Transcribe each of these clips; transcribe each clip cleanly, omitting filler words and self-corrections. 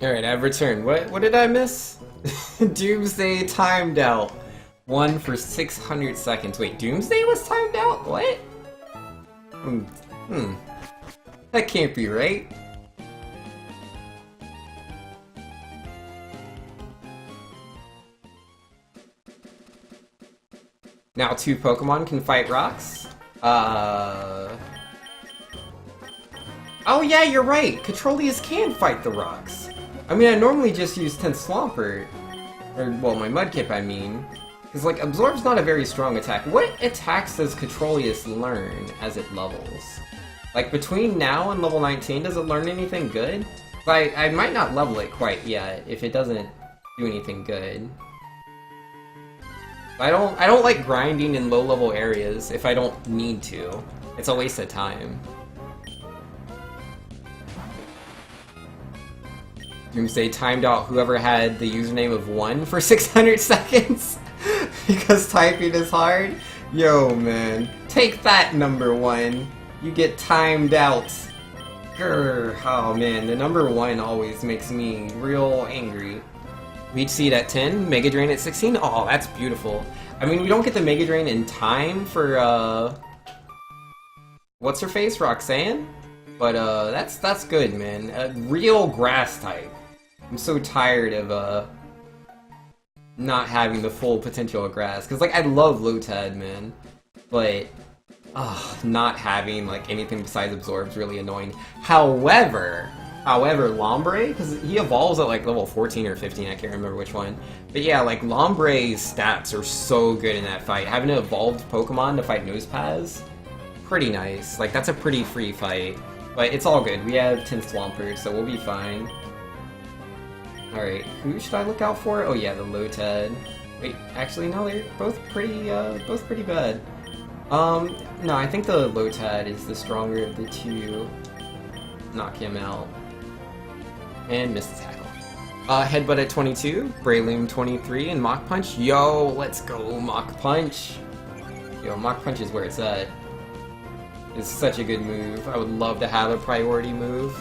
Alright, I've returned. What did I miss? Doomsday timed out. 1 for 600 seconds. Wait, Doomsday was timed out? What? Hmm. That can't be right. Now 2 Pokemon can fight rocks? Oh yeah, you're right! Catrolius can fight the rocks! I mean, I normally just use Tense Swampert. Or, well, my Mudkip, I mean. Because, like, Absorb's not a very strong attack. What attacks does Catrolius learn as it levels? Like, between now and level 19, does it learn anything good? I might not level it quite yet, if it doesn't do anything good. I don't like grinding in low-level areas if I don't need to. It's a waste of time. Doomsday timed out whoever had the username of 1 for 600 seconds because typing is hard. Yo, man. Take that, number 1. You get timed out. Grr. Oh, man. The number 1 always makes me real angry. Leech Seed at 10, Mega Drain at 16. Oh, that's beautiful. I mean, we don't get the Mega Drain in time for, what's her face? Roxanne? But, that's good, man. A real grass type. I'm so tired of, not having the full potential of grass. Because, like, I love Lotad, man. But, not having, like, anything besides Absorb is really annoying. However, Lombre, because he evolves at, like, level 14 or 15, I can't remember which one. But yeah, like, Lombre's stats are so good in that fight. Having an evolved Pokemon to fight Nosepaths, pretty nice. Like, that's a pretty free fight. But it's all good. We have 10 Swampert, so we'll be fine. Alright, who should I look out for? Oh yeah, the Lotad. Wait, actually, no, they're both pretty bad. No, I think the Lotad is the stronger of the two. Knock him out. And missed the tackle. Headbutt at 22, Breloom 23, and Mach Punch. Yo, let's go, Mach Punch! Yo, Mach Punch is where it's at. It's such a good move. I would love to have a priority move.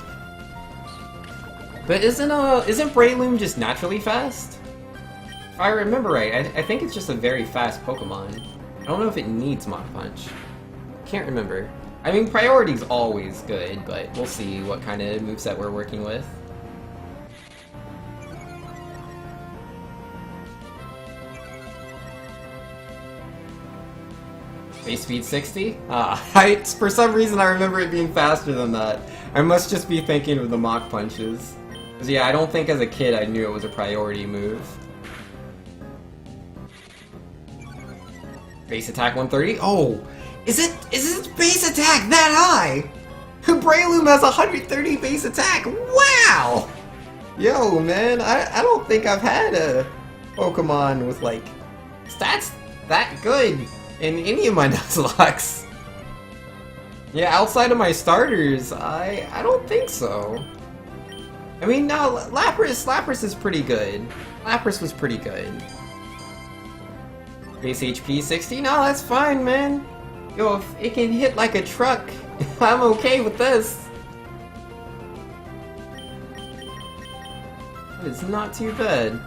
But isn't Breloom just naturally fast? If I remember right, I think it's just a very fast Pokemon. I don't know if it needs Mach Punch. Can't remember. I mean, priority's always good, but we'll see what kind of moveset we're working with. Base speed 60? For some reason I remember it being faster than that. I must just be thinking of the Mach Punches. Because yeah, I don't think as a kid I knew it was a priority move. Base attack 130? Oh! Is its base attack that high? Breloom has 130 base attack! Wow! Yo, man, I don't think I've had a Pokemon with, like, stats that good in any of my Nuzlocks. Yeah, outside of my starters, I don't think so. I mean, no, Lapras is pretty good. Lapras was pretty good. Base HP 60? No, that's fine, man. Yo, if it can hit like a truck, I'm okay with this. It's not too bad.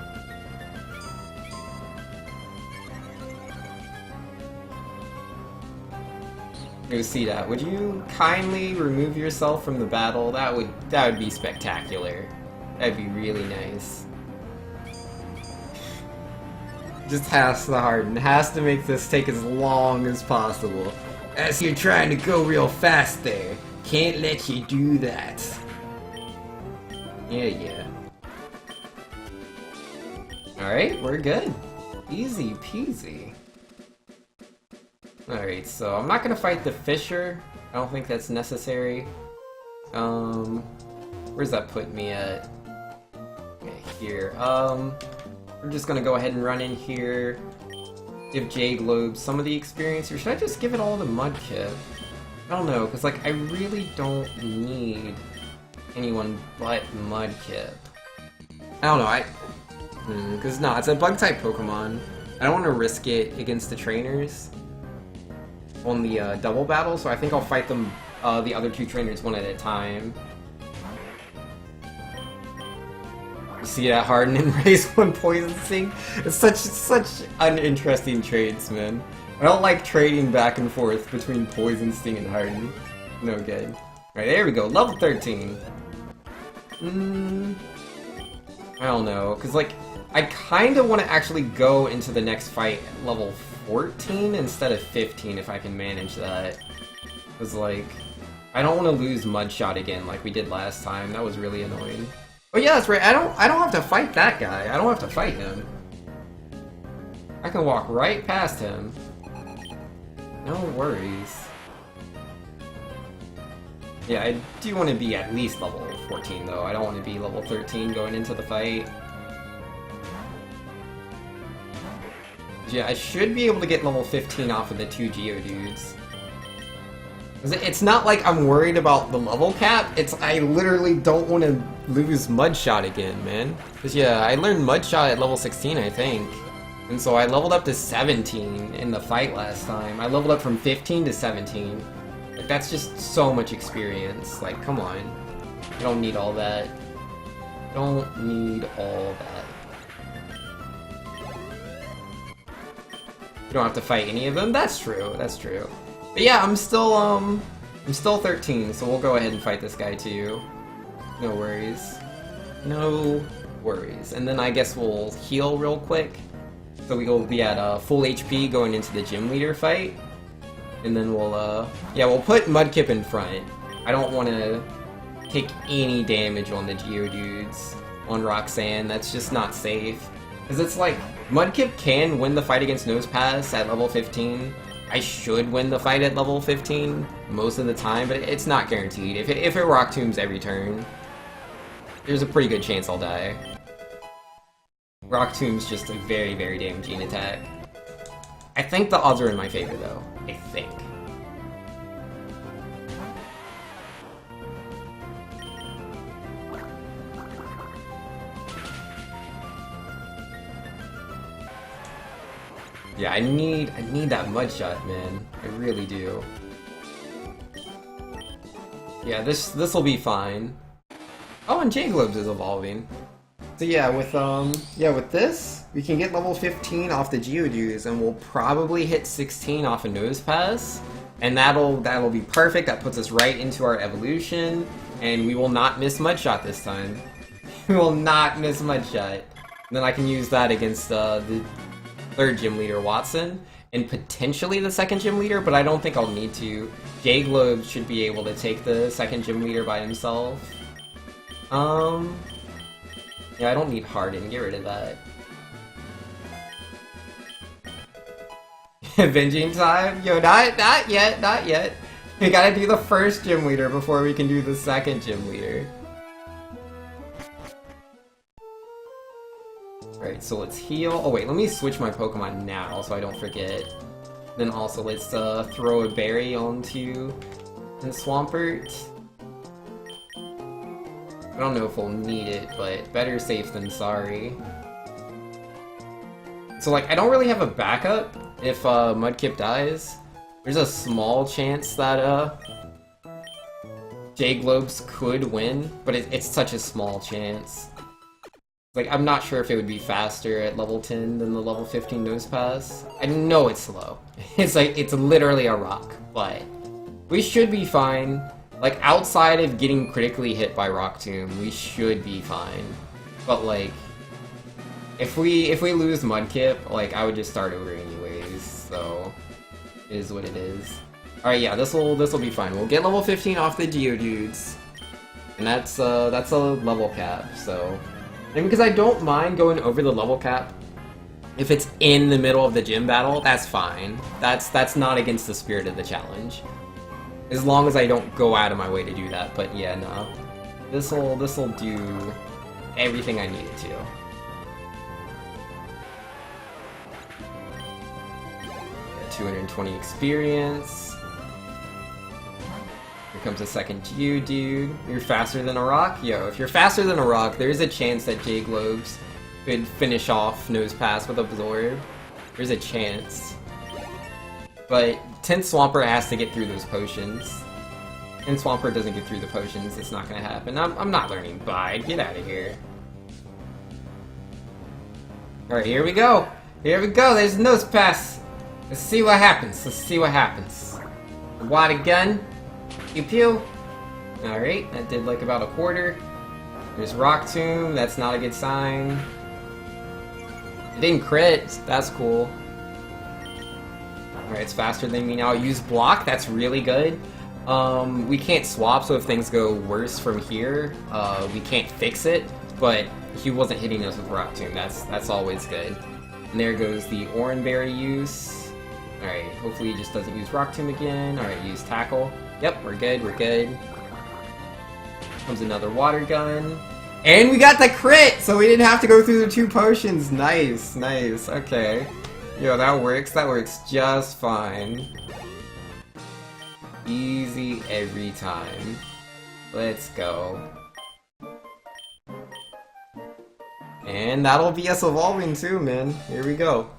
Go see that. Would you kindly remove yourself from the battle? That would be spectacular. That'd be really nice. Just has to harden. Has to make this take as long as possible. As you're trying to go real fast there. Can't let you do that. Yeah. Alright, we're good. Easy peasy. Alright, so I'm not gonna fight the Fisher. I don't think that's necessary. Where's that put me at? Okay, here. We're just gonna go ahead and run in here. Give J-Globe some of the experience, or should I just give it all to Mudkip? I don't know, because like I really don't need anyone but Mudkip. I don't know, because no, it's a bug-type Pokemon. I don't want to risk it against the trainers on the double battle, so I think I'll fight them, the other two trainers one at a time. See that Harden and raise one Poison Sting? It's such uninteresting trades, man. I don't like trading back and forth between Poison Sting and Harden. No good. Alright, there we go. Level 13. I don't know, because like, I kind of want to actually go into the next fight at level 14 instead of 15 if I can manage that. Because like, I don't want to lose Mudshot again like we did last time. That was really annoying. Oh yeah, that's right. I don't have to fight that guy. I don't have to fight him. I can walk right past him. No worries. Yeah, I do want to be at least level 14 though. I don't want to be level 13 going into the fight. Yeah, I should be able to get level 15 off of the 2 Geodudes. It's not like I'm worried about the level cap, it's I literally don't want to lose Mudshot again, man. Because yeah, I learned Mudshot at level 16, I think. And so I leveled up to 17 in the fight last time. I leveled up from 15 to 17. Like, that's just so much experience. Like, come on. You don't need all that. Don't need all that. You don't have to fight any of them? That's true, that's true. But yeah, I'm still 13, so we'll go ahead and fight this guy too. No worries. No worries. And then I guess we'll heal real quick. So we will be at full HP going into the gym leader fight. And then we'll, yeah, we'll put Mudkip in front. I don't want to take any damage on the Geodudes on Roxanne. That's just not safe. Because it's like, Mudkip can win the fight against Nosepass at level 15. I should win the fight at level 15 most of the time, but it's not guaranteed. If it Rock Tombs every turn, there's a pretty good chance I'll die. Rock Tomb's just a very, very damaging attack. I think the odds are in my favor, though. I think. Yeah, I need that Mudshot, man. I really do. Yeah, this'll be fine. Oh, and J-Globes is evolving. So yeah, with this, we can get level 15 off the Geodudes, and we'll probably hit 16 off a Nosepass, and that'll be perfect. That puts us right into our evolution, and we will not miss Mudshot this time. We will not miss Mudshot. And then I can use that against the third gym leader, Watson, and potentially the second gym leader, but I don't think I'll need to. J-Globe should be able to take the second gym leader by himself. Yeah, I don't need Harden, get rid of that. Avenging time? Yo, not yet, not yet. We gotta do the first gym leader before we can do the second gym leader. Alright, so let's heal. Oh wait, let me switch my Pokemon now so I don't forget. Then also let's throw a berry onto the Swampert. I don't know if we'll need it, but better safe than sorry. So like, I don't really have a backup if Mudkip dies. There's a small chance that J-Globes could win, but it's such a small chance. Like, I'm not sure if it would be faster at level 10 than the level 15 Nosepass. I know it's slow. It's like, it's literally a rock, but we should be fine. Like, outside of getting critically hit by Rock Tomb, we should be fine. But like, if we lose Mudkip, like, I would just start over anyways, so it is what it is. Alright, yeah, this'll be fine. We'll get level 15 off the Geodudes. And that's a level cap, so. And because I don't mind going over the level cap, if it's in the middle of the gym battle, that's fine. That's not against the spirit of the challenge. As long as I don't go out of my way to do that, but yeah, no. This'll do everything I need it to. Yeah, 220 experience. Here comes a second Geodude. You're faster than a rock? Yo, if you're faster than a rock, there's a chance that J-Globes could finish off Nosepass with Absorb. There's a chance. But 10th Swampert has to get through those potions. And Swampert doesn't get through the potions, it's not gonna happen. I'm not learning Bide, get out of here. Alright, here we go. Here we go. There's Nose Pass. Let's see what happens. Let's see what happens. Water gun. Pew pew. Alright, that did like about a quarter. There's Rock Tomb. That's not a good sign. It didn't crit. That's cool. Alright, it's faster than me now. Use block. That's really good. We can't swap, so if things go worse from here, we can't fix it. But he wasn't hitting us with Rock Tomb. That's always good. And there goes the Oranberry use. Alright, hopefully he just doesn't use Rock Tomb again. Alright, use Tackle. Yep, we're good, we're good. Comes another Water Gun. And we got the crit! So we didn't have to go through the 2 potions. Nice, nice, okay. Yo, that works just fine. Easy every time. Let's go. And that'll be us evolving too, man. Here we go.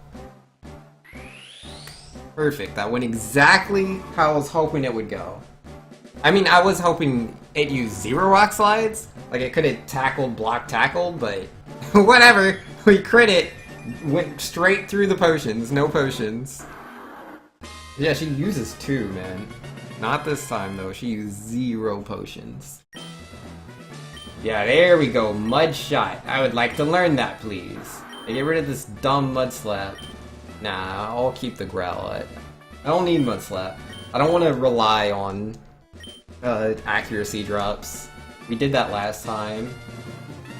Perfect. That went exactly how I was hoping it would go. I mean, I was hoping it used 0 rock slides. Like, it could have tackled, but whatever. We crit it. Went straight through the potions. No potions. Yeah, she uses 2, man. Not this time, though. She used 0 potions. Yeah, there we go. Mud Shot. I would like to learn that, please. Get rid of this dumb Mud Slap. Nah, I'll keep the Growlithe. I don't need Mud Slap. I don't want to rely on accuracy drops. We did that last time.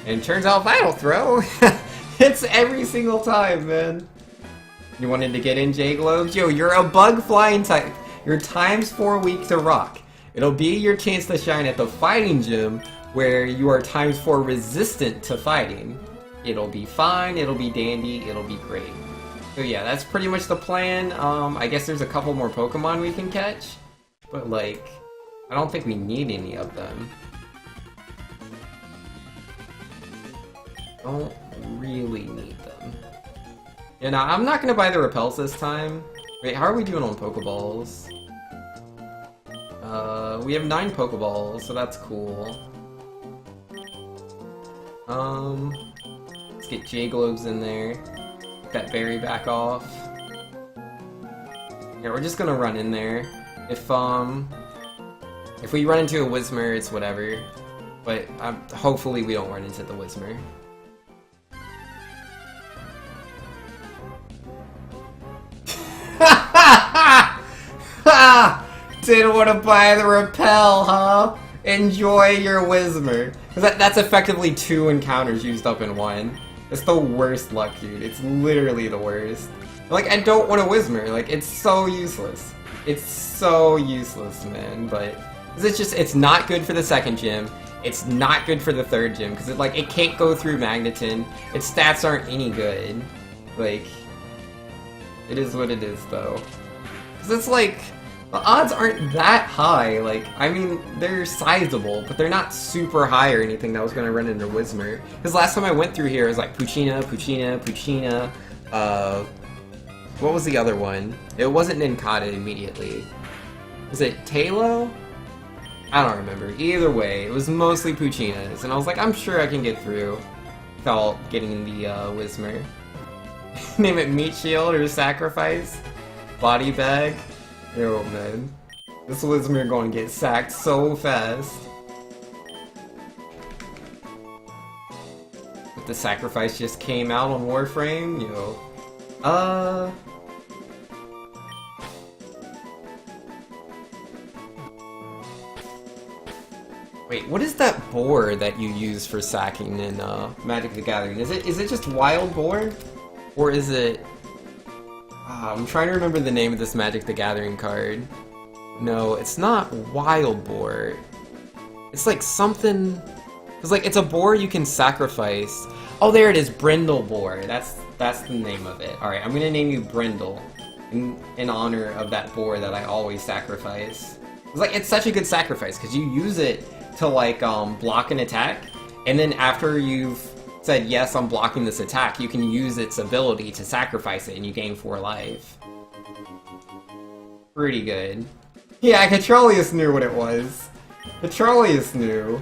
And it turns out Vital Throw hits every single time, man. You wanted to get in, J-Globes? Yo, you're a bug flying type. You're ×4 weak to rock. It'll be your chance to shine at the fighting gym where you are ×4 resistant to fighting. It'll be fine, it'll be dandy, it'll be great. So yeah, that's pretty much the plan. I guess there's a couple more Pokemon we can catch, but like, I don't think we need any of them. Don't really need them. Yeah, no, I'm not gonna buy the repels this time. Wait, how are we doing on Pokeballs? We have 9 Pokeballs, so that's cool. Let's get J-Globes in there. Get that berry back off. Yeah, we're just gonna run in there. If we run into a Whismur, it's whatever. But hopefully we don't run into the Whismur. Didn't want to buy the repel, huh? Enjoy your Whismur. Because that's effectively 2 encounters used up in 1. It's the worst luck, dude. It's literally the worst. Like, I don't want a Whismur. Like, it's so useless. It's so useless, man. But it's not good for the 2nd gym. It's not good for the 3rd gym. Because it can't go through Magneton. Its stats aren't any good. Like, it is what it is, though. Because it's like, the odds aren't that high. Like, I mean, they're sizable, but they're not super high or anything that I was going to run into Whismur. Because last time I went through here, it was like Poochyena, Poochyena, Poochyena, what was the other one? It wasn't Nincada immediately. Was it Talo? I don't remember. Either way, it was mostly Poochyenas, and I was like, I'm sure I can get through without getting the Whismur. Name it Meat Shield or Sacrifice? Body Bag? Yo, man. This Whismur going to get sacked so fast. But the Sacrifice just came out on Warframe, yo. Wait, what is that boar that you use for sacking in Magic the Gathering? Is it just Wild Boar? Or is it... I'm trying to remember the name of this Magic the Gathering card. No, it's not Wild Boar. It's like something... It's like, it's a boar you can sacrifice. Oh, there it is, Brindle Boar. That's the name of it. Alright, I'm gonna name you Brindle. In honor of that boar that I always sacrifice. It's such a good sacrifice, because you use it to, like, block an attack, and then after you've said, yes, I'm blocking this attack, you can use its ability to sacrifice it, and you gain 4 life. Pretty good. Yeah, Catrolius knew what it was. Catrolius knew.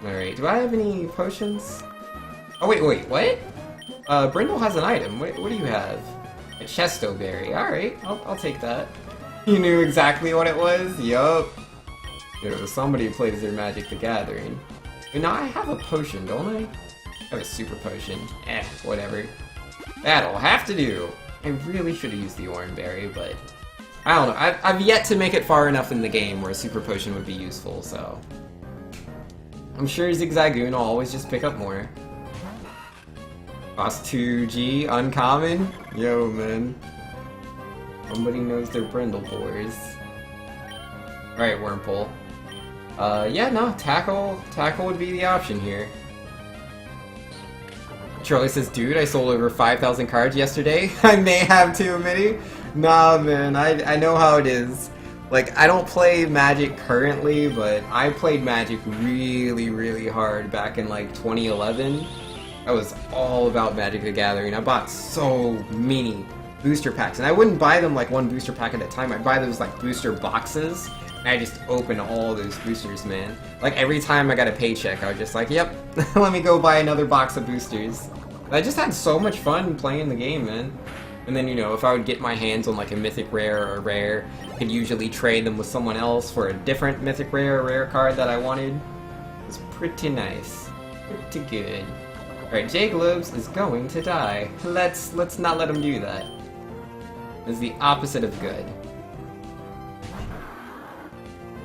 Alright, do I have any potions? Oh, wait, what? Brindle has an item. What do you have? A Chesto Berry. Alright, I'll take that. You knew exactly what it was? Yup. Yo, somebody plays their Magic the Gathering. But now I have a potion, don't I? I have a super potion. Whatever. That'll have to do. I really should have used the Oran Berry, but I don't know. I've yet to make it far enough in the game where a super potion would be useful, so I'm sure Zigzagoon will always just pick up more. Cost 2G, uncommon? Yo, man. Somebody knows their Brindle boars. Alright, Wurmple. Yeah, no, Tackle would be the option here. Charlie says, dude, I sold over 5,000 cards yesterday. I may have too many. Nah, man, I know how it is. Like, I don't play Magic currently, but I played Magic really, really hard back in, like, 2011. I was all about Magic the Gathering. I bought so many booster packs, and I wouldn't buy them, like, one booster pack at a time. I'd buy those, like, booster boxes, and I just open all those boosters, man. Like, every time I got a paycheck, I was just like, yep, let me go buy another box of boosters. I just had so much fun playing the game, man. And then, you know, if I would get my hands on, like, a Mythic Rare or a Rare, I could usually trade them with someone else for a different Mythic Rare or Rare card that I wanted. It was pretty nice. Pretty good. Alright, J-Globes is going to die. Let's not let him do that. It's the opposite of good.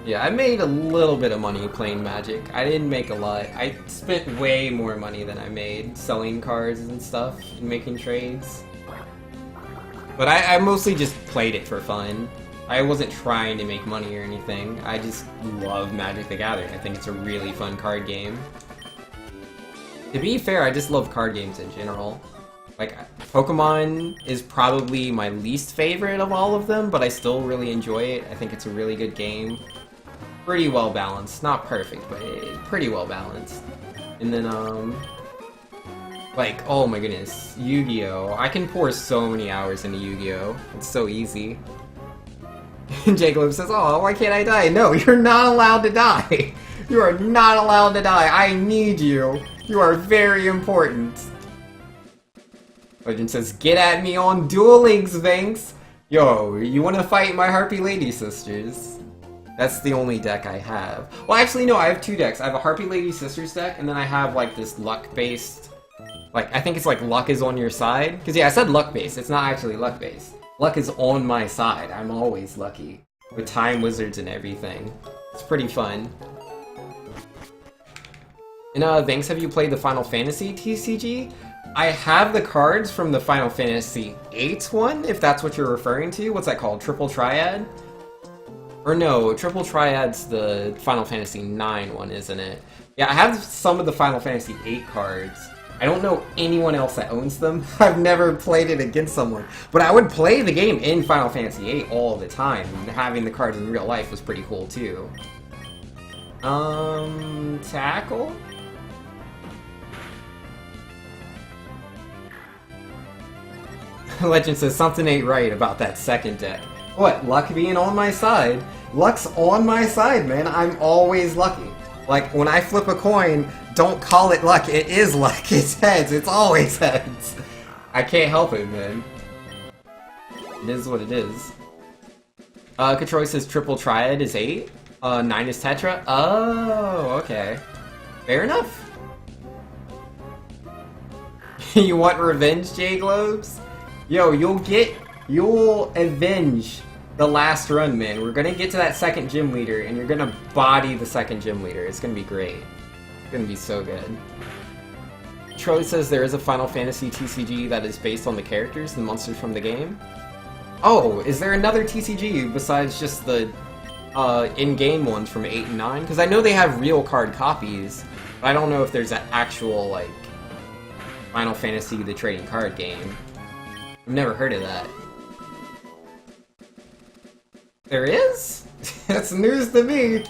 Yeah, I made a little bit of money playing Magic. I didn't make a lot. I spent way more money than I made selling cards and stuff and making trades. But I mostly just played it for fun. I wasn't trying to make money or anything. I just love Magic the Gathering. I think it's a really fun card game. To be fair, I just love card games in general. Like, Pokemon is probably my least favorite of all of them, but I still really enjoy it. I think it's a really good game. Pretty well balanced. Not perfect, but pretty well balanced. And then, like, oh my goodness, Yu-Gi-Oh! I can pour so many hours into Yu-Gi-Oh! It's so easy. And Jacob says, oh, why can't I die? No, you're not allowed to die! You are not allowed to die! I need you! You are very important! Legend says, get at me on Duel Links, Vinks! Yo, you wanna fight my Harpy Lady Sisters? That's the only deck I have. Well, actually, no, I have two decks. I have a Harpy Lady Sisters deck, and then I have, like, this luck-based... Like, I think it's like luck is on your side. Because, yeah, I said luck-based. It's not actually luck-based. Luck is on my side. I'm always lucky. With time wizards and everything. It's pretty fun. And, Vinks, have you played the Final Fantasy TCG? I have the cards from the Final Fantasy VIII one, if that's what you're referring to. What's that called? Triple Triad? Or no, Triple Triad's the Final Fantasy IX one, isn't it? Yeah, I have some of the Final Fantasy VIII cards. I don't know anyone else that owns them. I've never played it against someone. But I would play the game in Final Fantasy VIII all the time. And having the cards in real life was pretty cool, too. Tackle? Legend says something ain't right about that second deck. What, luck being on my side? Luck's on my side, man. I'm always lucky. Like, when I flip a coin, don't call it luck. It is luck. It's heads. It's always heads. I can't help it, man. It is what it is. Katroy says Triple Triad is 8. 9 is Tetra. Oh, okay. Fair enough. You want revenge, J-Globes? Yo, you'll avenge the last run, man. We're gonna get to that second gym leader, and you're gonna body the second gym leader. It's gonna be great. It's gonna be so good. Troy says there is a Final Fantasy TCG that is based on the characters, the monsters from the game. Oh, is there another TCG besides just the in-game ones from 8 and 9? Because I know they have real card copies, but I don't know if there's an actual, like, Final Fantasy the trading card game. I've never heard of that. There is? That's news to me!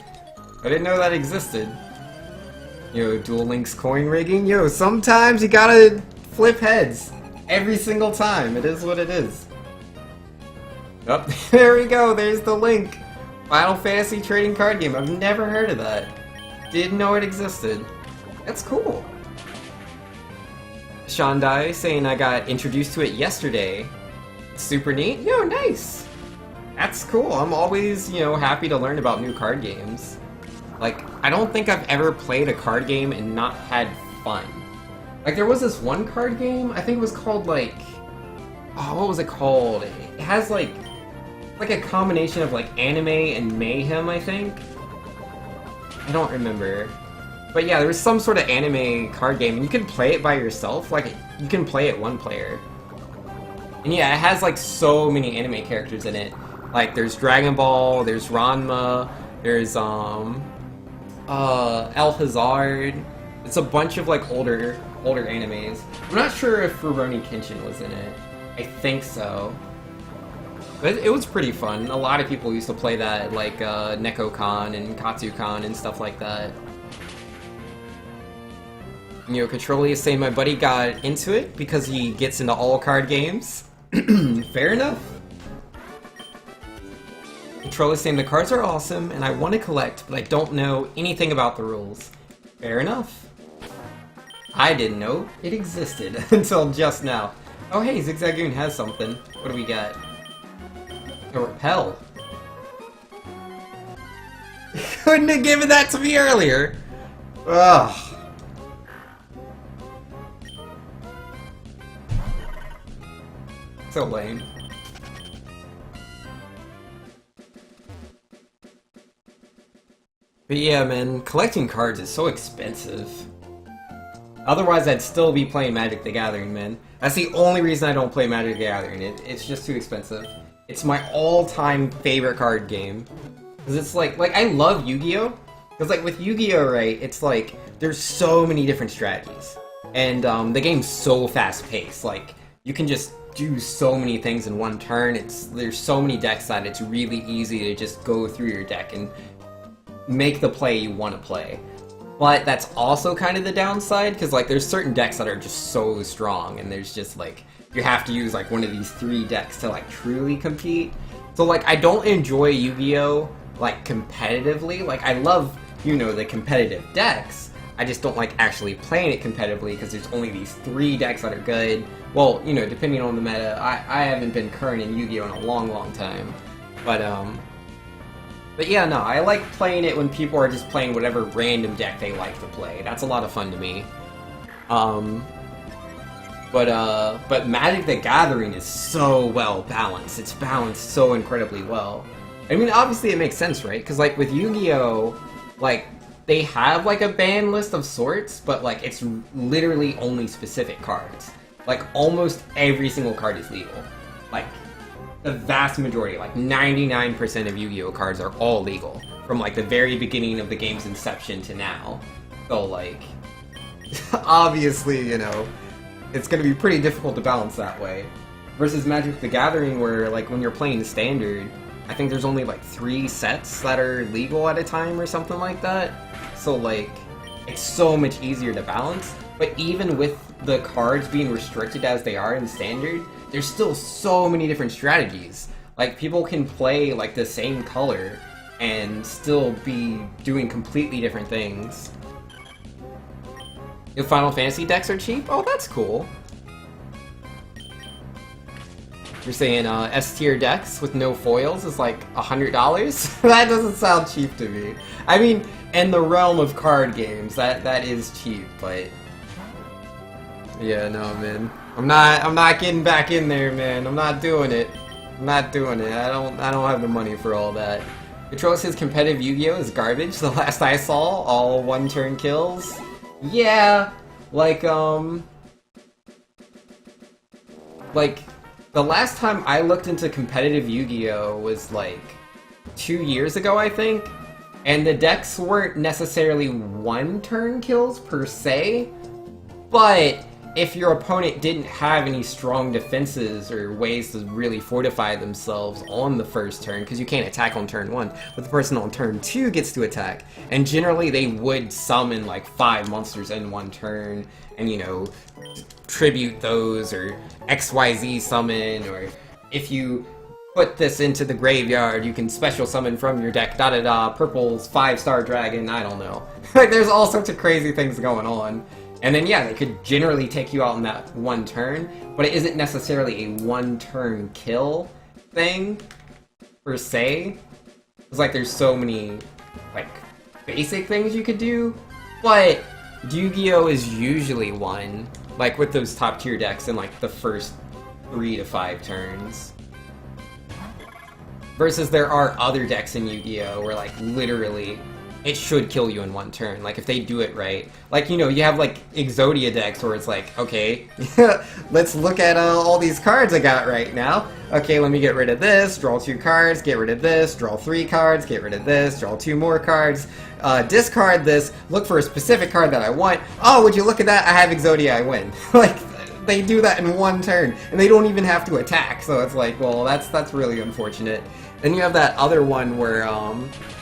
I didn't know that existed. Yo, Duel Links coin rigging? Yo, sometimes you gotta flip heads. Every single time. It is what it is. Oh, there we go. There's the link. Final Fantasy trading card game. I've never heard of that. Didn't know it existed. That's cool. Shandai saying I got introduced to it yesterday. Super neat. Yo, nice. That's cool. I'm always, you know, happy to learn about new card games. Like, I don't think I've ever played a card game and not had fun. Like, there was this one card game, I think it was called, like... Oh, what was it called? It has, like a combination of, like, anime and mayhem, I think? I don't remember. But yeah, there was some sort of anime card game, and you can play it by yourself. Like, you can play it one player. And yeah, it has, like, so many anime characters in it. Like, there's Dragon Ball, there's Ranma, there's, Alhazard. It's a bunch of, like, older animes. I'm not sure if Rurouni Kenshin was in it. I think so. But it was pretty fun. A lot of people used to play that, like, Neko-kan and Katsu-kan and stuff like that. You know, Controlly is saying my buddy got into it because he gets into all card games. Fair enough. Controlly is saying the cards are awesome and I want to collect, but I don't know anything about the rules. Fair enough. I didn't know it existed until just now. Oh hey, Zigzagoon has something. What do we got? A repel. Couldn't have given that to me earlier. Ugh. So lame. But yeah, man, collecting cards is so expensive. Otherwise, I'd still be playing Magic the Gathering, man. That's the only reason I don't play Magic the Gathering. It's just too expensive. It's my all-time favorite card game. Because it's like I love Yu-Gi-Oh! Because, like, with Yu-Gi-Oh!, right, it's like, there's so many different strategies. And, the game's so fast-paced. Like, you can just do so many things in one turn. There's so many decks that it's really easy to just go through your deck and make the play you want to play. But that's also kind of the downside, because, like, there's certain decks that are just so strong, and there's just, like, you have to use, like, one of these 3 decks to, like, truly compete. So, like, I don't enjoy Yu-Gi-Oh! Like, competitively. Like, I love, you know, the competitive decks. I just don't like actually playing it competitively, because there's only these 3 decks that are good. Well, you know, depending on the meta. I haven't been current in Yu-Gi-Oh! In a long, long time. But yeah, no, I like playing it when people are just playing whatever random deck they like to play. That's a lot of fun to me. But Magic the Gathering is so well balanced. It's balanced so incredibly well. I mean, obviously it makes sense, right? Because, like, with Yu-Gi-Oh!, like, they have, like, a ban list of sorts, but, like, it's literally only specific cards. Like, almost every single card is legal. Like, the vast majority, like 99% of Yu-Gi-Oh! Cards are all legal. From, like, the very beginning of the game's inception to now. So, like, obviously, you know, it's gonna be pretty difficult to balance that way. Versus Magic the Gathering, where, like, when you're playing Standard, I think there's only, like, 3 sets that are legal at a time or something like that. So, like, it's so much easier to balance. But even with the cards being restricted as they are in Standard, there's still so many different strategies. Like, people can play, like, the same color and still be doing completely different things. Your Final Fantasy decks are cheap? Oh, that's cool. You're saying S-tier decks with no foils is like $100? That doesn't sound cheap to me. I mean, in the realm of card games, that is cheap, but yeah, no, man. I'm not getting back in there, man. I'm not doing it. I'm not doing it. I don't have the money for all that. Control says competitive Yu-Gi-Oh! Is garbage. The last I saw, all one-turn kills. Yeah, like, the last time I looked into competitive Yu-Gi-Oh! Was, like, 2 years ago, I think. And the decks weren't necessarily one-turn kills, per se. But if your opponent didn't have any strong defenses or ways to really fortify themselves on the first turn, because you can't attack on turn 1, but the person on turn 2 gets to attack. And generally they would summon like 5 monsters in one turn, and, you know, tribute those, or XYZ summon, or if you put this into the graveyard, you can special summon from your deck, da-da-da, purple's 5-star dragon, I don't know. Like, there's all sorts of crazy things going on. And then yeah, they could generally take you out in that one turn, but it isn't necessarily a one-turn kill thing, per se. It's like there's so many, like, basic things you could do, but Yu-Gi-Oh! Is usually one, like with those top tier decks in like the first 3 to 5 turns. Versus there are other decks in Yu-Gi-Oh! Where like literally it should kill you in one turn, like if they do it right. Like, you know, you have like Exodia decks where it's like, okay, let's look at all these cards I got right now. Okay, let me get rid of this, draw 2 cards, get rid of this, draw 3 cards, get rid of this, draw 2 more cards, discard this, look for a specific card that I want. Oh, would you look at that? I have Exodia, I win. Like, they do that in one turn, and they don't even have to attack, so it's like, well, that's really unfortunate. Then you have that other one where,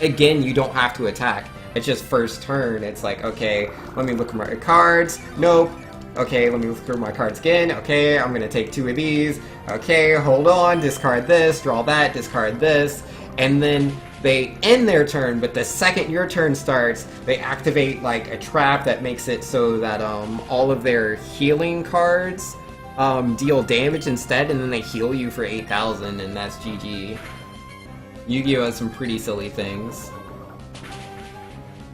again, you don't have to attack. It's just first turn. It's like, okay, let me look at my cards. Nope. Okay, let me look through my cards again. Okay, I'm gonna take 2 of these. Okay, hold on, discard this, draw that, discard this. And then they end their turn, but the second your turn starts, they activate like a trap that makes it so that all of their healing cards deal damage instead, and then they heal you for 8,000, and that's GG. Yu-Gi-Oh! Has some pretty silly things.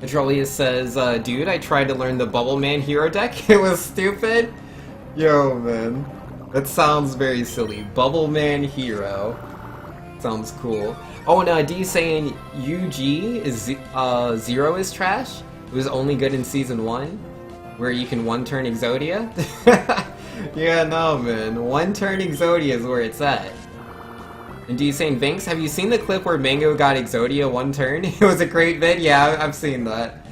Petroleus says, dude, I tried to learn the Bubble Man hero deck. It was stupid. Yo, man. That sounds very silly. Bubble Man hero. Sounds cool. Oh, and D saying UG is Zero is trash. It was only good in Season 1, where you can one-turn Exodia. Yeah, no, man. One-turn Exodia is where it's at. And D saying, Vinks, have you seen the clip where Mango got Exodia one turn? It was a great vid? Yeah, I've seen that.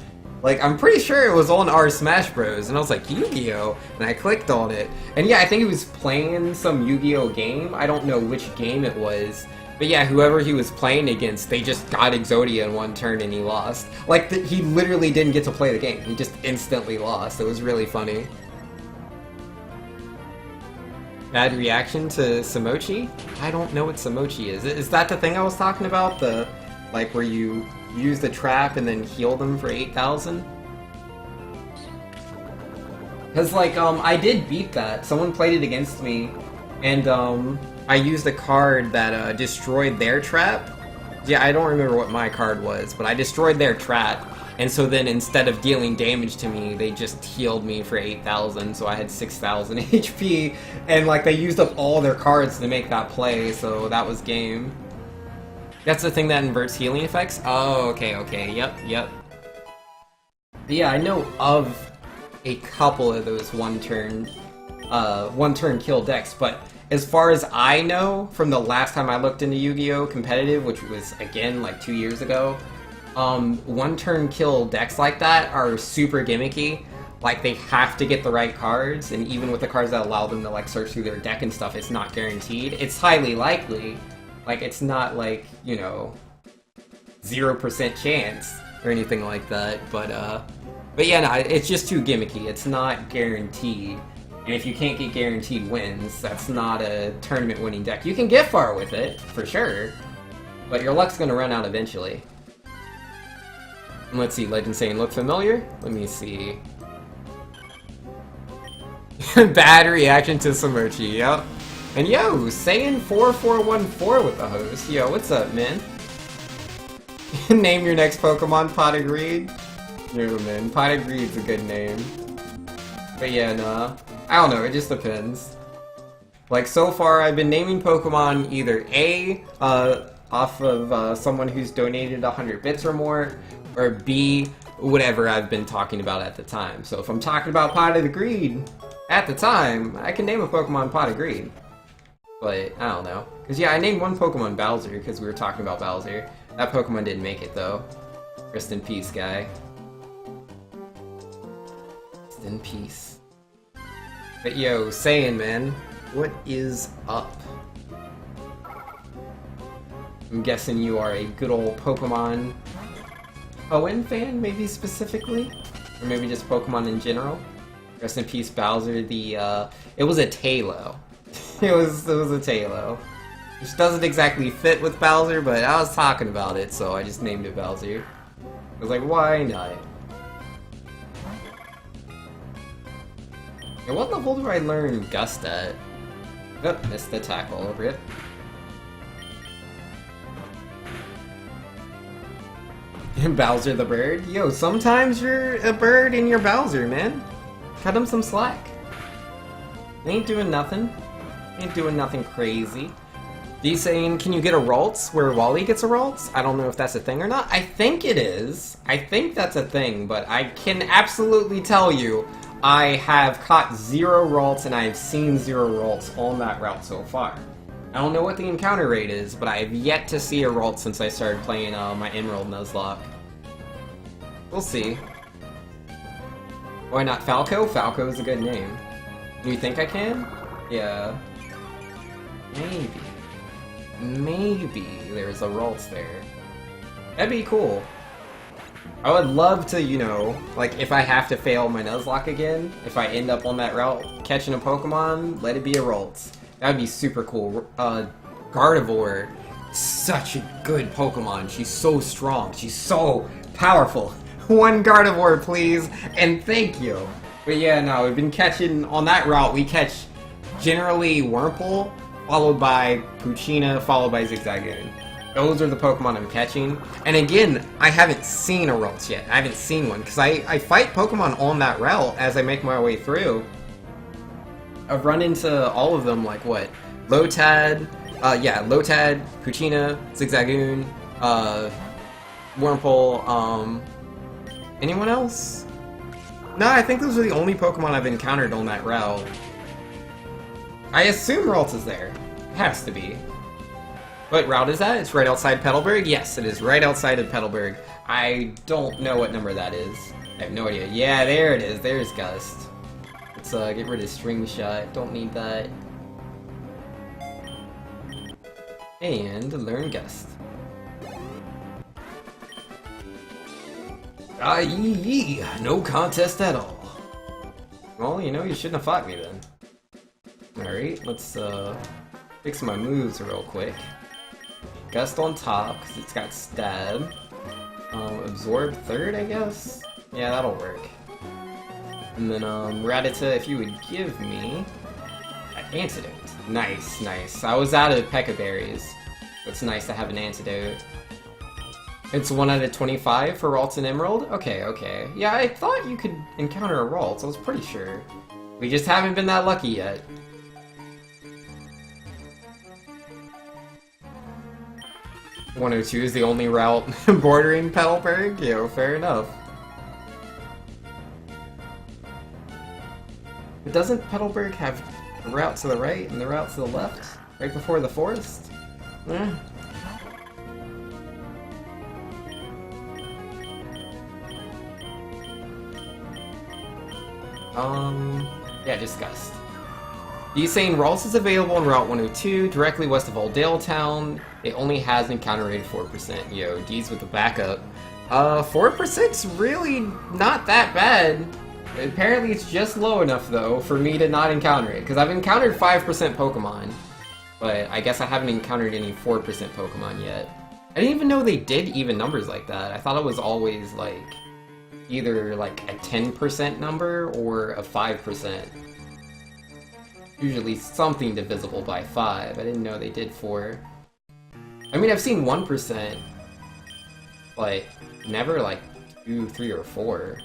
Like, I'm pretty sure it was on our Smash Bros. And I was like, Yu-Gi-Oh! And I clicked on it. And yeah, I think he was playing some Yu-Gi-Oh! Game. I don't know which game it was. But yeah, whoever he was playing against, they just got Exodia in one turn and he lost. Like, he literally didn't get to play the game. He just instantly lost. It was really funny. Bad reaction to Samochi? I don't know what Samochi is. Is that the thing I was talking about? The, like, where you use the trap and then heal them for 8,000? Because, like, I did beat that. Someone played it against me, and, I used a card that, destroyed their trap. Yeah, I don't remember what my card was, but I destroyed their trap. And so then instead of dealing damage to me, they just healed me for 8,000, so I had 6,000 HP, and like they used up all their cards to make that play, so that was game. That's the thing that inverts healing effects? Oh, okay, yep. But yeah, I know of a couple of those one-turn kill decks, but as far as I know, from the last time I looked into Yu-Gi-Oh! Competitive, which was, again, like 2 years ago, one-turn kill decks like that are super gimmicky. Like, they have to get the right cards, and even with the cards that allow them to, like, search through their deck and stuff, it's not guaranteed. It's highly likely. Like, it's not, like, you know, 0% chance or anything like that, but yeah, no, it's just too gimmicky. It's not guaranteed. And if you can't get guaranteed wins, that's not a tournament-winning deck. You can get far with it, for sure, but your luck's gonna run out eventually. And let's see, Legend saying, look familiar? Let me see. Bad reaction to Samochi, yep. And yo, saying 4414 with the host. Yo, what's up, man? Name your next Pokemon Pot of Greed? Yo, man, Pot of Greed's a good name. But yeah, nah. I don't know, it just depends. Like, so far, I've been naming Pokemon either A, off of someone who's donated 100 bits or more, or B, whatever I've been talking about at the time. So if I'm talking about Pot of the Greed at the time, I can name a Pokemon Pot of Greed. But, I don't know. Because yeah, I named one Pokemon Bowser because we were talking about Bowser. That Pokemon didn't make it, though. Rest in peace, guy. Rest in peace. But yo, Saiyan, man, what is up? I'm guessing you are a good old Pokemon Owen fan, maybe specifically? Or maybe just Pokemon in general? Rest in peace, Bowser. It was a Talo. it was a Talo. Which doesn't exactly fit with Bowser, but I was talking about it, so I just named it Bowser. I was like, why not? And what level do I learn Gust at? Oh, missed the tackle, rip. Bowser the bird? Yo, sometimes you're a bird and you're Bowser, man. Cut him some slack. Ain't doing nothing. Ain't doing nothing crazy. He's saying, can you get a Ralts where Wally gets a Ralts? I don't know if that's a thing or not. I think it is. I think that's a thing, but I can absolutely tell you I have caught 0 Ralts and I have seen 0 Ralts on that route so far. I don't know what the encounter rate is, but I have yet to see a Ralt since I started playing my Emerald Nuzlocke. We'll see. Why not Falco? Falco is a good name. Do you think I can? Yeah. Maybe. Maybe there's a Ralts there. That'd be cool. I would love to, you know, like if I have to fail my Nuzlocke again, if I end up on that route catching a Pokemon, let it be a Ralts. That'd be super cool. Gardevoir, such a good Pokemon. She's so strong. She's so powerful. One Gardevoir, please, and thank you. But yeah, no, we've been catching, on that route, we catch generally Wurmple, followed by Poochyena, followed by Zigzagoon. Those are the Pokemon I'm catching. And again, I haven't seen a Ralts yet. I haven't seen one, because I fight Pokemon on that route as I make my way through. I've run into all of them, like what? Lotad, Lotad, Poochyena, Zigzagoon, Wurmple, anyone else? No, I think those are the only Pokemon I've encountered on that route. I assume Ralts is there. It has to be. What route is that? It's right outside Petalburg? Yes, it is right outside of Petalburg. I don't know what number that is. I have no idea. Yeah, there it is. There's Gust. Let's get rid of String Shot. Don't need that. And learn Gust. Yee, no contest at all. Well, you know, you shouldn't have fought me then. Alright, let's fix my moves real quick. Gust on top, because it's got Stab. Absorb third, I guess? Yeah, that'll work. And then, Rattata, if you would give me an antidote. Nice, nice. I was out of P.E.K.K.A berries. It's nice to have an antidote. It's 1 out of 25 for Ralts and Emerald? Okay, okay. Yeah, I thought you could encounter a Ralts, I was pretty sure. We just haven't been that lucky yet. .102 is the only route bordering Petalburg? Yo, fair enough. But doesn't Petalburg have the route to the right and the route to the left? Right before the forest? Eh. Yeah, just Gust. He's saying Ralts is available on Route 102, directly west of Oldale Town. It only has an encounter rate of 4%. Yo, D's with the backup. 4%'s really not that bad. Apparently it's just low enough, though, for me to not encounter it. Because I've encountered 5% Pokemon, but I guess I haven't encountered any 4% Pokemon yet. I didn't even know they did even numbers like that. I thought it was always, like, either, like, a 10% number or a 5%. Usually something divisible by 5. I didn't know they did 4. I mean, I've seen 1%, but never, like, 2, 3, or 4.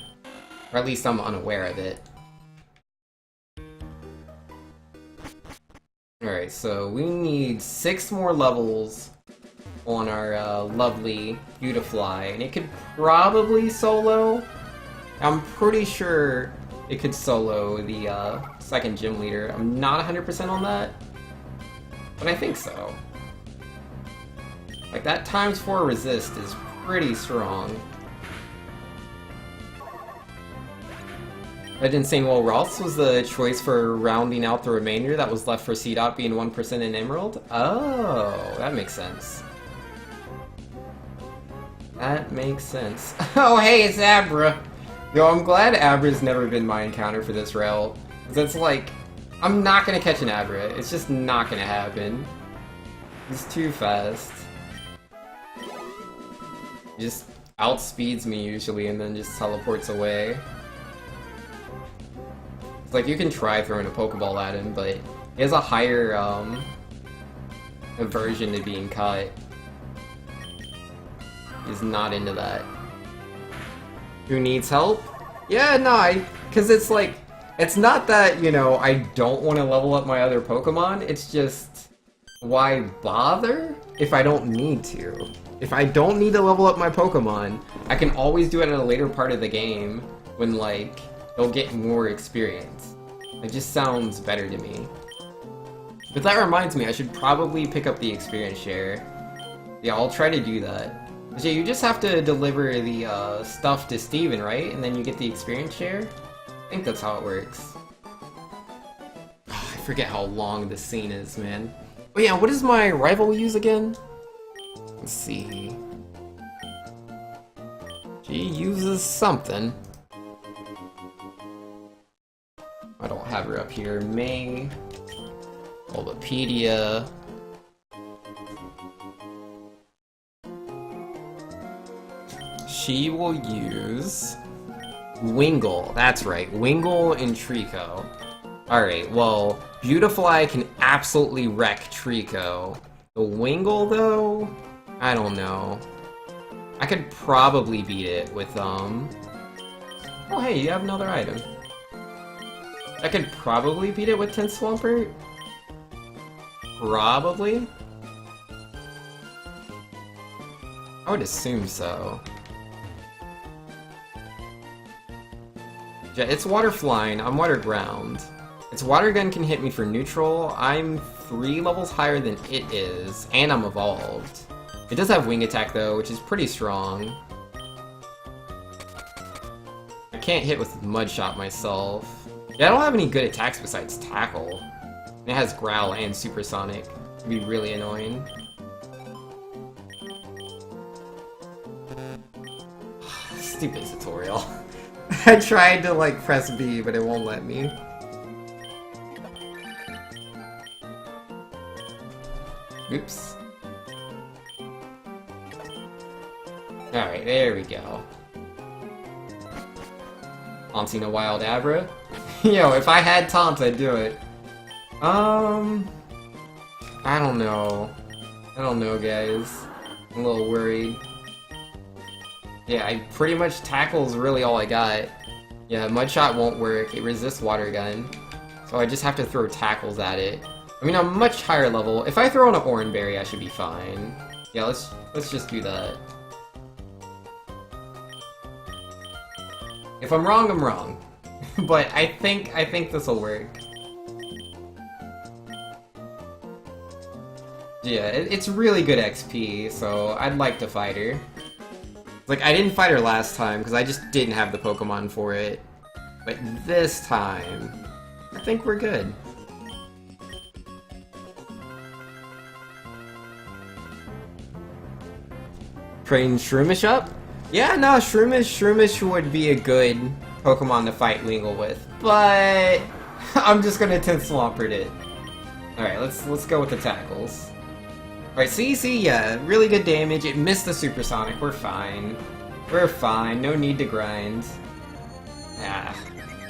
Or at least I'm unaware of it. Alright, so we need 6 more levels on our lovely Beautifly, and it could probably solo. I'm pretty sure it could solo the second gym leader. I'm not 100% on that, but I think so. Like, that ×4 resist is pretty strong. That insane. Well, Ralts was the choice for rounding out the remainder that was left for C-Dot being 1% in Emerald? Oh, that makes sense. That makes sense. Oh, hey, it's Abra! Yo, I'm glad Abra's never been my encounter for this route. Because it's like, I'm not gonna catch an Abra. It's just not gonna happen. He's too fast. He just outspeeds me usually and then just teleports away. It's like, you can try throwing a Pokeball at him, but he has a higher, aversion to being caught. He's not into that. Who needs help? Yeah, no, cause it's like, it's not that, you know, I don't want to level up my other Pokemon, it's just, why bother if I don't need to? If I don't need to level up my Pokemon, I can always do it at a later part of the game when, like, they'll get more experience. It just sounds better to me. But that reminds me, I should probably pick up the experience share. Yeah, I'll try to do that. But yeah, you just have to deliver the stuff to Steven, right? And then you get the experience share? I think that's how it works. Oh, I forget how long this scene is, man. Oh yeah, what does my rival use again? Let's see. She uses something. I don't have her up here. May. Bulbapedia. She will use Wingull. That's right, Wingull and Trico. Alright, well, Beautifly can absolutely wreck Trico. The Wingull, though? I don't know. I could probably beat it with, Oh, hey, you have another item. I could probably beat it with Tin Swampert? Probably? I would assume so. Yeah, it's water flying, I'm water ground. Its water gun can hit me for neutral. I'm 3 levels higher than it is, and I'm evolved. It does have wing attack though, which is pretty strong. I can't hit with Mud Shot myself. Yeah, I don't have any good attacks besides Tackle. And it has Growl and Supersonic. It'd be really annoying. Stupid tutorial. I tried to, like, press B, but it won't let me. Oops. Alright, there we go. Taunting a Wild Abra? Yo, if I had Taunt, I'd do it. I don't know. I don't know, guys. I'm a little worried. Yeah, I pretty much Tackle's really all I got. Yeah, Mud Shot won't work. It resists Water Gun. So I just have to throw Tackles at it. I mean, I'm much higher level. If I throw in an Oranberry, I should be fine. Yeah, let's just do that. If I'm wrong, I'm wrong. But I think this'll work. Yeah, it's really good XP, so I'd like to fight her. Like, I didn't fight her last time, because I just didn't have the Pokemon for it. But this time, I think we're good. Train Shroomish up? Yeah, no, Shroomish would be a good Pokemon to fight Wingull with, but I'm just gonna Tin Swampert it. Alright, let's go with the Tackles. Alright, see, yeah, really good damage. It missed the Supersonic, we're fine. We're fine, no need to grind. Ah,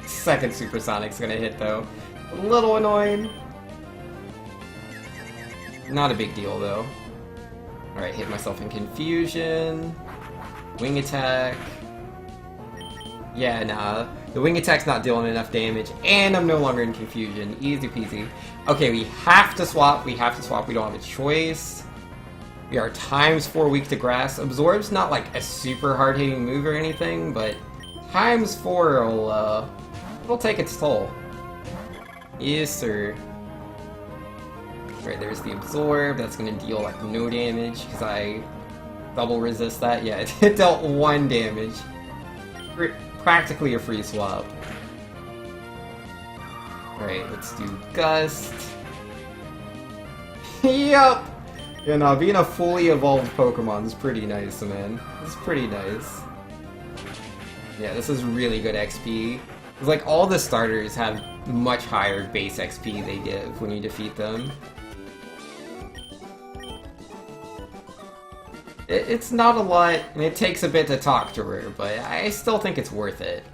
second Supersonic's gonna hit though. A little annoying. Not a big deal though. Alright, hit myself in Confusion. Wing Attack. Yeah, nah. The Wing Attack's not dealing enough damage, and I'm no longer in Confusion. Easy peasy. Okay, we have to swap. We don't have a choice. We are ×4 weak to Grass. Absorb's not like a super hard-hitting move or anything, but ×4 it'll take its toll. Yes, sir. Right, there's the Absorb. That's gonna deal like no damage, because I double resist that. Yeah, it dealt 1 damage. Practically a free swap. Alright, let's do Gust. Yup! You know, being a fully evolved Pokemon is pretty nice, man. It's pretty nice. Yeah, this is really good XP. It's like all the starters have much higher base XP they give when you defeat them. It's not a lot, and it takes a bit to talk to her, but I still think it's worth it.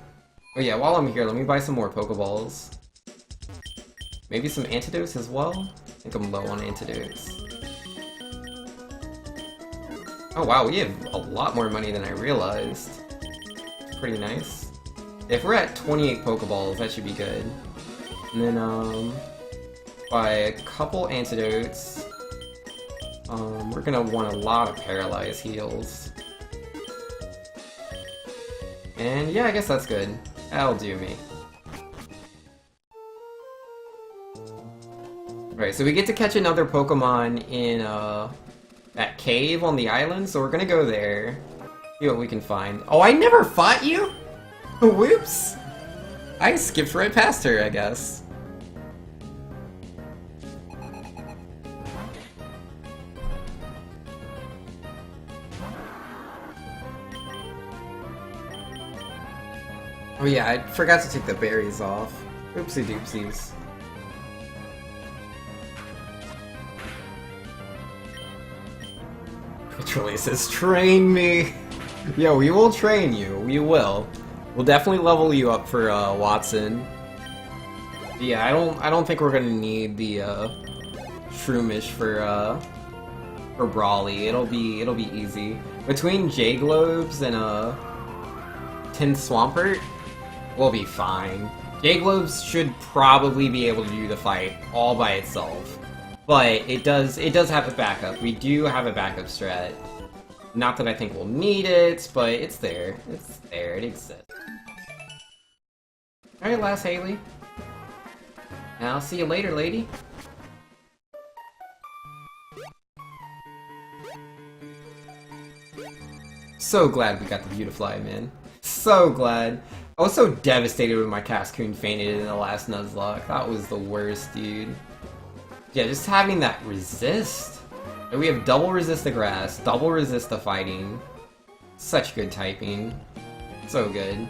Oh yeah, while I'm here, let me buy some more Pokeballs. Maybe some antidotes as well? I think I'm low on antidotes. Oh wow, we have a lot more money than I realized. Pretty nice. If we're at 28 Pokeballs, that should be good. And then, buy a couple antidotes. We're gonna want a lot of Paralyze heals. And yeah, I guess that's good. That'll do me. Right, so we get to catch another Pokemon in, that cave on the island, so we're gonna go there. See what we can find. Oh, I never fought you? Whoops! I skipped right past her, I guess. Oh yeah, I forgot to take the berries off. Oopsie doopsies. Literally says, train me! Yo, we will train you, we will. We'll definitely level you up for Watson. Yeah, I don't think we're gonna need the Shroomish for Brawly. It'll be easy. Between J-Globes and Tin Swampert, we'll be fine. J-Globes should probably be able to do the fight all by itself. But it does have a backup. We do have a backup strat. Not that I think we'll need it, but it's there. It's there. It exists. Alright, last Haley. And I'll see you later, lady. So glad we got the Beautifly, man. So glad. I was so devastated when my Cascoon fainted in the last Nuzlocke. That was the worst, dude. Yeah, just having that resist. And we have double resist the grass, double resist the fighting. Such good typing. So good.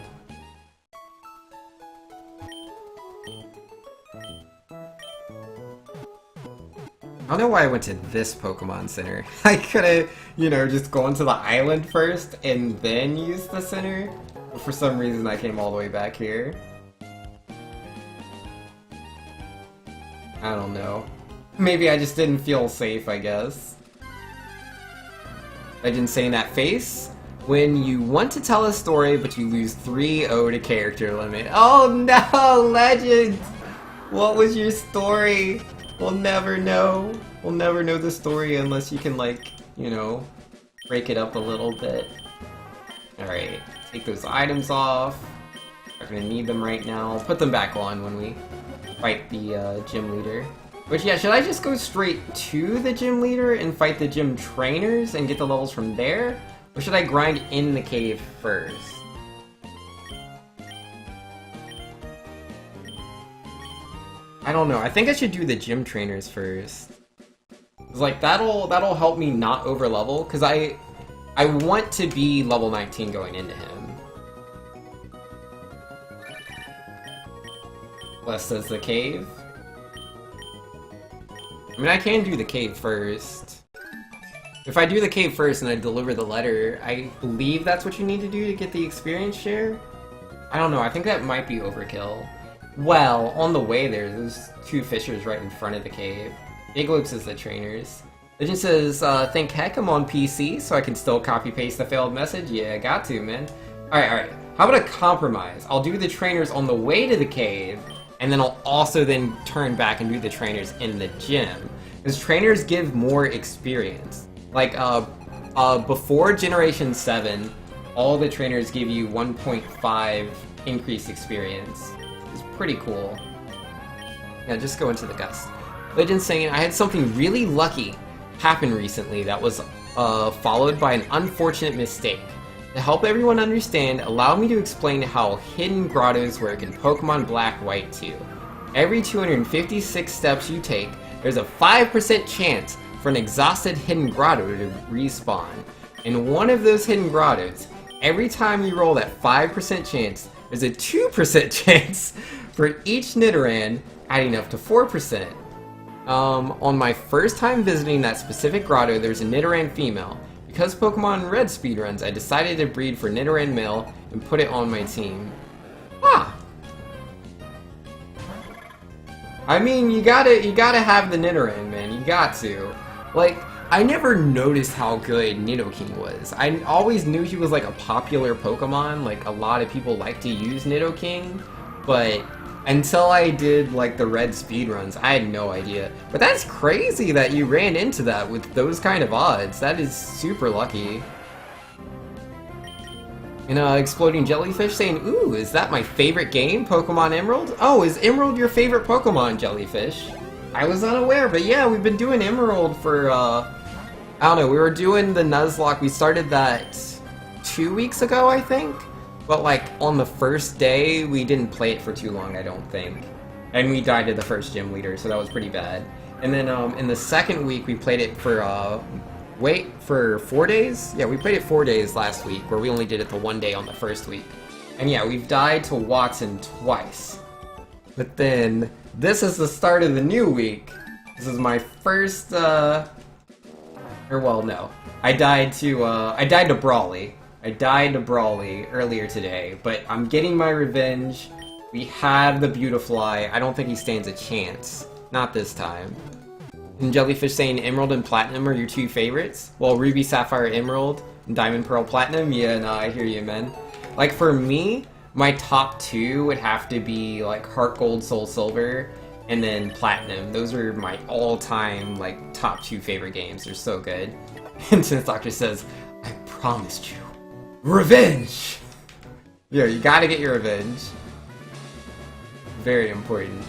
I don't know why I went to this Pokemon Center. I could've, you know, just gone to the island first and then used the center. But for some reason I came all the way back here. I don't know. Maybe I just didn't feel safe, I guess. Legend saying that face? When you want to tell a story, but you lose 3-0 to character limit. Oh no, Legend! What was your story? We'll never know. We'll never know the story unless you can, like, you know, break it up a little bit. Alright, take those items off. Not gonna need them right now. Put them back on when we fight the gym leader. Which, yeah, should I just go straight to the gym leader and fight the gym trainers and get the levels from there? Or should I grind in the cave first? I don't know. I think I should do the gym trainers first. 'Cause, like, that'll help me not over level, because I want to be level 19 going into him. Less says the cave. I mean, I can do the cave first. If I do the cave first and I deliver the letter, I believe that's what you need to do to get the experience share? I don't know, I think that might be overkill. Well, on the way there's 2 fissures right in front of the cave. Igloops is the trainers. Legend says, think heck, I'm on PC, so I can still copy-paste the failed message? Yeah, got to, man. Alright. How about a compromise? I'll do the trainers on the way to the cave, and then I'll also then turn back and do the trainers in the gym. Because trainers give more experience. Like, before Generation 7, all the trainers give you 1.5 increased experience. It's pretty cool. Yeah, just go into the gust. Legend saying, I had something really lucky happen recently that was followed by an unfortunate mistake. To help everyone understand, allow me to explain how hidden grottos work in Pokemon Black White 2. Every 256 steps you take, there's a 5% chance for an exhausted hidden grotto to respawn. In one of those hidden grottos, every time you roll that 5% chance, there's a 2% chance for each Nidoran, adding up to 4%. On my first time visiting that specific grotto, there's a Nidoran female. Because Pokemon Red speedruns, I decided to breed for Nidoran male and put it on my team. Huh. I mean, you gotta have the Nidoran, man. You got to. Like, I never noticed how good Nidoking was. I always knew he was like a popular Pokemon. Like, a lot of people like to use Nidoking, but until I did like the red speedruns, I had no idea. But that's crazy that you ran into that with those kind of odds. That is super lucky. And Exploding Jellyfish saying, ooh, is that my favorite game, Pokemon Emerald? Oh, is Emerald your favorite Pokemon, Jellyfish? I was unaware, but yeah, we've been doing Emerald for, I don't know, we were doing the Nuzlocke, we started that 2 weeks ago, I think? But like, on the first day, we didn't play it for too long, I don't think. And we died to the first gym leader, so that was pretty bad. And then, in the second week, we played it for, for 4 days? Yeah, we played it 4 days last week, where we only did it the 1 day on the first week. And yeah, we've died to Watson twice. But then, this is the start of the new week. This is my first, or well, no. I died to Brawly. I died to Brawly earlier today, but I'm getting my revenge. We have the Beautifly. I don't think he stands a chance. Not this time. And Jellyfish saying Emerald and Platinum are your two favorites? Well, Ruby, Sapphire, Emerald, and Diamond, Pearl, Platinum? Yeah, no, I hear you, man. Like, for me, my top two would have to be, like, Heart Gold, Soul Silver, and then Platinum. Those are my all-time, like, top two favorite games. They're so good. And since Doctor says, I promised you, revenge! Yeah, you gotta get your revenge. Very important.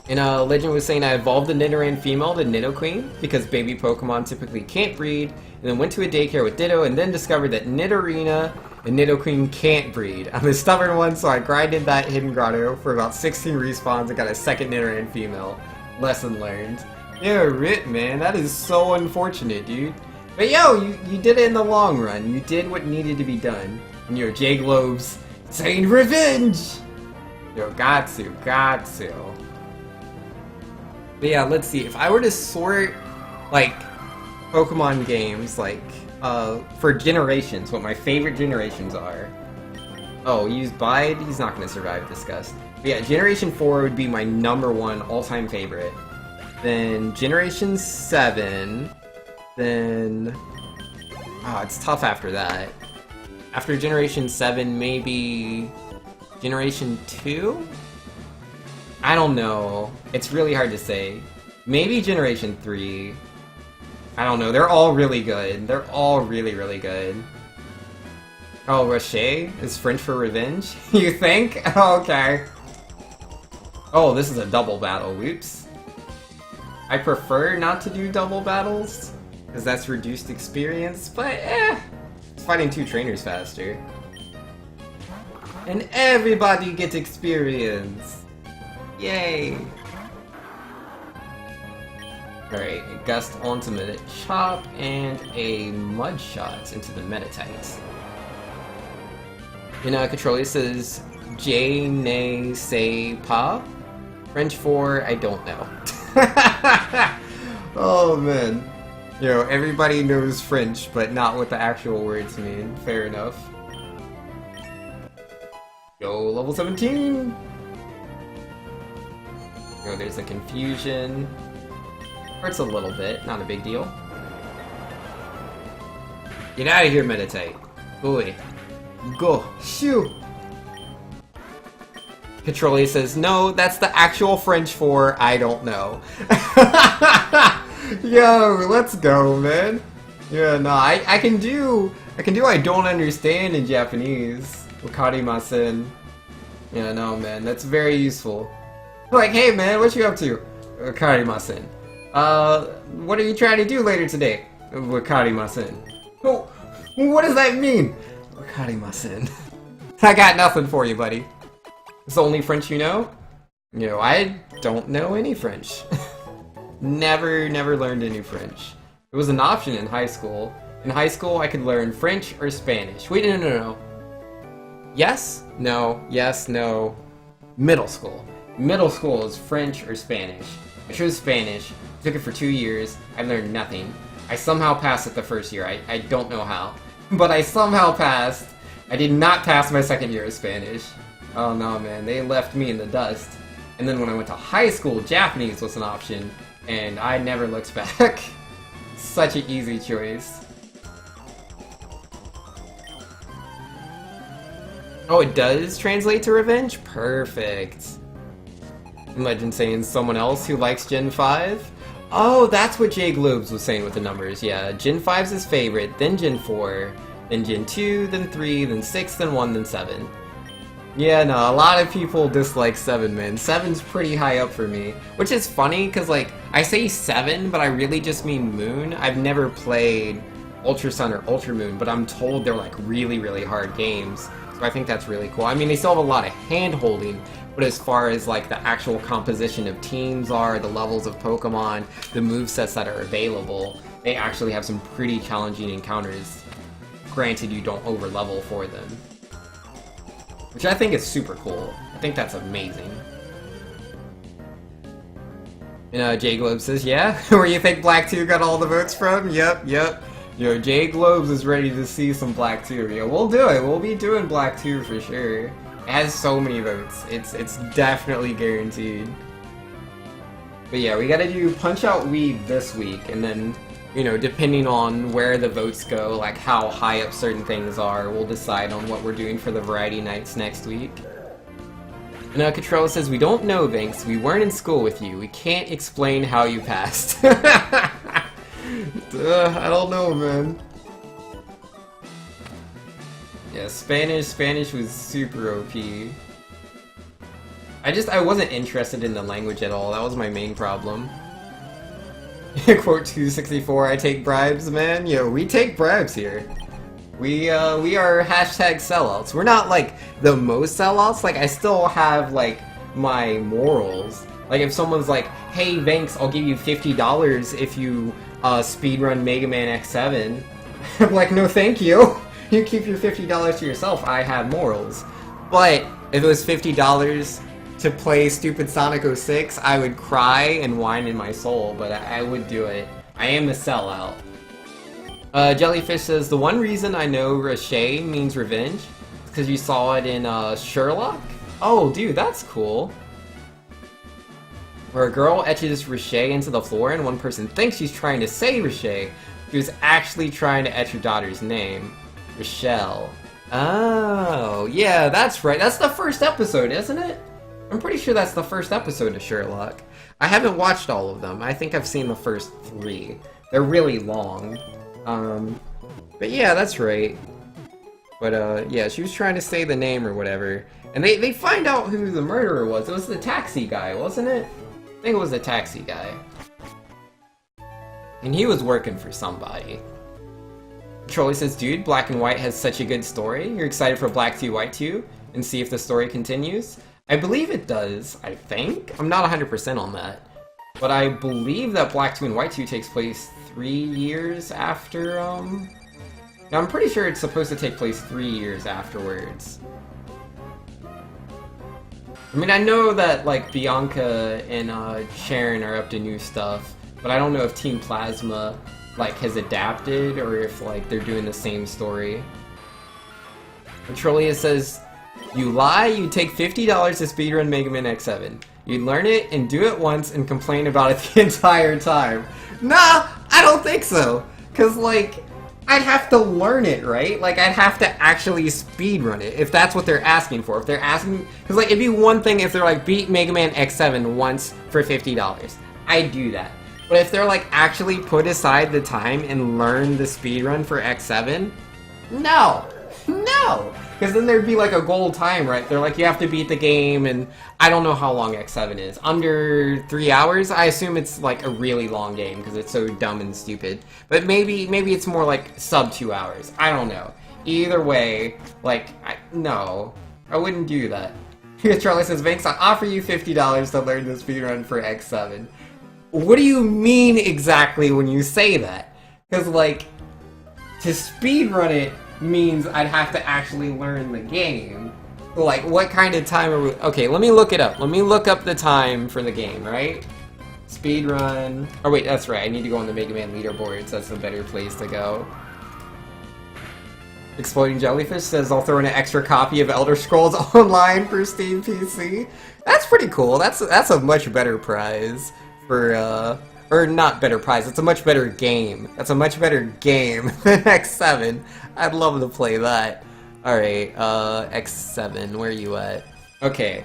And Legend was saying I evolved the Nidoran female to Nidoqueen because baby Pokemon typically can't breed, and then went to a daycare with Ditto and then discovered that Nidorina and Nidoqueen can't breed. I'm a stubborn one, so I grinded that Hidden Grotto for about 16 respawns and got a second Nidoran female. Lesson learned. Yeah, RIP, man. That is so unfortunate, dude. But yo, you did it in the long run. You did what needed to be done. And your J Globes saying revenge! Yo, got to. But yeah, let's see. If I were to sort, like, Pokemon games, like, for generations, what my favorite generations are. Oh, use Bide? He's not going to survive Disgust. But yeah, Generation 4 would be my #1 all-time favorite. Then Generation 7. Then... oh, it's tough after that. After Generation 7, maybe... Generation 2? I don't know. It's really hard to say. Maybe Generation 3. I don't know. They're all really good. They're all really, really good. Oh, Rocher is French for revenge? You think? Okay. Oh, this is a double battle. Whoops. I prefer not to do double battles, because that's reduced experience, but it's fighting two trainers faster. And everybody gets experience! Yay! Alright, a Gust Ultimate Chop and a Mud Shot into the Metatite. And Controller says, Je ne sais pas? French for, I don't know. Oh man. You know, everybody knows French, but not what the actual words mean. Fair enough. Yo, level 17! Oh, there's a confusion. Hurts a little bit, not a big deal. Get out of here, Metatite. Boy. Go. Shoo! Controller says, no, that's the actual French for I don't know. Yo, let's go, man. Yeah, no, I can do I don't understand in Japanese. Wakarimasen. Yeah, no, man, that's very useful. Like, hey, man, what you up to? Wakarimasen. What are you trying to do later today? Wakarimasen. Oh, what does that mean? Wakarimasen. I got nothing for you, buddy. It's the only French you know? You know, I don't know any French. Never learned any French. It was an option in high school. In high school, I could learn French or Spanish. Wait, no. Yes? No. Yes, no. Middle school. Middle school is French or Spanish. I chose Spanish. I took it for 2 years. I learned nothing. I somehow passed it the first year. I don't know how. But I somehow passed. I did not pass my second year of Spanish. Oh no, man, they left me in the dust. And then when I went to high school, Japanese was an option, and I never looked back. Such an easy choice. Oh, it does translate to revenge? Perfect. Legend saying someone else who likes Gen 5? Oh, that's what Jay Globes was saying with the numbers. Yeah, Gen 5's his favorite, then Gen 4, then Gen 2, then 3, then 6, then 1, then 7. Yeah, no, a lot of people dislike 7, man. 7's pretty high up for me. Which is funny, because, like, I say 7, but I really just mean Moon. I've never played Ultra Sun or Ultra Moon, but I'm told they're, like, really, really hard games. So I think that's really cool. I mean, they still have a lot of hand-holding, but as far as, like, the actual composition of teams are, the levels of Pokemon, the movesets that are available, they actually have some pretty challenging encounters. Granted, you don't over-level for them. Which I think is super cool. I think that's amazing. And Jay Globes says, yeah? Where you think Black 2 got all the votes from? Yep. Yo, Jay Globes is ready to see some Black 2. Yo, we'll do it. We'll be doing Black 2 for sure. It has so many votes. It's definitely guaranteed. But yeah, we gotta do Punch-Out Weave this week, and then, you know, depending on where the votes go, like how high up certain things are, we'll decide on what we're doing for the variety nights next week. And Catrella says, we don't know, Vinks. We weren't in school with you. We can't explain how you passed. I don't know, man. Yeah, Spanish was super OP. I wasn't interested in the language at all. That was my main problem. Quote 264, I take bribes, man. Yo, we take bribes here. We are hashtag sellouts. We're not, like, the most sellouts. Like, I still have, like, my morals. Like, if someone's like, hey, Vanks, I'll give you $50 if you speedrun Mega Man X7. I'm like, no thank you. You keep your $50 to yourself. I have morals. But if it was $50 to play stupid Sonic 06, I would cry and whine in my soul, but I would do it. I am a sellout. Jellyfish says, the one reason I know Riche means revenge is because you saw it in Sherlock? Oh, dude, that's cool. Where a girl etches Riche into the floor and one person thinks she's trying to say Riche, she was actually trying to etch her daughter's name. Rochelle. Oh, yeah, that's right. That's the first episode, isn't it? I'm pretty sure that's the first episode of Sherlock. I haven't watched all of them. I think I've seen the first 3. They're really long. But yeah, that's right. But yeah, she was trying to say the name or whatever. And they find out who the murderer was. It was the taxi guy, wasn't it? I think it was the taxi guy. And he was working for somebody. Trolley says, dude, Black and White has such a good story. You're excited for Black 2, White 2? And see if the story continues? I believe it does, I think. I'm not 100% on that. But I believe that Black 2 and White 2 takes place 3 years after, Now, I'm pretty sure it's supposed to take place 3 years afterwards. I mean, I know that, like, Bianca and Sharon are up to new stuff, but I don't know if Team Plasma, like, has adapted, or if, like, they're doing the same story. Petrolia says, you lie, you take $50 to speedrun Mega Man X7. You learn it and do it once and complain about it the entire time. Nah, I don't think so. Cause like, I'd have to learn it, right? Like, I'd have to actually speedrun it, if that's what they're asking for. If they're asking, cause like, it'd be one thing if they're like, beat Mega Man X7 once for $50. I'd do that. But if they're like, actually put aside the time and learn the speedrun for X7, no. No! Because then there'd be like a goal time, right? They're like, you have to beat the game, and I don't know how long X7 is. Under 3 hours? I assume it's like a really long game, because it's so dumb and stupid. But maybe it's more like sub 2 hours. I don't know. Either way, like, no. I wouldn't do that. Charlie says, Vanks, I offer you $50 to learn the speedrun for X7. What do you mean exactly when you say that? Because, like, to speedrun it means I'd have to actually learn the game. Like, what kind of time are we... Okay, let me look it up. Let me look up the time for the game, right? Speedrun... Oh, wait, that's right. I need to go on the Mega Man leaderboards. That's a better place to go. Exploding Jellyfish says I'll throw in an extra copy of Elder Scrolls Online for Steam PC. That's pretty cool. That's a much better prize for or not better prize. It's a much better game. That's a much better game than X7. I'd love to play that. All right, X7, where are you at? Okay,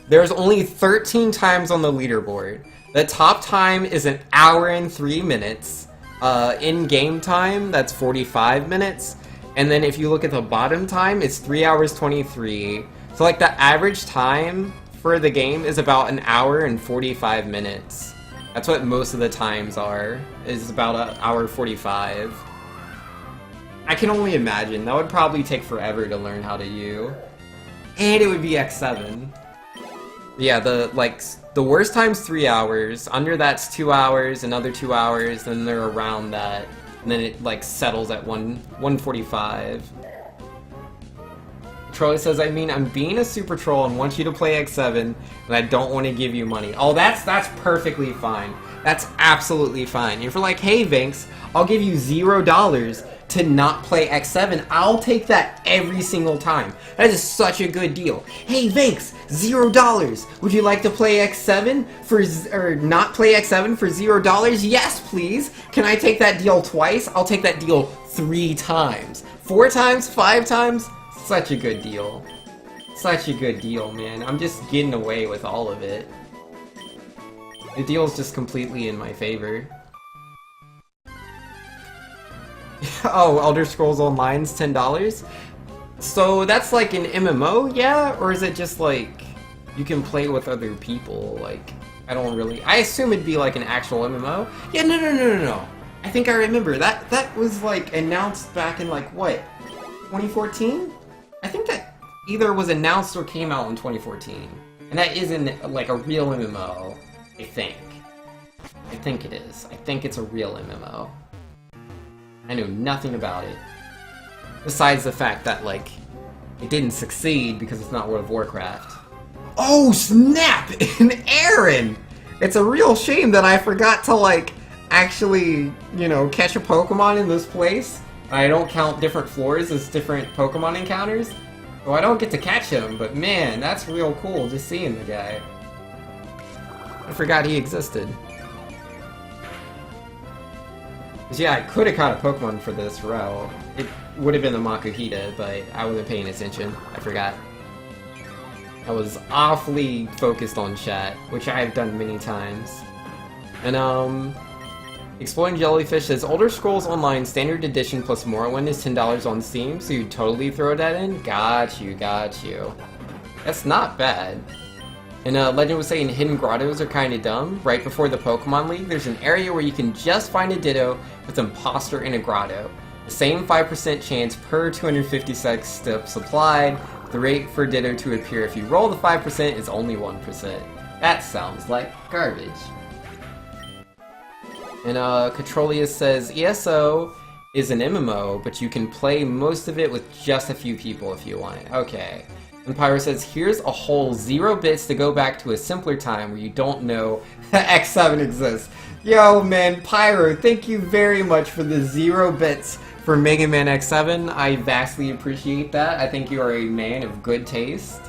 there's only 13 times on the leaderboard. The top time is 1 hour and 3 minutes. In game time, that's 45 minutes. And then if you look at the bottom time, it's 3 hours 23. So like the average time for the game is about 1 hour and 45 minutes. That's what most of the times are, is about 1 hour 45. I can only imagine, that would probably take forever to learn how to do. And it would be X7. Yeah, the worst time's 3 hours, under that's 2 hours, another 2 hours, then they're around that. And then it like settles at 145. Trolley says, I mean, I'm being a super troll and want you to play X7, and I don't want to give you money. Oh, that's perfectly fine. That's absolutely fine. If you're like, hey, Vinks, I'll give you $0 to not play X7, I'll take that every single time. That is such a good deal. Hey, Vinks, $0. Would you like to play X7 or not play X7 for $0? Yes, please. Can I take that deal twice? I'll take that deal 3 times. 4 times? 5 times? Such a good deal. Such a good deal, man. I'm just getting away with all of it. The deal's just completely in my favor. Oh, Elder Scrolls Online's $10? So that's like an MMO, yeah? Or is it just like you can play with other people? Like, I don't really... I assume it'd be like an actual MMO. Yeah, no. I think I remember. That was like announced back in like, what? 2014? I think that either was announced or came out in 2014. And that isn't like a real MMO, I think. I think it is. I think it's a real MMO. I know nothing about it. Besides the fact that, like, it didn't succeed because it's not World of Warcraft. Oh, snap! And Aaron! It's a real shame that I forgot to, like, actually, you know, catch a Pokemon in this place. I don't count different floors as different Pokemon encounters. So I don't get to catch him, but man, that's real cool just seeing the guy. I forgot he existed. Yeah, I could have caught a Pokemon for this row. It would have been the Makuhita, but I wasn't paying attention. I forgot. I was awfully focused on chat, which I have done many times. And, Exploding Jellyfish says, Elder Scrolls Online Standard Edition plus Morrowind is $10 on Steam, so you'd totally throw that in? Got you. That's not bad. And Legend was saying hidden grottos are kinda dumb. Right before the Pokemon League, there's an area where you can just find a Ditto with Imposter in a grotto. The same 5% chance per 256 steps applied. The rate for Ditto to appear if you roll the 5% is only 1%. That sounds like garbage. And Catrolius says, ESO is an MMO, but you can play most of it with just a few people if you want. Okay. And Pyro says, here's a whole 0 bits to go back to a simpler time where you don't know that X7 exists. Yo, man, Pyro, thank you very much for the 0 bits for Mega Man X7. I vastly appreciate that. I think you are a man of good taste.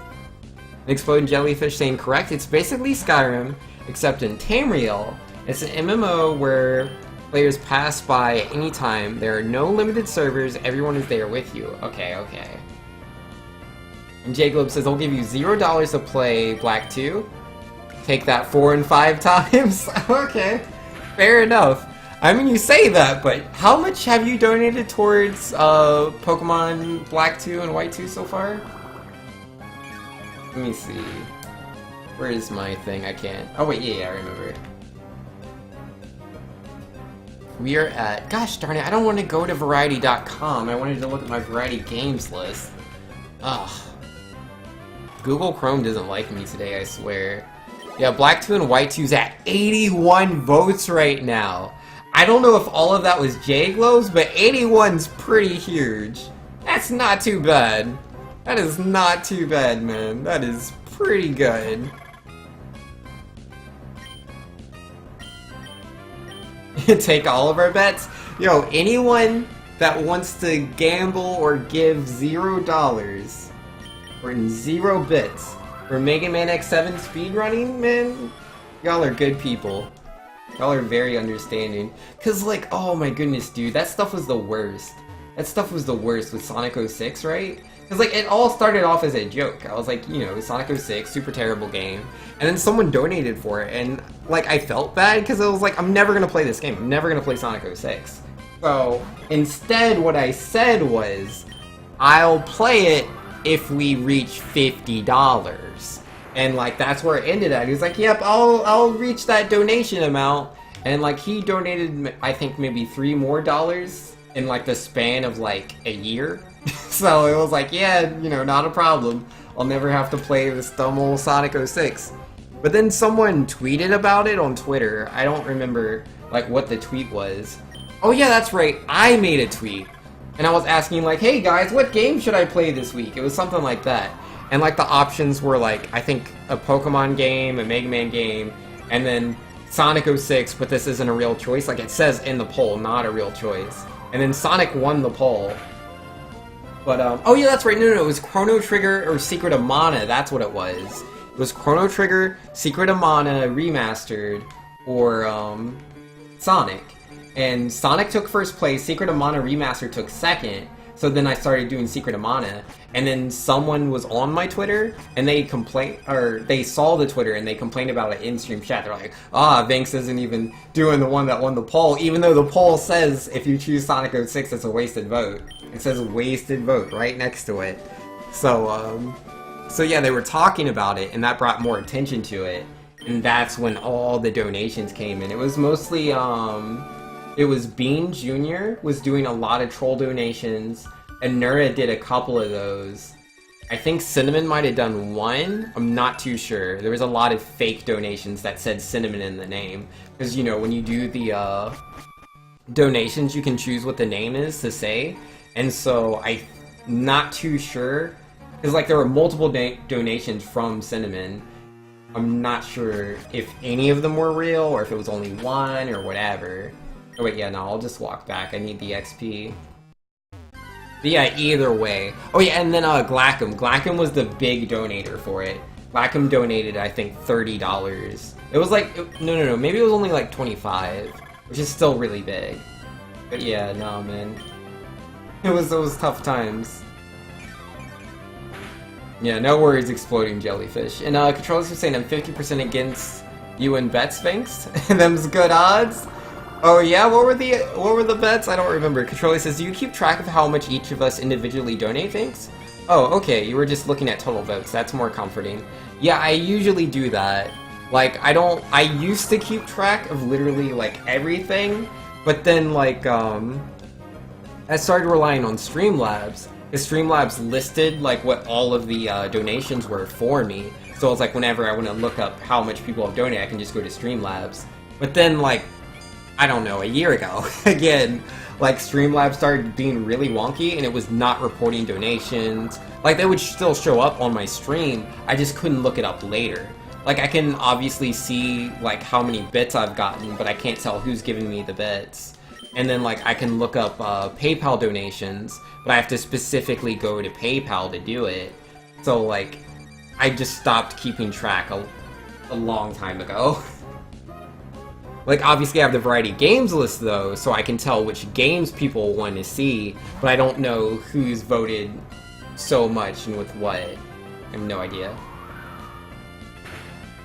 Exploding Jellyfish saying, correct, it's basically Skyrim, except in Tamriel. It's an MMO where players pass by at any time. There are no limited servers. Everyone is there with you. Okay. And J Globe says, I'll give you $0 to play Black 2. Take that 4 and 5 times. Okay, fair enough. I mean, you say that, but how much have you donated towards Pokemon Black 2 and White 2 so far? Let me see. Where is my thing? I can't. Oh wait, yeah, I remember. We are at... Gosh darn it, I don't want to go to Variety.com. I wanted to look at my Variety Games list. Ugh. Google Chrome doesn't like me today, I swear. Yeah, Black 2 and White 2's at 81 votes right now. I don't know if all of that was J-Glow's, but 81's pretty huge. That's not too bad. That is not too bad, man. That is pretty good. Take all of our bets? Yo, anyone that wants to gamble or give $0 or in 0 bits for Mega Man X7 speedrunning, man, y'all are good people. Y'all are very understanding. Cause like, oh my goodness, dude, that stuff was the worst. That stuff was the worst with Sonic 06, right? Cause like, it all started off as a joke. I was like, you know, Sonic 06, super terrible game. And then someone donated for it, and like, I felt bad, cause I was like, I'm never gonna play this game. I'm never gonna play Sonic 06. So, instead, what I said was, I'll play it if we reach $50. And like, that's where it ended at. He was like, yep, I'll reach that donation amount. And like, he donated, I think, maybe $3 more in like the span of like a year. So it was like, yeah, you know, not a problem. I'll never have to play this dumb old Sonic 06. But then someone tweeted about it on Twitter. I don't remember like what the tweet was. Oh yeah, that's right, I made a tweet. And I was asking like, hey guys, what game should I play this week? It was something like that. And like the options were like, I think a Pokemon game, a Mega Man game, and then Sonic 06, but this isn't a real choice. Like it says in the poll, not a real choice. And then Sonic won the poll. But, oh yeah, that's right, no, it was Chrono Trigger or Secret of Mana, that's what it was. It was Chrono Trigger, Secret of Mana, Remastered, or, Sonic. And Sonic took first place, Secret of Mana Remastered took second, so then I started doing Secret of Mana, and then someone was on my Twitter, and they they saw the Twitter, and they complained about it in stream chat. They're like, Vanks isn't even doing the one that won the poll, even though the poll says if you choose Sonic 06, it's a wasted vote. It says wasted vote right next to it. So yeah, they were talking about it, and that brought more attention to it, and that's when all the donations came in. It was mostly, it was Bean Jr. was doing a lot of troll donations, and Nura did a couple of those. I think Cinnamon might have done one, I'm not too sure. There was a lot of fake donations that said Cinnamon in the name. Because, you know, when you do the donations, you can choose what the name is to say. And so, I'm not too sure. Because, like, there were multiple donations from Cinnamon. I'm not sure if any of them were real, or if it was only one, or whatever. Oh wait, yeah, no, I'll just walk back. I need the XP. But yeah, either way. Oh yeah, and then Glackham. Glackham was the big donator for it. Glackham donated, I think, $30. It was like, no, maybe it was only like 25, which is still really big. But yeah, no, man. It was tough times. Yeah, no worries, exploding jellyfish. And controllers are saying I'm 50% against you and bets, Vanks. And them's good odds. Oh yeah, what were the bets? I don't remember. Controller says, do you keep track of how much each of us individually donate things? Oh, okay, you were just looking at total votes. That's more comforting. Yeah, I usually do that. Like, I used to keep track of literally, like, everything, but then, like, I started relying on Streamlabs, because Streamlabs listed, like, what all of the donations were for me. So it's like, whenever I want to look up how much people have donated, I can just go to Streamlabs. But then, like, I don't know, a year ago, again, like, Streamlabs started being really wonky, and it was not reporting donations. Like, they would still show up on my stream, I just couldn't look it up later. Like, I can obviously see, like, how many bits I've gotten, but I can't tell who's giving me the bits. And then, like, I can look up PayPal donations, but I have to specifically go to PayPal to do it. So, like, I just stopped keeping track a long time ago. Like, obviously I have the variety games list, though, so I can tell which games people want to see, but I don't know who's voted so much and with what. I have no idea.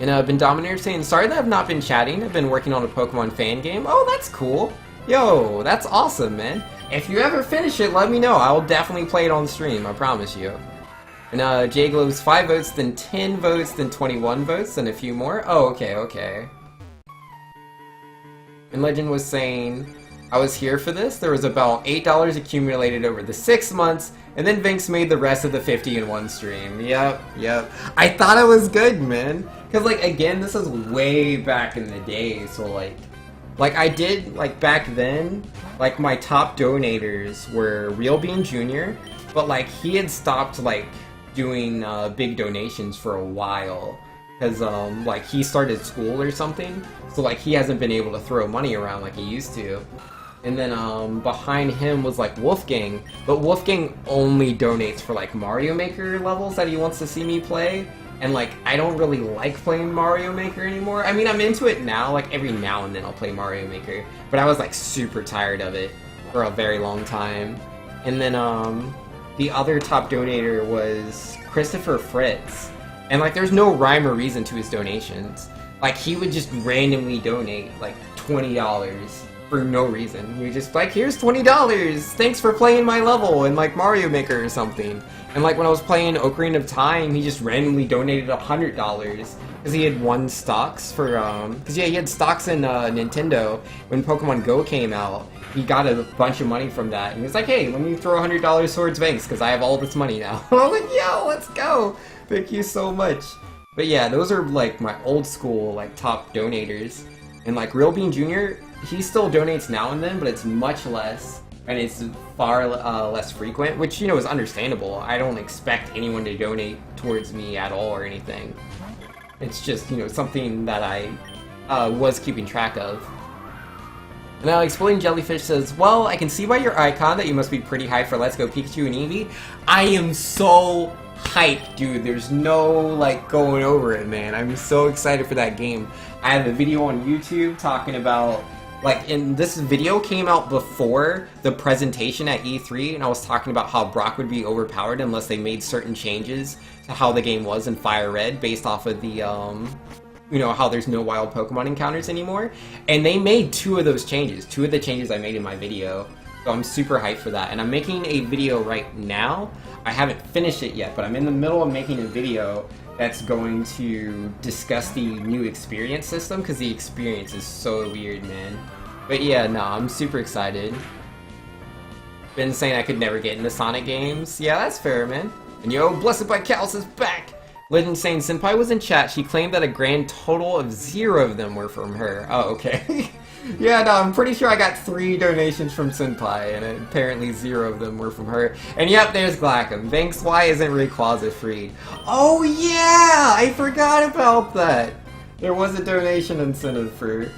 And Ben Dominator saying, sorry that I've not been chatting, I've been working on a Pokemon fan game. Oh, that's cool. Yo, that's awesome, man. If you ever finish it, let me know. I'll definitely play it on stream, I promise you. And J-Glow's 5 votes, then 10 votes, then 21 votes, and a few more. Oh, okay. And Legend was saying, I was here for this. There was about $8 accumulated over the 6 months, and then Vanks made the rest of the 50 in one stream. Yep. I thought I was good, man. Because, like, again, this is way back in the day, so, like I did, like, back then, like, my top donators were Real Bean Jr., but, like, he had stopped, like, doing big donations for a while. Because, like, he started school or something, so, like, he hasn't been able to throw money around like he used to. And then behind him was like Wolfgang, but Wolfgang only donates for like Mario Maker levels that he wants to see me play. And like I don't really like playing Mario Maker anymore. I mean, I'm into it now, like every now and then I'll play Mario Maker, but I was like super tired of it for a very long time. And then the other top donator was Christopher Fritz. And like there's no rhyme or reason to his donations. Like he would just randomly donate like $20 for no reason. He was just like, here's $20, thanks for playing my level in like Mario Maker or something. And like when I was playing Ocarina of Time, he just randomly donated $100 because he had won stocks for because yeah, he had stocks in Nintendo when Pokemon Go came out. He got a bunch of money from that, and he was like, hey, let me throw $100 towards Banks because I have all this money now. I was like, yo, let's go, thank you so much. But yeah, those are like my old school like top donators. And like Real Bean Jr., he still donates now and then, but it's much less, and it's far less frequent, which, you know, is understandable. I don't expect anyone to donate towards me at all or anything. It's just, you know, something that I was keeping track of. Now, Exploding Jellyfish says, well, I can see by your icon that you must be pretty hyped for Let's Go Pikachu and Eevee. I am so hyped, dude. There's no, like, going over it, man. I'm so excited for that game. I have a video on YouTube talking about, like, and this video came out before the presentation at E3, and I was talking about how Brock would be overpowered unless they made certain changes to how the game was in Fire Red based off of the, you know, how there's no wild Pokemon encounters anymore. And they made two of those changes, two of the changes I made in my video. So I'm super hyped for that. And I'm making a video right now. I haven't finished it yet, but I'm in the middle of making a video that's going to discuss the new experience system, because the experience is so weird, man. But yeah, no, I'm super excited. Been saying I could never get into Sonic games. Yeah, that's fair, man. And yo, Blessed by Callus is back! Legend saying Senpai was in chat. She claimed that a grand total of 0 of them were from her. Oh, okay. Yeah, no, I'm pretty sure I got 3 donations from Senpai, and apparently 0 of them were from her. And yep, there's Glackham. Thanks, why isn't Rayquaza freed? Oh yeah! I forgot about that! There was a donation incentive for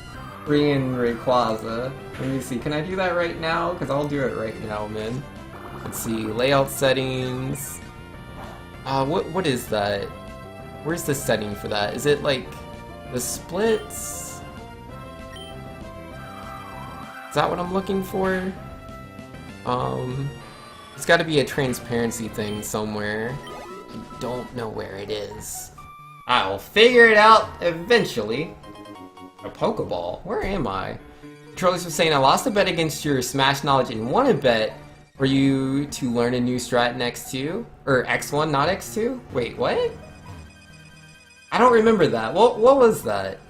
freeing Rayquaza. Let me see, can I do that right now? Because I'll do it right now, man. Let's see, layout settings. What is that? Where's the setting for that? Is it like the splits? Is that what I'm looking for? It's got to be a transparency thing somewhere. I don't know where it is. I'll figure it out eventually. A Pokeball? Where am I? Controllers was saying, I lost a bet against your Smash knowledge and won a bet for you to learn a new strat in X2? Or X1, not X2? Wait, what? I don't remember that. What was that?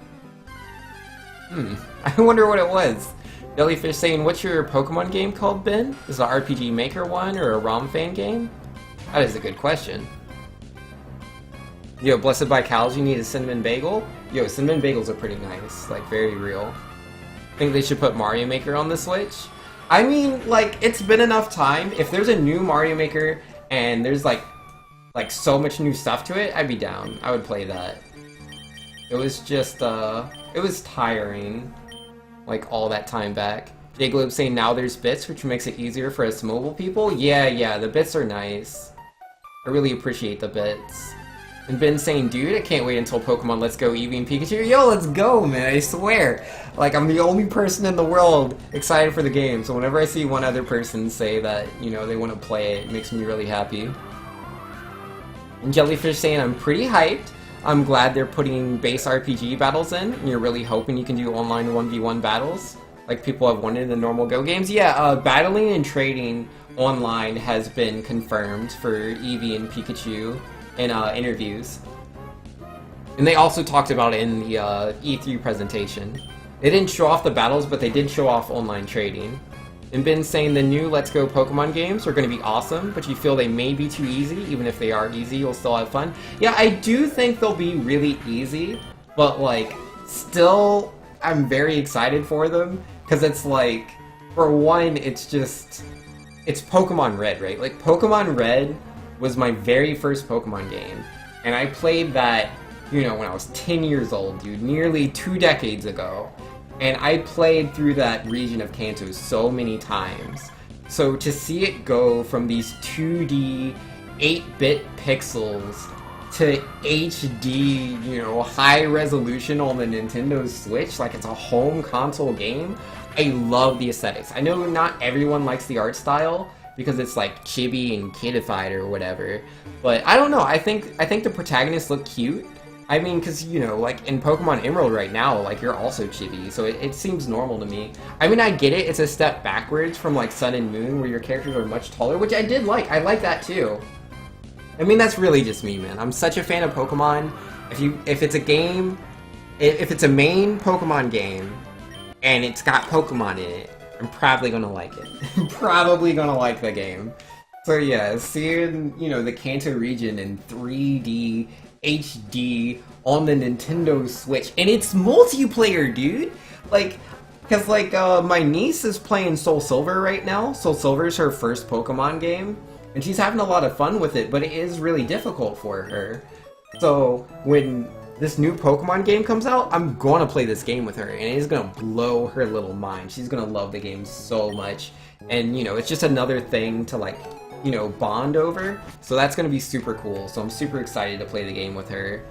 I wonder what it was. Jellyfish saying, what's your Pokemon game called, Ben? Is it an RPG Maker one or a ROM fan game? That is a good question. Yo, Blessed by Cows, you need a cinnamon bagel? Yo, cinnamon bagels are pretty nice. Like, very real. Think they should put Mario Maker on the Switch? I mean, like, it's been enough time. If there's a new Mario Maker and there's, like so much new stuff to it, I'd be down. I would play that. It was just, it was tiring. Like, all that time back. Jay Globe saying now there's bits, which makes it easier for us mobile people. Yeah, the bits are nice. I really appreciate the bits. And Ben saying, dude, I can't wait until Pokemon Let's Go Eevee and Pikachu. Yo, let's go, man, I swear. Like, I'm the only person in the world excited for the game, so whenever I see one other person say that, you know, they want to play it, it makes me really happy. And Jellyfish saying, I'm pretty hyped. I'm glad they're putting base RPG battles in, and you're really hoping you can do online 1v1 battles, like people have wanted in the normal Go games. Yeah, battling and trading online has been confirmed for Eevee and Pikachu in interviews. And they also talked about it in the E3 presentation. They didn't show off the battles, but they did show off online trading. And Ben saying the new Let's Go Pokemon games are going to be awesome, but you feel they may be too easy. Even if they are easy, you'll still have fun. Yeah, I do think they'll be really easy, but like, still, I'm very excited for them, because it's like, for one, it's Pokemon Red, right? Like, Pokemon Red was my very first Pokemon game, and I played that, you know, when I was 10 years old, dude, nearly 2 decades ago. And I played through that region of Kanto so many times. So to see it go from these 2D 8-bit pixels to HD, you know, high resolution on the Nintendo Switch, like it's a home console game, I love the aesthetics. I know not everyone likes the art style because it's like chibi and kidified or whatever, but I don't know, I think the protagonists look cute. I mean, because, you know, like, in Pokemon Emerald right now, like, you're also chibi, so it seems normal to me. I mean, I get it, it's a step backwards from, like, Sun and Moon, where your characters are much taller, which I did like. I like that, too. I mean, that's really just me, man. I'm such a fan of Pokemon. If it's a game, if it's a main Pokemon game, and it's got Pokemon in it, I'm probably gonna like it. I'm probably gonna like the game. So yeah, seeing, you know, the Kanto region in 3D, HD on the Nintendo Switch, and it's multiplayer, dude. Like, cause like my niece is playing Soul Silver right now. Soul Silver is her first Pokemon game, and she's having a lot of fun with it, but it is really difficult for her. So when this new Pokemon game comes out, I'm gonna play this game with her, and it is gonna blow her little mind. She's gonna love the game so much, and you know, it's just another thing to like, you know, bond over. So that's gonna be super cool. So I'm super excited to play the game with her.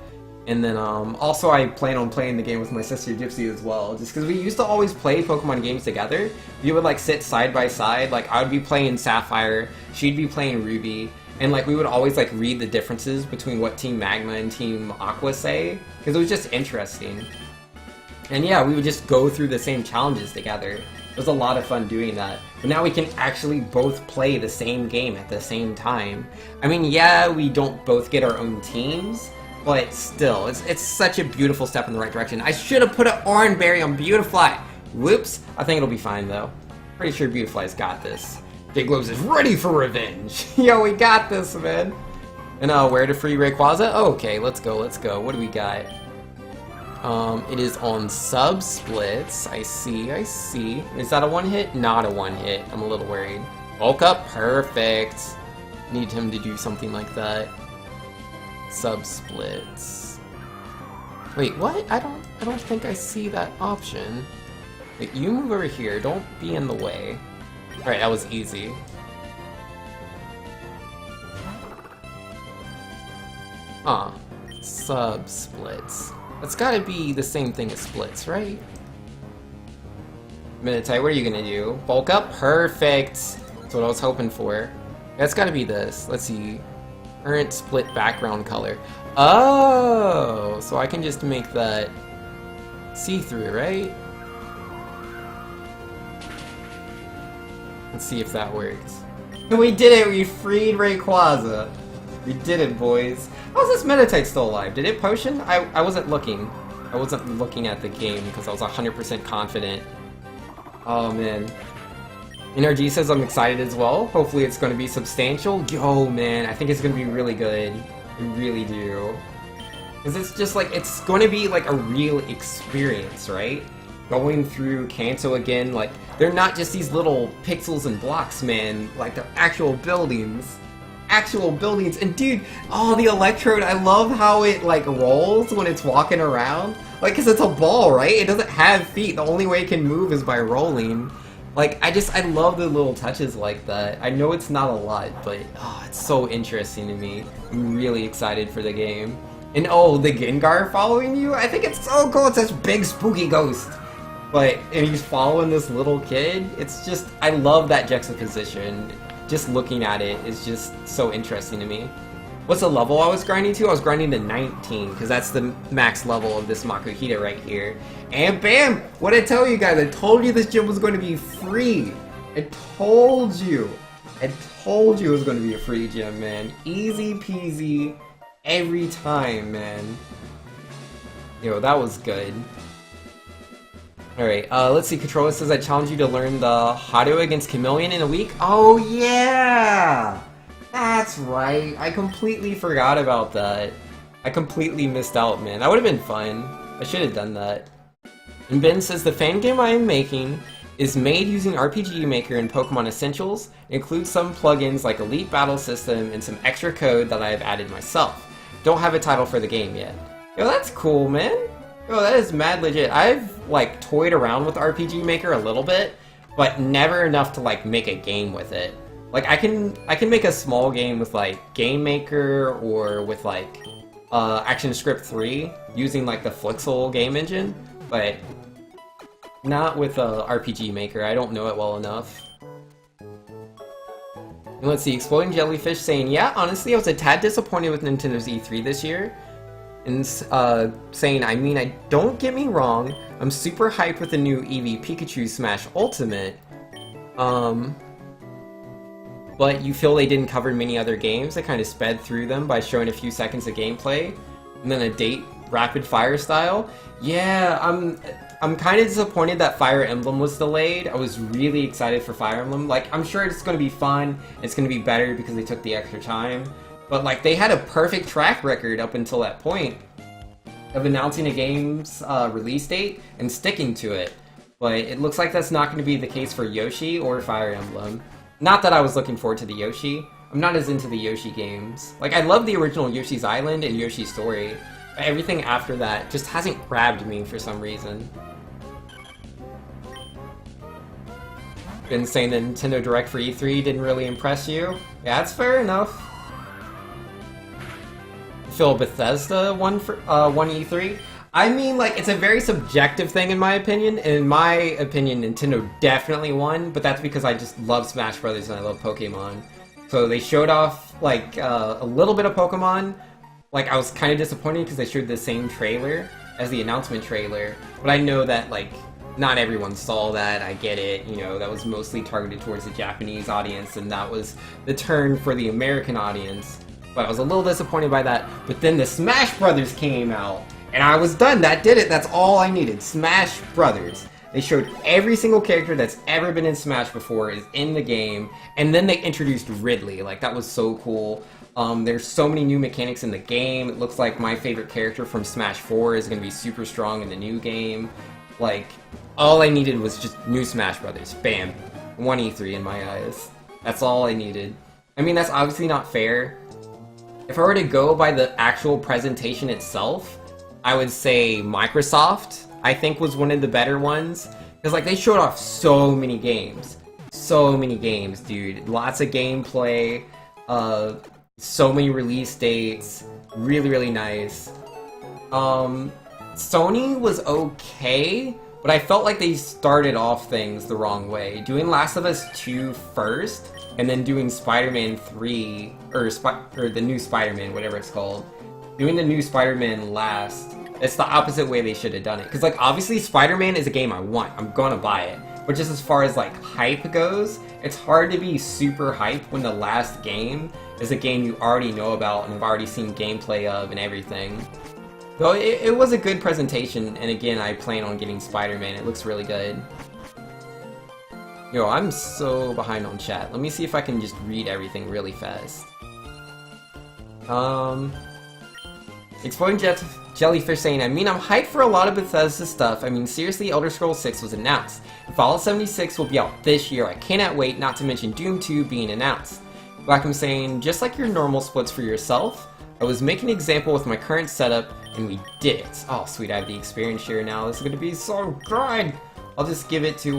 And then also I plan on playing the game with my sister Gypsy as well, just because we used to always play Pokemon games together. We would like sit side by side, like I would be playing Sapphire, she'd be playing Ruby, and like we would always like read the differences between what Team Magma and Team Aqua say, because it was just interesting. And yeah, we would just go through the same challenges together. It was a lot of fun doing that. But now we can actually both play the same game at the same time. I mean, yeah, we don't both get our own teams, but still, it's such a beautiful step in the right direction. I should have put an orange berry on Beautifly. Whoops. I think it'll be fine, though. Pretty sure Beautifly's got this. Big Gloves is ready for revenge. Yo, we got this, man. And where to free Rayquaza? Oh, okay, let's go, let's go. What do we got? It is on sub-splits. I see. Is that a one-hit? Not a one-hit. I'm a little worried. Bulk up? Perfect. Need him to do something like that. Sub-splits. Wait, what? I don't think I see that option. Wait, you move over here. Don't be in the way. Alright, that was easy. Sub-splits. That's gotta be the same thing as splits, right? Meditite, what are you gonna do? Bulk up? Perfect! That's what I was hoping for. That's gotta be this. Let's see. Current split background color. Oh! So I can just make that see-through, right? Let's see if that works. We did it! We freed Rayquaza! We did it, boys. How's this Meditite still alive? Did it potion? I wasn't looking. I wasn't looking at the game because I was 100% confident. Oh, man. NRG says I'm excited as well. Hopefully it's going to be substantial. Yo, man, I think it's going to be really good. I really do. Because it's just like, it's going to be like a real experience, right? Going through Kanto again, like, they're not just these little pixels and blocks, man. Like, they're actual buildings. Actual buildings. And dude, oh, the Electrode, I love how it like rolls when it's walking around. Like, because it's a ball, right? It doesn't have feet. The only way it can move is by rolling. Like, I love the little touches like that. I know it's not a lot, but oh, it's so interesting to me. I'm really excited for the game. And oh, the Gengar following you? I think it's so cool. It's such big spooky ghost. But, and he's following this little kid. It's just, I love that juxtaposition. Just looking at it is just so interesting to me. What's the level I was grinding to? I was grinding to 19, because that's the max level of this Makuhita right here. And bam! What'd I tell you guys? I told you this gym was going to be free! I told you! I told you it was going to be a free gym, man. Easy peasy every time, man. Yo, that was good. Alright, let's see. Controller says I challenge you to learn the Hado against Chameleon in a week. Oh, yeah! That's right. I completely forgot about that. I completely missed out, man. That would have been fun. I should have done that. And Ben says the fan game I am making is made using RPG Maker and Pokemon Essentials. It includes some plugins like Elite Battle System and some extra code that I have added myself. Don't have a title for the game yet. Yo, that's cool, man. Oh, that is mad legit. I've, like, toyed around with RPG Maker a little bit, but never enough to, like, make a game with it. Like, I can make a small game with, like, Game Maker or with, like, ActionScript 3 using, like, the Flixel game engine, but not with RPG Maker. I don't know it well enough. And let's see, Exploding Jellyfish saying, yeah, honestly, I was a tad disappointed with Nintendo's E3 this year. And saying, I mean, don't get me wrong, I'm super hyped with the new Eevee Pikachu Smash Ultimate. But you feel they didn't cover many other games. They kind of sped through them by showing a few seconds of gameplay. And then a date rapid fire style. Yeah, I'm kind of disappointed that Fire Emblem was delayed. I was really excited for Fire Emblem. Like, I'm sure it's going to be fun. It's going to be better because they took the extra time. But, like, they had a perfect track record up until that point of announcing a game's release date and sticking to it. But it looks like that's not going to be the case for Yoshi or Fire Emblem. Not that I was looking forward to the Yoshi. I'm not as into the Yoshi games. Like, I love the original Yoshi's Island and Yoshi's Story. But everything after that just hasn't grabbed me for some reason. Been saying the Nintendo Direct for E3 didn't really impress you? Yeah, that's fair enough. Feel Bethesda won E3? I mean, like, it's a very subjective thing in my opinion. In my opinion, Nintendo definitely won, but that's because I just love Smash Brothers and I love Pokemon. So they showed off, like, a little bit of Pokemon. Like, I was kind of disappointed because they showed the same trailer as the announcement trailer. But I know that, like, not everyone saw that, I get it, you know, that was mostly targeted towards the Japanese audience, and that was the turn for the American audience. But I was a little disappointed by that. But then the Smash Brothers came out, and I was done. That did it. That's all I needed. Smash Brothers. They showed every single character that's ever been in Smash before is in the game, and then they introduced Ridley. Like, that was so cool. There's so many new mechanics in the game. It looks like my favorite character from Smash 4 is going to be super strong in the new game. Like, all I needed was just new Smash Brothers. Bam. One E3 in my eyes. That's all I needed. I mean, that's obviously not fair. If I were to go by the actual presentation itself, I would say Microsoft, I think, was one of the better ones. Because, like, they showed off so many games. So many games, dude. Lots of gameplay. So many release dates. Really, really nice. Sony was okay, but I felt like they started off things the wrong way. Doing Last of Us 2 first, and then doing Spider-Man 3, or the new Spider-Man, whatever it's called. Doing the new Spider-Man last, it's the opposite way they should have done it. Because, like, obviously Spider-Man is a game I want. I'm gonna buy it. But just as far as, like, hype goes, it's hard to be super hype when the last game is a game you already know about and have already seen gameplay of and everything. Though it was a good presentation, and again, I plan on getting Spider-Man. It looks really good. Yo, I'm so behind on chat. Let me see if I can just read everything really fast. Exploding Jellyfish saying, I mean, I'm hyped for a lot of Bethesda stuff. I mean, seriously, Elder Scrolls 6 was announced. And Fallout 76 will be out this year. I cannot wait, not to mention Doom 2 being announced. Blackham saying, just like your normal splits for yourself, I was making an example with my current setup, and we did it. Oh, sweet, I have the experience share now. This is gonna be so good! I'll just give it to,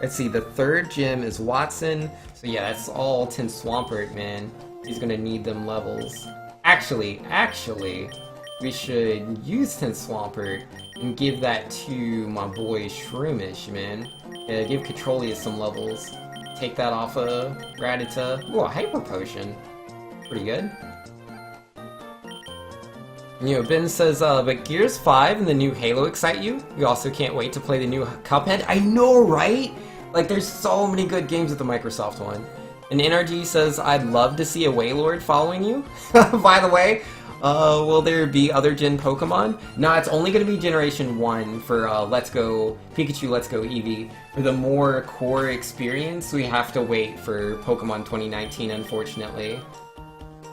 let's see, the third gym is Watson. So yeah, that's all Tin Swampert, man. He's gonna need them levels. Actually, we should use Tin Swampert and give that to my boy Shroomish, man. Yeah, give Controlius some levels. Take that off of Rattata. Ooh, a Hyper Potion. Pretty good. You know, Ben says, but Gears 5 and the new Halo excite you? You also can't wait to play the new Cuphead? I know, right? Like, there's so many good games with the Microsoft one. And NRG says, I'd love to see a Wailord following you. By the way, will there be other gen Pokemon? No, it's only going to be Generation 1 for Let's Go Pikachu, Let's Go Eevee. For the more core experience, we have to wait for Pokemon 2019, unfortunately.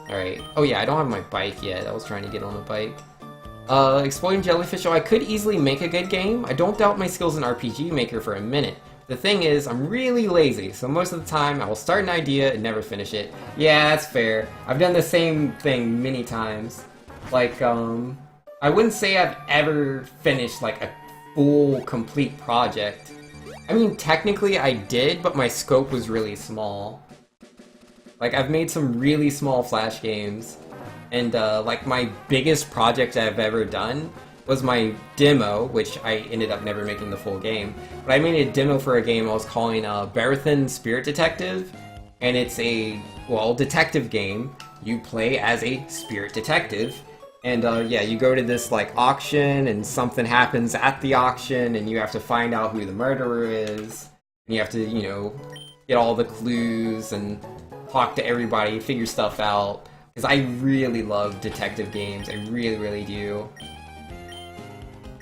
Alright. Oh yeah, I don't have my bike yet. I was trying to get on a bike. Exploding Jellyfish. Oh, I could easily make a good game. I don't doubt my skills in RPG Maker for a minute. The thing is, I'm really lazy, so most of the time I will start an idea and never finish it. Yeah, that's fair. I've done the same thing many times. Like, I wouldn't say I've ever finished like a full, complete project. I mean, technically I did, but my scope was really small. Like, I've made some really small Flash games, and like my biggest project I've ever done was my demo, which I ended up never making the full game. But I made a demo for a game I was calling Barathan Spirit Detective, and it's a, well, detective game. You play as a spirit detective, and yeah, you go to this like auction, and something happens at the auction, and you have to find out who the murderer is, and you have to, you know, get all the clues and talk to everybody, figure stuff out. Because I really love detective games, I really, really do.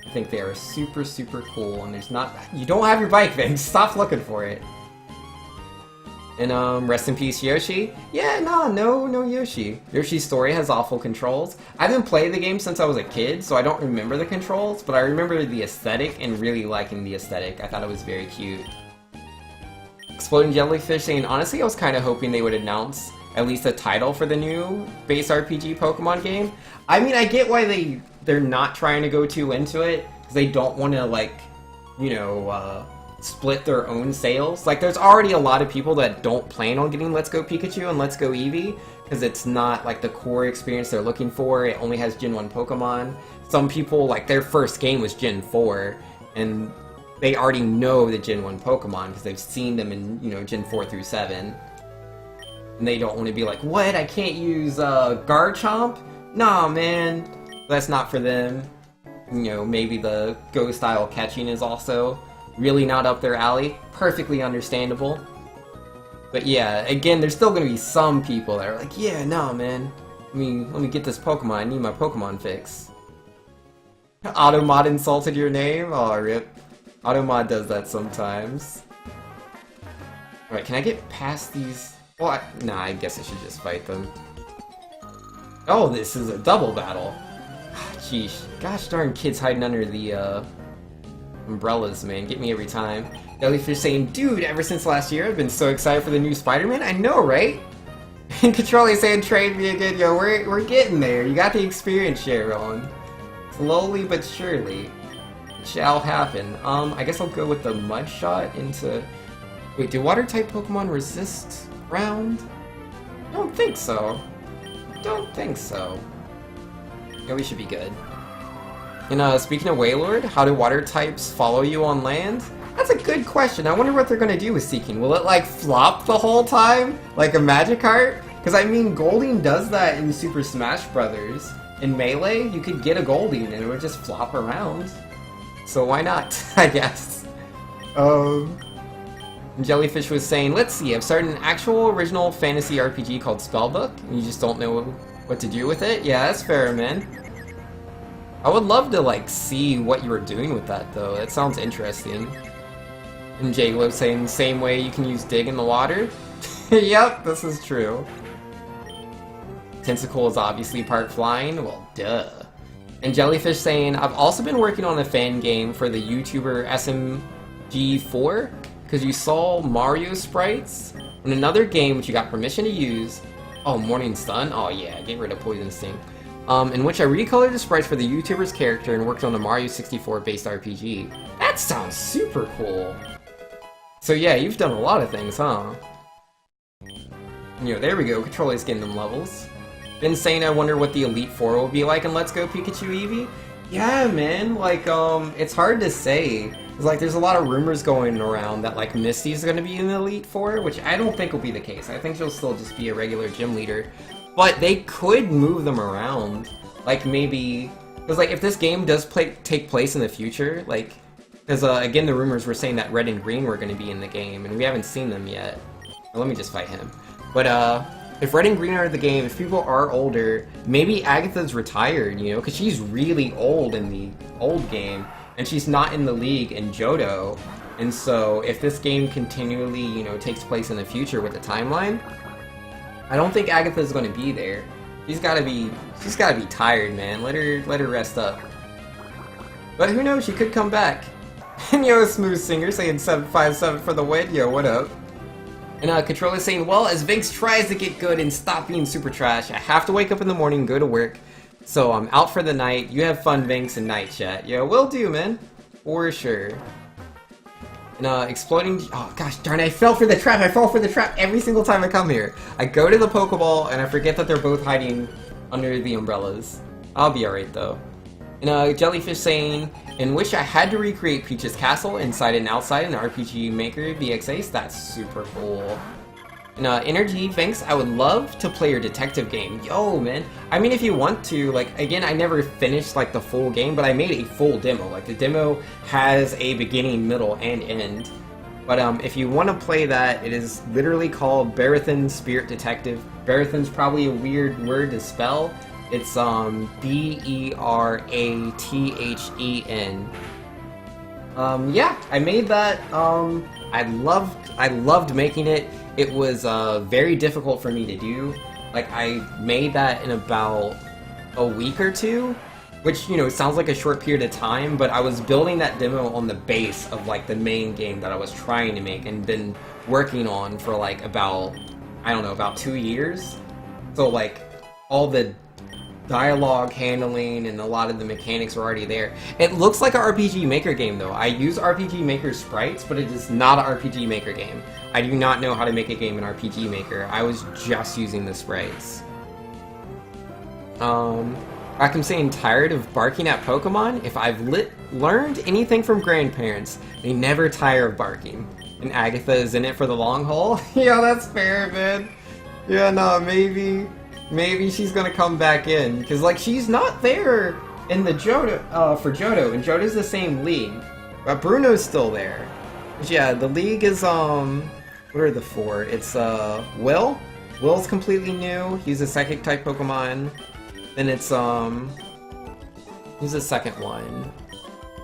I think they are super, super cool, and there's not... You don't have your bike, Vince. Stop looking for it. And, rest in peace, Yoshi. Yeah, no Yoshi. Yoshi's Story has awful controls. I haven't played the game since I was a kid, so I don't remember the controls, but I remember the aesthetic and really liking the aesthetic. I thought it was very cute. Exploding Jellyfish saying, honestly, I was kind of hoping they would announce at least a title for the new base RPG Pokemon game. I mean, I get why they're not trying to go too into it, because they don't want to, like, you know, split their own sales. Like, there's already a lot of people that don't plan on getting Let's Go Pikachu and Let's Go Eevee, because it's not, like, the core experience they're looking for. It only has Gen 1 Pokemon. Some people, like, their first game was Gen 4, and they already know the Gen 1 Pokemon, because they've seen them in, you know, Gen 4 through 7. And they don't want to be like, what, I can't use, Garchomp? Nah, man, that's not for them. You know, maybe the Go style catching is also really not up their alley. Perfectly understandable. But yeah, again, there's still gonna be some people that are like, yeah, no, man. Let me get this Pokemon. I need my Pokemon fix. Automod insulted your name? Aw, rip. Automod does that sometimes. Alright, can I get past these? Well, nah, I guess I should just fight them. Oh, this is a double battle. Sheesh. Gosh darn kids hiding under the, umbrellas, man. Get me every time. Jellyfish saying, dude, ever since last year, I've been so excited for the new Spider-Man. I know, right? And Controlly saying, trade me again. Yo, we're getting there. You got the experience share on. Slowly but surely. It shall happen. I guess I'll go with the Mud Shot into... Wait, do Water-type Pokemon resist ground? Don't think so. Don't think so. Yeah, we should be good. And speaking of Wailord, how do water types follow you on land? That's a good question. I wonder what they're gonna do with Seeking. Will it like flop the whole time? Like a Magikarp? Because I mean, Goldeen does that in Super Smash Brothers. In Melee, you could get a Goldeen and it would just flop around. So why not, I guess. Jellyfish was saying, let's see, I've started an actual original fantasy RPG called Spellbook, and you just don't know what to do with it? Yeah, that's fair, man. I would love to, like, see what you were doing with that, though. That sounds interesting. And Jaglo saying, same way you can use Dig in the water? Yep, this is true. Tentacle is obviously part flying? Well, duh. And Jellyfish saying, I've also been working on a fan game for the YouTuber SMG4, because you saw Mario sprites in another game which you got permission to use. Oh, Morning Sun? Oh yeah, get rid of Poison Sting. In which I recolored the sprites for the YouTuber's character and worked on a Mario 64 based RPG. That sounds super cool! So yeah, you've done a lot of things, huh? You know, there we go, Controller's getting them levels. Been saying I wonder what the Elite Four will be like in Let's Go Pikachu Eevee? Yeah, man, like, it's hard to say. It's like, there's a lot of rumors going around that, like, Misty's gonna be in the Elite Four, which I don't think will be the case. I think she'll still just be a regular gym leader. But they could move them around. Like, maybe... Because, like, if this game does take place in the future, like... Because, again, the rumors were saying that Red and Green were gonna be in the game, and we haven't seen them yet. Well, let me just fight him. But, if Red and Green are in the game, if people are older, maybe Agatha's retired, you know? Because she's really old in the old game. And she's not in the league in Johto, and so if this game continually, you know, takes place in the future with the timeline, I don't think Agatha's going to be there. She's got to be tired, man. Let her rest up. But who knows? She could come back. And yo, Smooth Singer saying 757 for the win. Yo, what up? And Controller saying, well, as Vinx tries to get good and stop being super trash, I have to wake up in the morning, go to work, So I'm out for the night. You have fun, Vinks, and night chat. Yeah, will do, man. For sure. And exploding. Oh gosh darn! I fell for the trap. I fall for the trap every single time I come here. I go to the Pokeball and I forget that they're both hiding under the umbrellas. I'll be alright though. And Jellyfish saying, "And wish I had to recreate Peach's castle inside and outside in RPG Maker VX Ace. That's super cool." And Energy Vinks, I would love to play your detective game. Yo, man. I mean, if you want to, like, again, I never finished, like, the full game, but I made a full demo. Like, the demo has a beginning, middle, and end. But if you want to play that, it is literally called Barathon Spirit Detective. Barathon's probably a weird word to spell. It's B-E-R-A-T-H-E-N. Yeah, I made that. I loved making it. It was very difficult for me to do. Like, I made that in about a week or two, which, you know, sounds like a short period of time, but I was building that demo on the base of, like, the main game that I was trying to make and been working on for, like, about, I don't know, about 2 years. So, like, all the dialogue handling and a lot of the mechanics are already there. It looks like an RPG Maker game though. I use RPG Maker sprites, but it is not an RPG Maker game. I do not know how to make a game in RPG Maker. I was just using the sprites. I'm saying tired of barking at Pokemon. If I've learned anything from grandparents, they never tire of barking. And Agatha is in it for the long haul. Yeah, that's fair, man. Yeah, no, maybe she's gonna come back in, because, like, she's not there in the Johto, for Johto, and Johto's the same league. But Bruno's still there. But yeah, the league is, what are the 4? It's, Will? Will's completely new. He's a Psychic-type Pokemon. Then it's, who's the second one?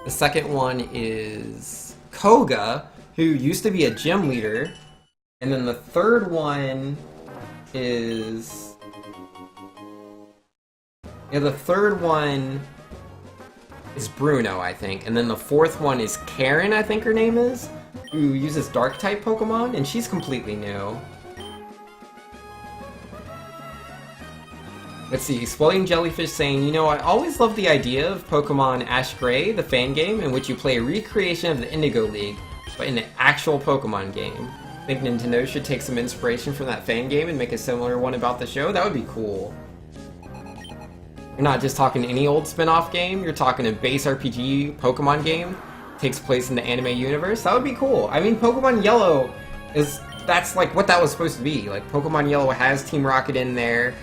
The second one is Koga, who used to be a gym leader. And then the third one is... Yeah, the third one is Bruno, I think. And then the fourth one is Karen, I think her name is, who uses Dark-type Pokemon, and she's completely new. Let's see, Exploding Jellyfish saying, you know, I always loved the idea of Pokemon Ash Gray, the fan game, in which you play a recreation of the Indigo League, but in an actual Pokemon game. I think Nintendo should take some inspiration from that fan game and make a similar one about the show. That would be cool. You're not just talking any old spin-off game, you're talking a base RPG Pokemon game. Takes place in the anime universe. That would be cool. I mean, Pokemon Yellow that's like what that was supposed to be. Like, Pokemon Yellow has Team Rocket in there.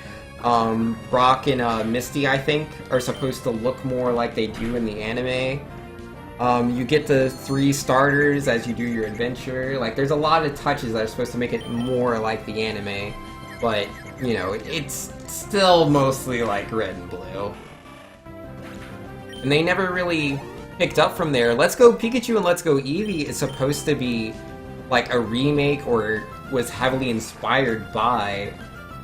Brock and Misty, I think, are supposed to look more like they do in the anime. You get the 3 starters as you do your adventure. Like, there's a lot of touches that are supposed to make it more like the anime. But, you know, it's still mostly like red and blue. And they never really picked up from there. Let's Go Pikachu and Let's Go Eevee is supposed to be like a remake or was heavily inspired by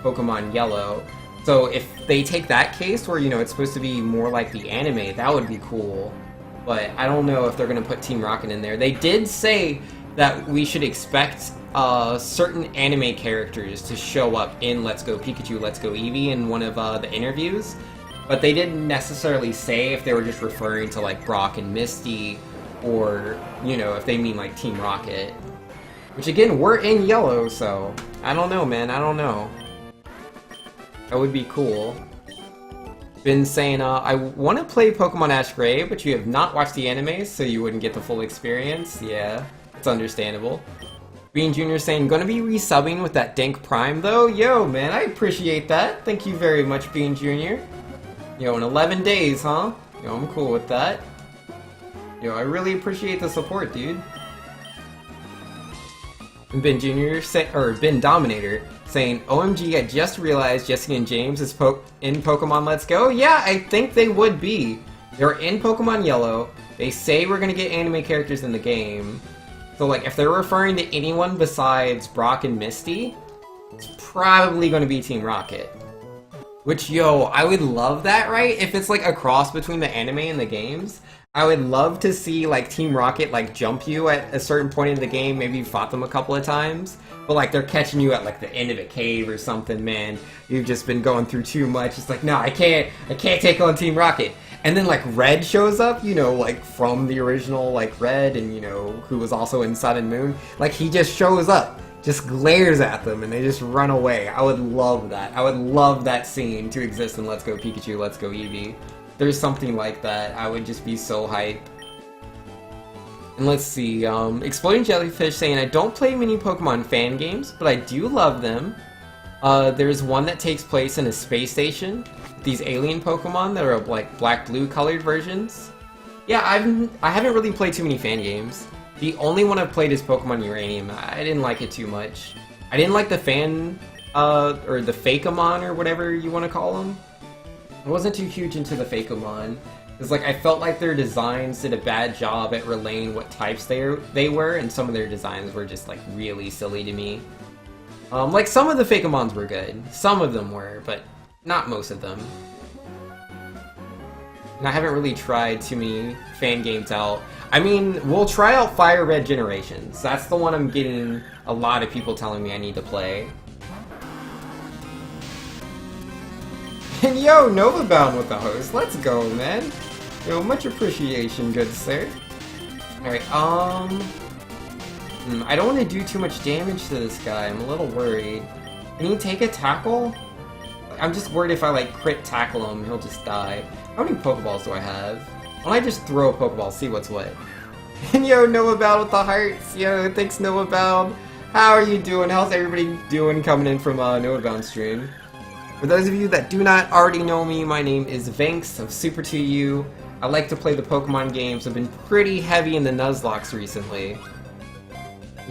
Pokemon Yellow. So if they take that case where, you know, it's supposed to be more like the anime, that would be cool. But I don't know if they're going to put Team Rocket in there. They did say that we should expect certain anime characters to show up in Let's Go Pikachu, Let's Go Eevee in one of the interviews, but they didn't necessarily say if they were just referring to like Brock and Misty, or, you know, if they mean like Team Rocket. Which again, we're in Yellow, so I don't know, man, I don't know. That would be cool. Been saying, I want to play Pokemon Ash Gray, but you have not watched the anime, so you wouldn't get the full experience. Yeah, it's understandable. Bean Jr. saying, gonna be resubbing with that dank Prime though? Yo, man, I appreciate that. Thank you very much, Bean Jr. Yo, in 11 days, huh? Yo, I'm cool with that. Yo, I really appreciate the support, dude. And Ben Jr. Ben Dominator saying, OMG, I just realized Jesse and James is in Pokemon Let's Go. Yeah, I think they would be. They're in Pokemon Yellow. They say we're gonna get anime characters in the game. So, like, if they're referring to anyone besides Brock and Misty, it's probably going to be Team Rocket. Which, yo, I would love that, right? If it's, like, a cross between the anime and the games. I would love to see like Team Rocket like jump you at a certain point in the game. Maybe you fought them a couple of times, but like they're catching you at like the end of a cave or something. Man, you've just been going through too much. It's like, no, I can't take on Team Rocket. And then like Red shows up, you know, like from the original like Red, and you know who was also in Sun and Moon. Like he just shows up, just glares at them, and they just run away. I would love that. I would love that scene to exist in Let's Go Pikachu, Let's Go Eevee. There's something like that, I would just be so hype. And let's see, Exploding Jellyfish saying, I don't play many Pokemon fan games, but I do love them. There's one that takes place in a space station. These alien Pokemon that are like black-blue colored versions. Yeah, I haven't really played too many fan games. The only one I've played is Pokemon Uranium. I didn't like it too much. I didn't like the or the Fakeamon, or whatever you want to call them. I wasn't too huge into the Fakeamon. It's like I felt like their designs did a bad job at relaying what types they were, and some of their designs were just like really silly to me. Like some of the Fakeamons were good, some of them were, but not most of them. And I haven't really tried too many fan games out. I mean, we'll try out Fire Red Generations. That's the one I'm getting a lot of people telling me I need to play. And yo, Novabound with the host. Let's go, man. Yo, much appreciation, good sir. Alright, I don't want to do too much damage to this guy. I'm a little worried. Can he take a tackle? I'm just worried if I, like, crit tackle him, he'll just die. How many Pokeballs do I have? Why don't I just throw a Pokeball, see what's what? And yo, Novabound with the hearts. Yo, thanks, Novabound. How are you doing? How's everybody doing coming in from Novabound stream? For those of you that do not already know me, my name is Vanks of Super 2U. I like to play the Pokemon games. I've been pretty heavy in the Nuzlocks recently.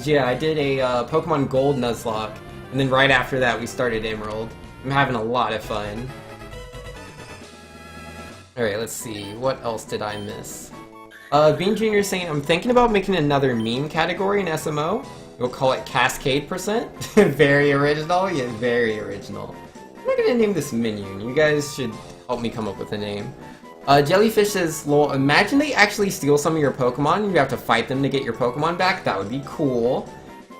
Yeah, I did a Pokemon Gold Nuzlocke, and then right after that we started Emerald. I'm having a lot of fun. Alright, let's see. What else did I miss? Bean Jr. saying, I'm thinking about making another meme category in SMO. We'll call it Cascade %. Very original? Yeah, very original. I'm not gonna name this Minion. You guys should help me come up with a name. Jellyfish says, lol, imagine they actually steal some of your Pokemon and you have to fight them to get your Pokemon back. That would be cool.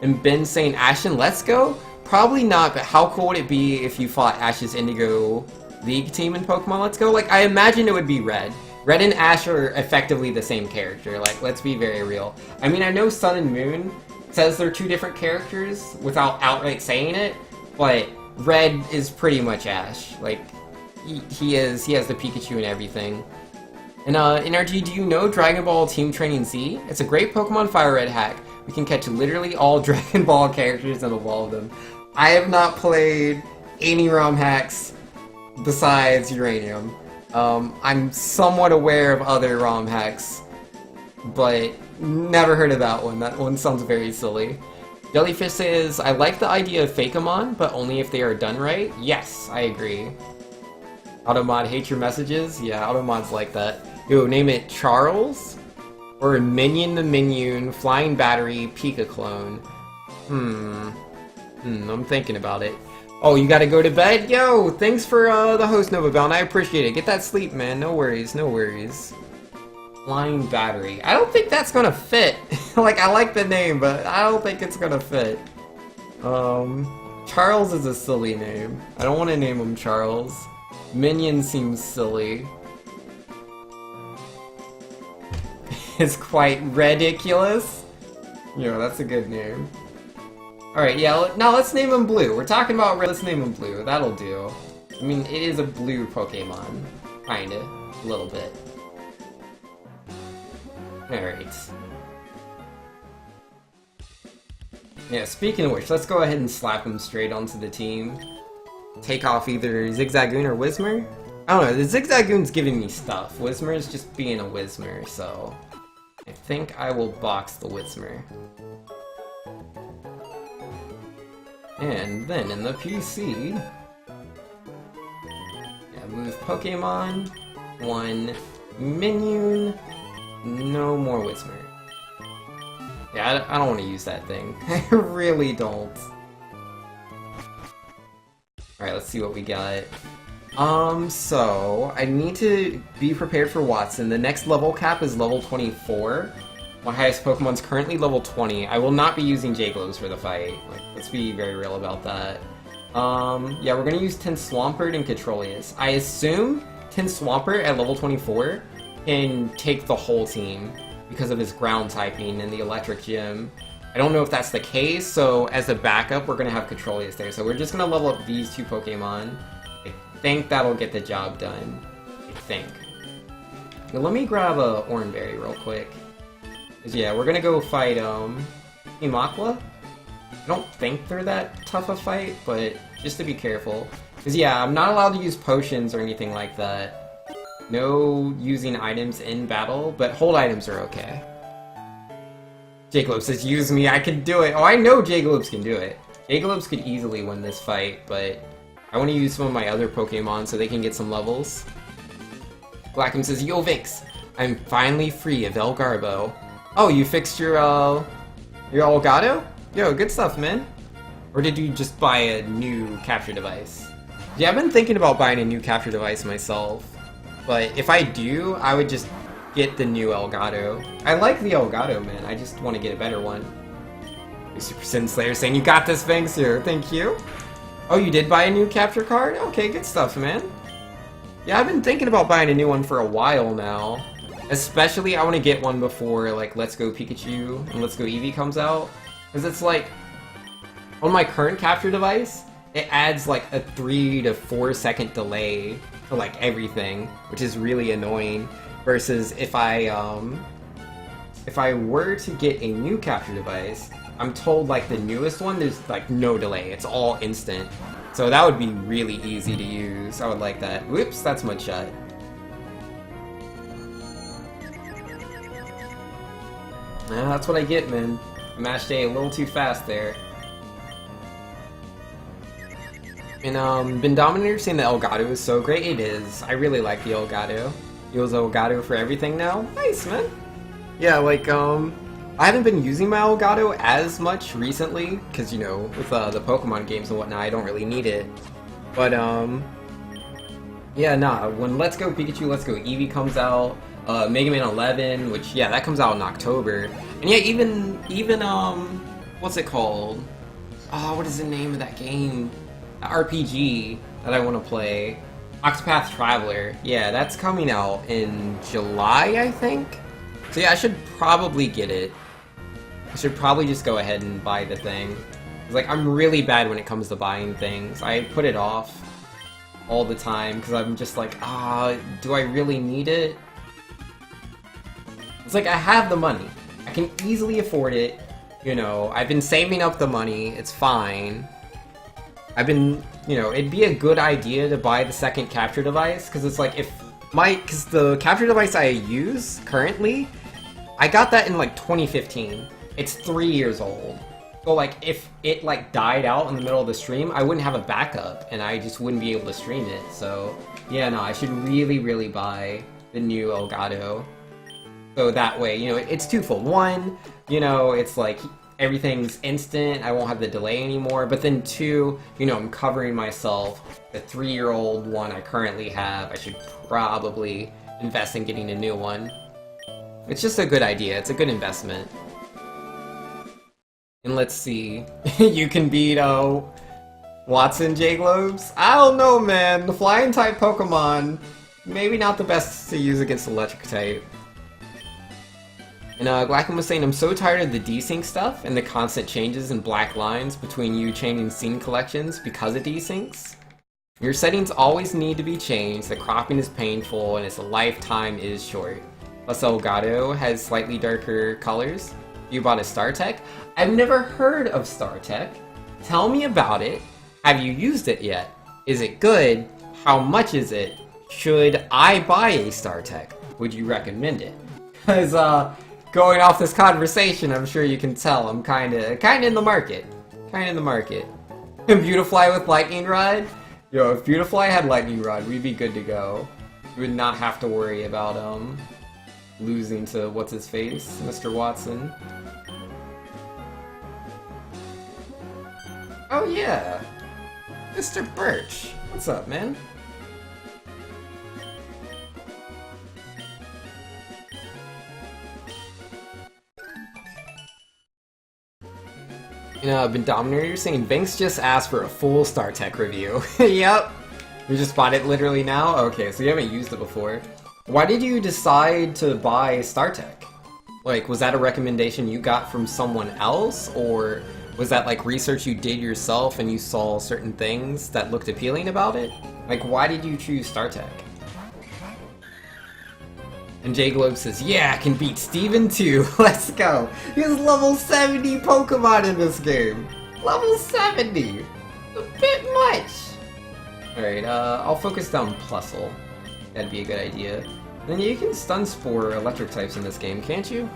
And Ben saying, Ashen, let's go? Probably not, but how cool would it be if you fought Ash's Indigo League team in Pokemon Let's Go? Like, I imagine it would be Red. Red and Ash are effectively the same character. Like, let's be very real. I mean, I know Sun and Moon says they're two different characters without outright saying it, but Red is pretty much Ash. Like, he has the Pikachu and everything. And NRG, do you know Dragon Ball Team Training Z? It's a great Pokemon Fire Red hack. We can catch literally all Dragon Ball characters and evolve them. I have not played any ROM hacks besides Uranium. I'm somewhat aware of other ROM hacks, but never heard of that one. That one sounds very silly. Jellyfish says, I like the idea of Fakeamon, but only if they are done right. Yes, I agree. Automod hates your messages? Yeah, Automod's like that. Yo, name it Charles? Or Minion the Minion, Flying Battery, Pika Clone. I'm thinking about it. Oh, you gotta go to bed? Yo, thanks for the host, Novabound. I appreciate it. Get that sleep, man. No worries, no worries. Flying Battery. I don't think that's gonna fit. Like, I like the name, but I don't think it's gonna fit. Charles is a silly name. I don't want to name him Charles. Minion seems silly. It's quite ridiculous. Yo, that's a good name. Alright, yeah, now let's name him Blue. We're talking about red, let's name him Blue. That'll do. I mean, it is a blue Pokemon. Kinda. A little bit. Alright. Yeah, speaking of which, let's go ahead and slap him straight onto the team. Take off either Zigzagoon or Whismur. I don't know, the Zigzagoon's giving me stuff. Whismur's just being a Whismur, so I think I will box the Whismur. And then in the PC, yeah, move Pokemon, one Minion, no more Whismur. Yeah, I don't want to use that thing. I really don't. Alright, let's see what we got. So I need to be prepared for Watson. The next level cap is level 24. My highest Pokemon's currently level 20. I will not be using J-Globes for the fight. Like, let's be very real about that. Yeah, we're gonna use Tin Swampert and Controlius. I assume Tin Swampert at level 24 can take the whole team because of his ground typing in the Electric Gym. I don't know if that's the case, so as a backup, we're gonna have Controlius there. So we're just gonna level up these two Pokemon. I think that'll get the job done. I think. Now, let me grab a Oranberry real quick. Cause yeah, we're gonna go fight Imakwa. I don't think they're that tough a fight, but just to be careful. Cause yeah, I'm not allowed to use potions or anything like that. No using items in battle, but hold items are okay. J-Globe says, use me, I can do it. Oh, I know J-Globes can do it. J-Globes could easily win this fight, but I want to use some of my other Pokemon so they can get some levels. Blackham says, yo Vix, I'm finally free of El Garbo. Oh, you fixed your Elgato? Yo, good stuff, man. Or did you just buy a new capture device? Yeah, I've been thinking about buying a new capture device myself. But if I do, I would just get the new Elgato. I like the Elgato, man. I just want to get a better one. Super Sin Slayer saying, you got this, Bankster. Thank you. Oh, you did buy a new capture card? Okay, good stuff, man. Yeah, I've been thinking about buying a new one for a while now. Especially, I want to get one before, like, Let's Go Pikachu and Let's Go Eevee comes out. Because it's like, on my current capture device, it adds like a 3 to 4 second delay for like everything, which is really annoying. Versus if I were to get a new capture device, I'm told like the newest one, there's like no delay. It's all instant. So that would be really easy to use. I would like that. Whoops, that's Mudshot. That's what I get, man. Mashed A little too fast there. And Bendominator saying the Elgato is so great. It is. I really like the Elgato. Use Elgato for everything now. Nice, man. Yeah, like I haven't been using my Elgato as much recently because you know with the Pokemon games and whatnot, I don't really need it. But yeah, nah. When Let's Go Pikachu, Let's Go Eevee comes out, Mega Man 11, which yeah, that comes out in October. And yeah, even what's it called? What is the name of that game? The RPG that I want to play. Octopath Traveler. Yeah, that's coming out in July, I think. So yeah, I should probably get it. I should probably just go ahead and buy the thing. It's like, I'm really bad when it comes to buying things. I put it off all the time because I'm just like, do I really need it? It's like, I have the money. I can easily afford it. You know, I've been saving up the money. It's fine. I've been, you know, it'd be a good idea to buy the second capture device, because it's like, because the capture device I use currently, I got that in like 2015. It's 3 years old. So like, if it like died out in the middle of the stream, I wouldn't have a backup, and I just wouldn't be able to stream it. So yeah, no, I should really, really buy the new Elgato. So that way, you know, it's twofold. One, you know, it's like, everything's instant, I won't have the delay anymore, but then two, you know, I'm covering myself. The 3-year-old one I currently have, I should probably invest in getting a new one. It's just a good idea, it's a good investment. And let's see, you can beat, Watson J-Globes? I don't know, man, the flying type Pokemon, maybe not the best to use against electric type. And Glacken was saying, I'm so tired of the desync stuff and the constant changes and black lines between you changing scene collections because of desyncs. Your settings always need to be changed, the cropping is painful, and its lifetime is short. Plus Elgato has slightly darker colors. You bought a StarTech? I've never heard of StarTech. Tell me about it. Have you used it yet? Is it good? How much is it? Should I buy a StarTech? Would you recommend it? Because, going off this conversation, I'm sure you can tell I'm kinda in the market. Kinda in the market. Beautifly with Lightning Rod? Yo, if Beautifly had Lightning Rod, we'd be good to go. We would not have to worry about, losing to what's-his-face, Mr. Watson. Oh yeah! Mr. Birch! What's up, man? You know, Bendominator, you're saying Banks just asked for a full StarTech review. Yep. You just bought it literally now? Okay, so you haven't used it before. Why did you decide to buy StarTech? Like, was that a recommendation you got from someone else? Or was that like research you did yourself and you saw certain things that looked appealing about it? Like, why did you choose StarTech? And J Globe says, yeah, I can beat Steven too. Let's go. He has level 70 Pokemon in this game. Level 70. A bit much. Alright, I'll focus down Plusle. That'd be a good idea. Then you can stun Spore electric types in this game, can't you?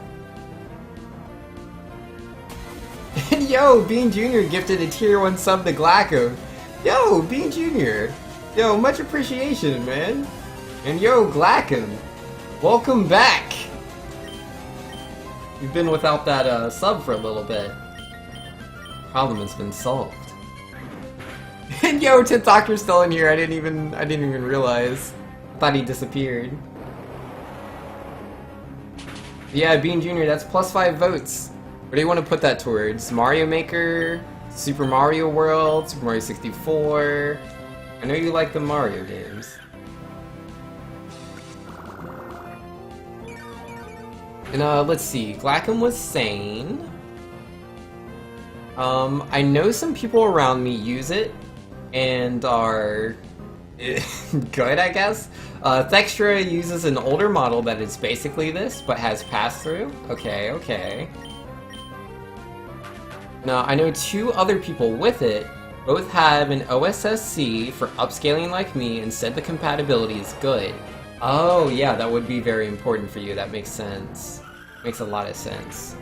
And yo, Bean Jr. gifted a tier 1 sub to Glacko. Yo, Bean Jr. Yo, much appreciation, man. And yo, Glacko. Welcome back! You've been without that sub for a little bit. Problem has been solved. And yo, 10th Doctor's still in here. I didn't even realize. I thought he disappeared. Yeah, Bean Jr., that's +5 votes. What do you want to put that towards? Mario Maker, Super Mario World, Super Mario 64. I know you like the Mario games. And let's see, Glackham was saying, I know some people around me use it, and are good, I guess. Thextra uses an older model that is basically this, but has pass-through. Okay, okay. Now, I know 2 other people with it, both have an OSSC for upscaling like me, and said the compatibility is good. Oh, yeah, that would be very important for you, that makes sense. Makes a lot of sense.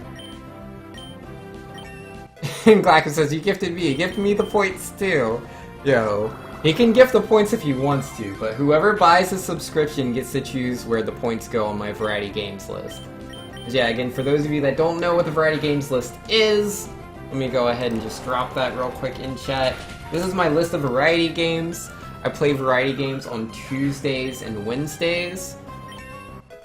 And Glacko says, you gifted me, gift me the points too. Yo, he can gift the points if he wants to, but whoever buys a subscription gets to choose where the points go on my Variety Games list. Yeah, again, for those of you that don't know what the Variety Games list is, let me go ahead and just drop that real quick in chat. This is my list of Variety Games. I play Variety Games on Tuesdays and Wednesdays.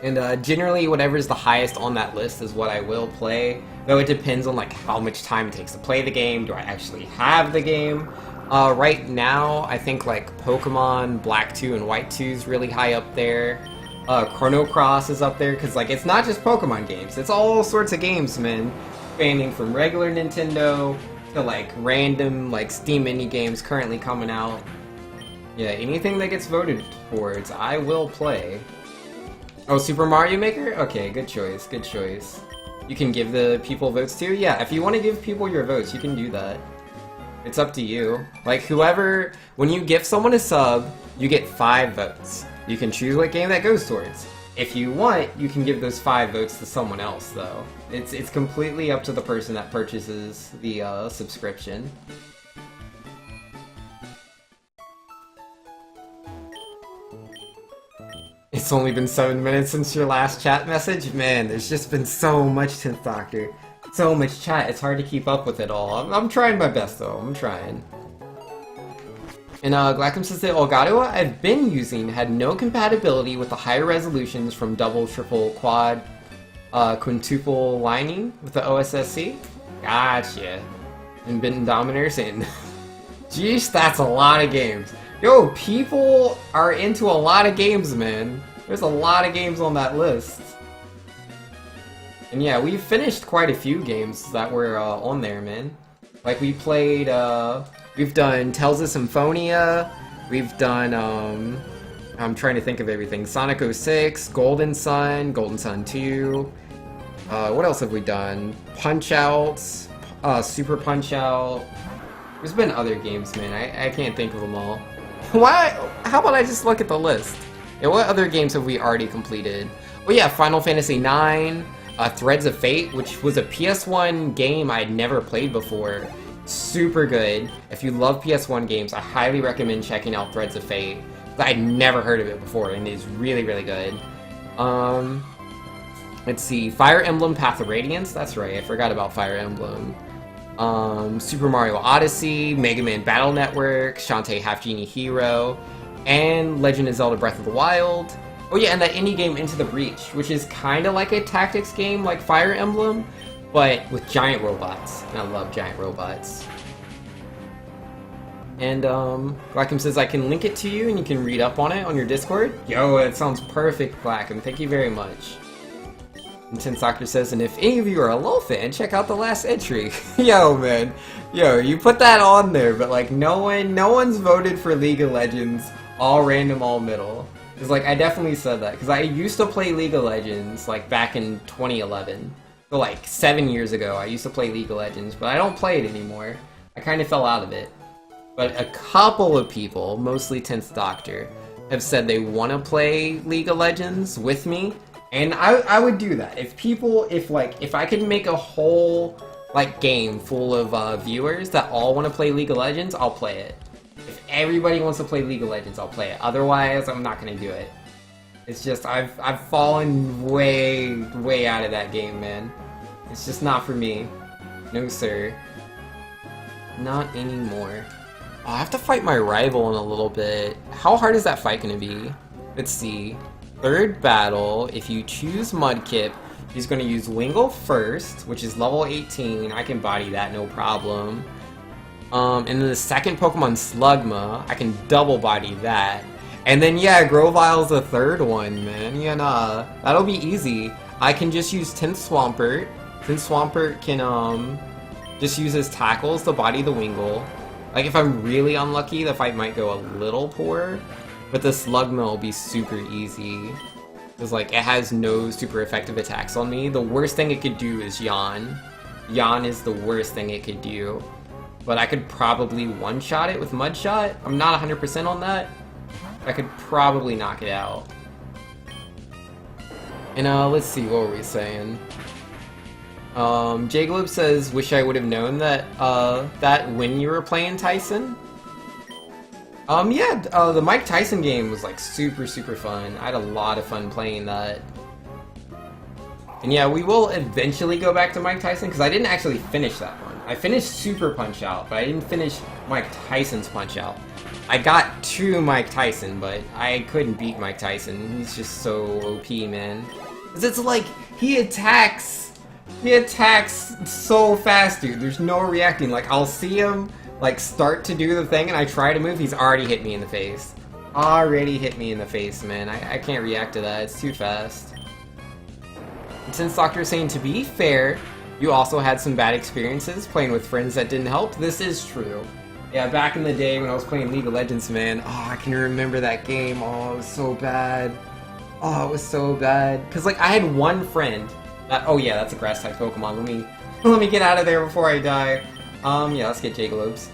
And generally, whatever's the highest on that list is what I will play. Though it depends on like how much time it takes to play the game. Do I actually have the game? Right now, I think like Pokemon Black 2 and White 2 is really high up there. Chrono Cross is up there because like it's not just Pokemon games. It's all sorts of games, man. Spanning from regular Nintendo to like random like Steam indie games currently coming out. Yeah, anything that gets voted towards, I will play. Oh, Super Mario Maker? Okay, good choice, good choice. You can give the people votes too? Yeah, if you want to give people your votes, you can do that. It's up to you. Like, whoever... When you gift someone a sub, you get 5 votes. You can choose what game that goes towards. If you want, you can give those 5 votes to someone else, though. It's completely up to the person that purchases the subscription. It's only been 7 minutes since your last chat message? Man, there's just been so much 10th Doctor. So much chat, it's hard to keep up with it all. I'm trying my best though, I'm trying. And Glackham says that Elgato I've been using had no compatibility with the higher resolutions from double, triple, quad, quintuple lining with the OSSC. Gotcha. And Benton Dominers in. Jeez, that's a lot of games. Yo, people are into a lot of games, man. There's a lot of games on that list. And yeah, we've finished quite a few games that were on there, man. Like, we played, we've done Tales of Symphonia, we've done, I'm trying to think of everything. Sonic 06, Golden Sun 2, what else have we done? Punch-Out, Super Punch-Out. There's been other games, man. I can't think of them all. Why? How about I just look at the list? Yeah, what other games have we already completed? Oh yeah, Final Fantasy IX, Threads of Fate, which was a PS1 game I'd never played before. Super good. If you love PS1 games, I highly recommend checking out Threads of Fate. I'd never heard of it before, and it's really, really good. Let's see, Fire Emblem Path of Radiance. That's right, I forgot about Fire Emblem. Super Mario Odyssey, Mega Man Battle Network, Shantae Half Genie Hero, and Legend of Zelda Breath of the Wild. Oh yeah, and that indie game Into the Breach, which is kind of like a tactics game like Fire Emblem, but with giant robots. And I love giant robots. And Blackham says I can link it to you and you can read up on it on your Discord. Yo, it sounds perfect, Blackham. Thank you very much. And Tin Soccer says, and if any of you are a LoL fan, check out the last entry. Yo, man. Yo, you put that on there, but like no one's voted for League of Legends all random, all middle. Because like I definitely said that, because I used to play League of Legends like back in 2011. So like 7 years ago, I used to play League of Legends, but I don't play it anymore. I kind of fell out of it. But a couple of people, mostly 10th Doctor, have said they want to play League of Legends with me, and I would do that. If I could make a whole like game full of viewers that all want to play League of Legends, I'll play it. If everybody wants to play League of Legends, I'll play it. Otherwise, I'm not gonna do it. It's just I've fallen way out of that game, man. It's just not for me. No sir. Not anymore. Oh, I have to fight my rival in a little bit. How hard is that fight gonna be? Let's see. Third battle, if you choose Mudkip, he's gonna use Wingull first, which is level 18. I can body that, no problem. And then the second Pokemon, Slugma, I can double body that. And then yeah, Grovyle's the third one, man. Yeah, nah, that'll be easy. I can just use 10th Swampert. 10th Swampert can just use his tackles to body the Wingull. Like, if I'm really unlucky, the fight might go a little poor, but the Slugma will be super easy. Because, like, it has no super effective attacks on me. The worst thing it could do is Yawn. Yawn is the worst thing it could do. But I could probably one-shot it with Mudshot. I'm not 100% on that. I could probably knock it out. And, let's see, what were we saying? J-Globe says, wish I would have known that, that when you were playing Tyson. Yeah, the Mike Tyson game was, like, super fun. I had a lot of fun playing that. And yeah, we will eventually go back to Mike Tyson, because I didn't actually finish that one. I finished Super Punch-Out, but I didn't finish Mike Tyson's Punch-Out. I got to Mike Tyson, but I couldn't beat Mike Tyson. He's just so OP, man. 'Cause it's like, he attacks so fast, dude. There's no reacting. Like, I'll see him, like, start to do the thing, and I try to move, he's already hit me in the face. Already hit me in the face, man. I can't react to that. It's too fast. And since Doctor is saying, to be fair, you also had some bad experiences playing with friends that didn't help, this is true. Yeah, back in the day when I was playing League of Legends, man, oh, I can remember that game. Oh, it was so bad. Oh, it was so bad. Because, like, I had one friend that, oh yeah, that's a grass-type Pokemon. Let me get out of there before I die. Yeah, let's get J-Globes.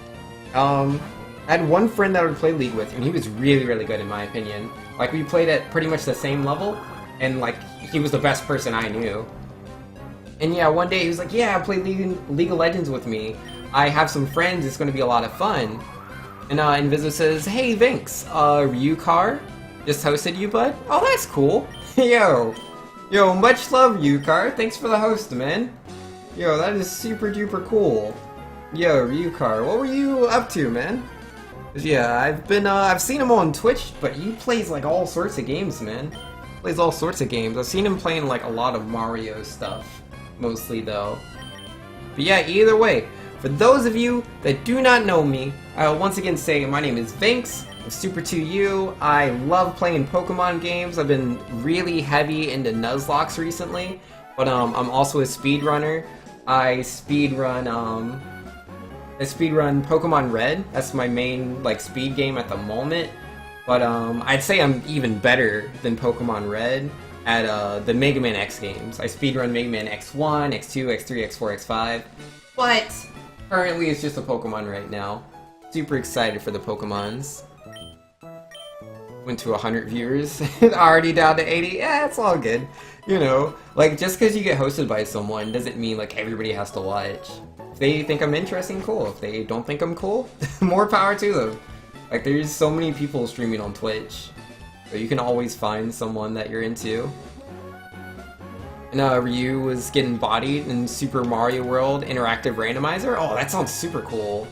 I had one friend that I would play League with, and he was really good in my opinion. Like, we played at pretty much the same level, and, like, he was the best person I knew. And yeah, one day he was like, yeah, play League of Legends with me. I have some friends, it's gonna be a lot of fun. And Inviso says, hey, Vinx, Ryukar just hosted you, bud? Oh, that's cool. Yo, much love, Ryukar. Thanks for the host, man. Yo, that is super duper cool. Yo, Ryukar, what were you up to, man? 'Cause yeah, I've seen him on Twitch, but he plays like all sorts of games, man. Plays all sorts of games. I've seen him playing like a lot of Mario stuff, mostly though. But yeah, either way, for those of you that do not know me, I'll once again say my name is Vinx. I'm Super 2U. I love playing Pokemon games. I've been really heavy into Nuzlocke recently, but I'm also a speedrunner. I speedrun Pokemon Red. That's my main like speed game at the moment. But I'd say I'm even better than Pokemon Red at the Mega Man X games. I speedrun Mega Man X1, X2, X3, X4, X5. But currently it's just a Pokemon right now. Super excited for the Pokemons. Went to 100 viewers, already down to 80. Yeah, it's all good. You know, like, just because you get hosted by someone doesn't mean, like, everybody has to watch. If they think I'm interesting, cool. If they don't think I'm cool, more power to them. Like, there's so many people streaming on Twitch, so you can always find someone that you're into. And Ryu was getting bodied in Super Mario World Interactive Randomizer. Oh, that sounds super cool.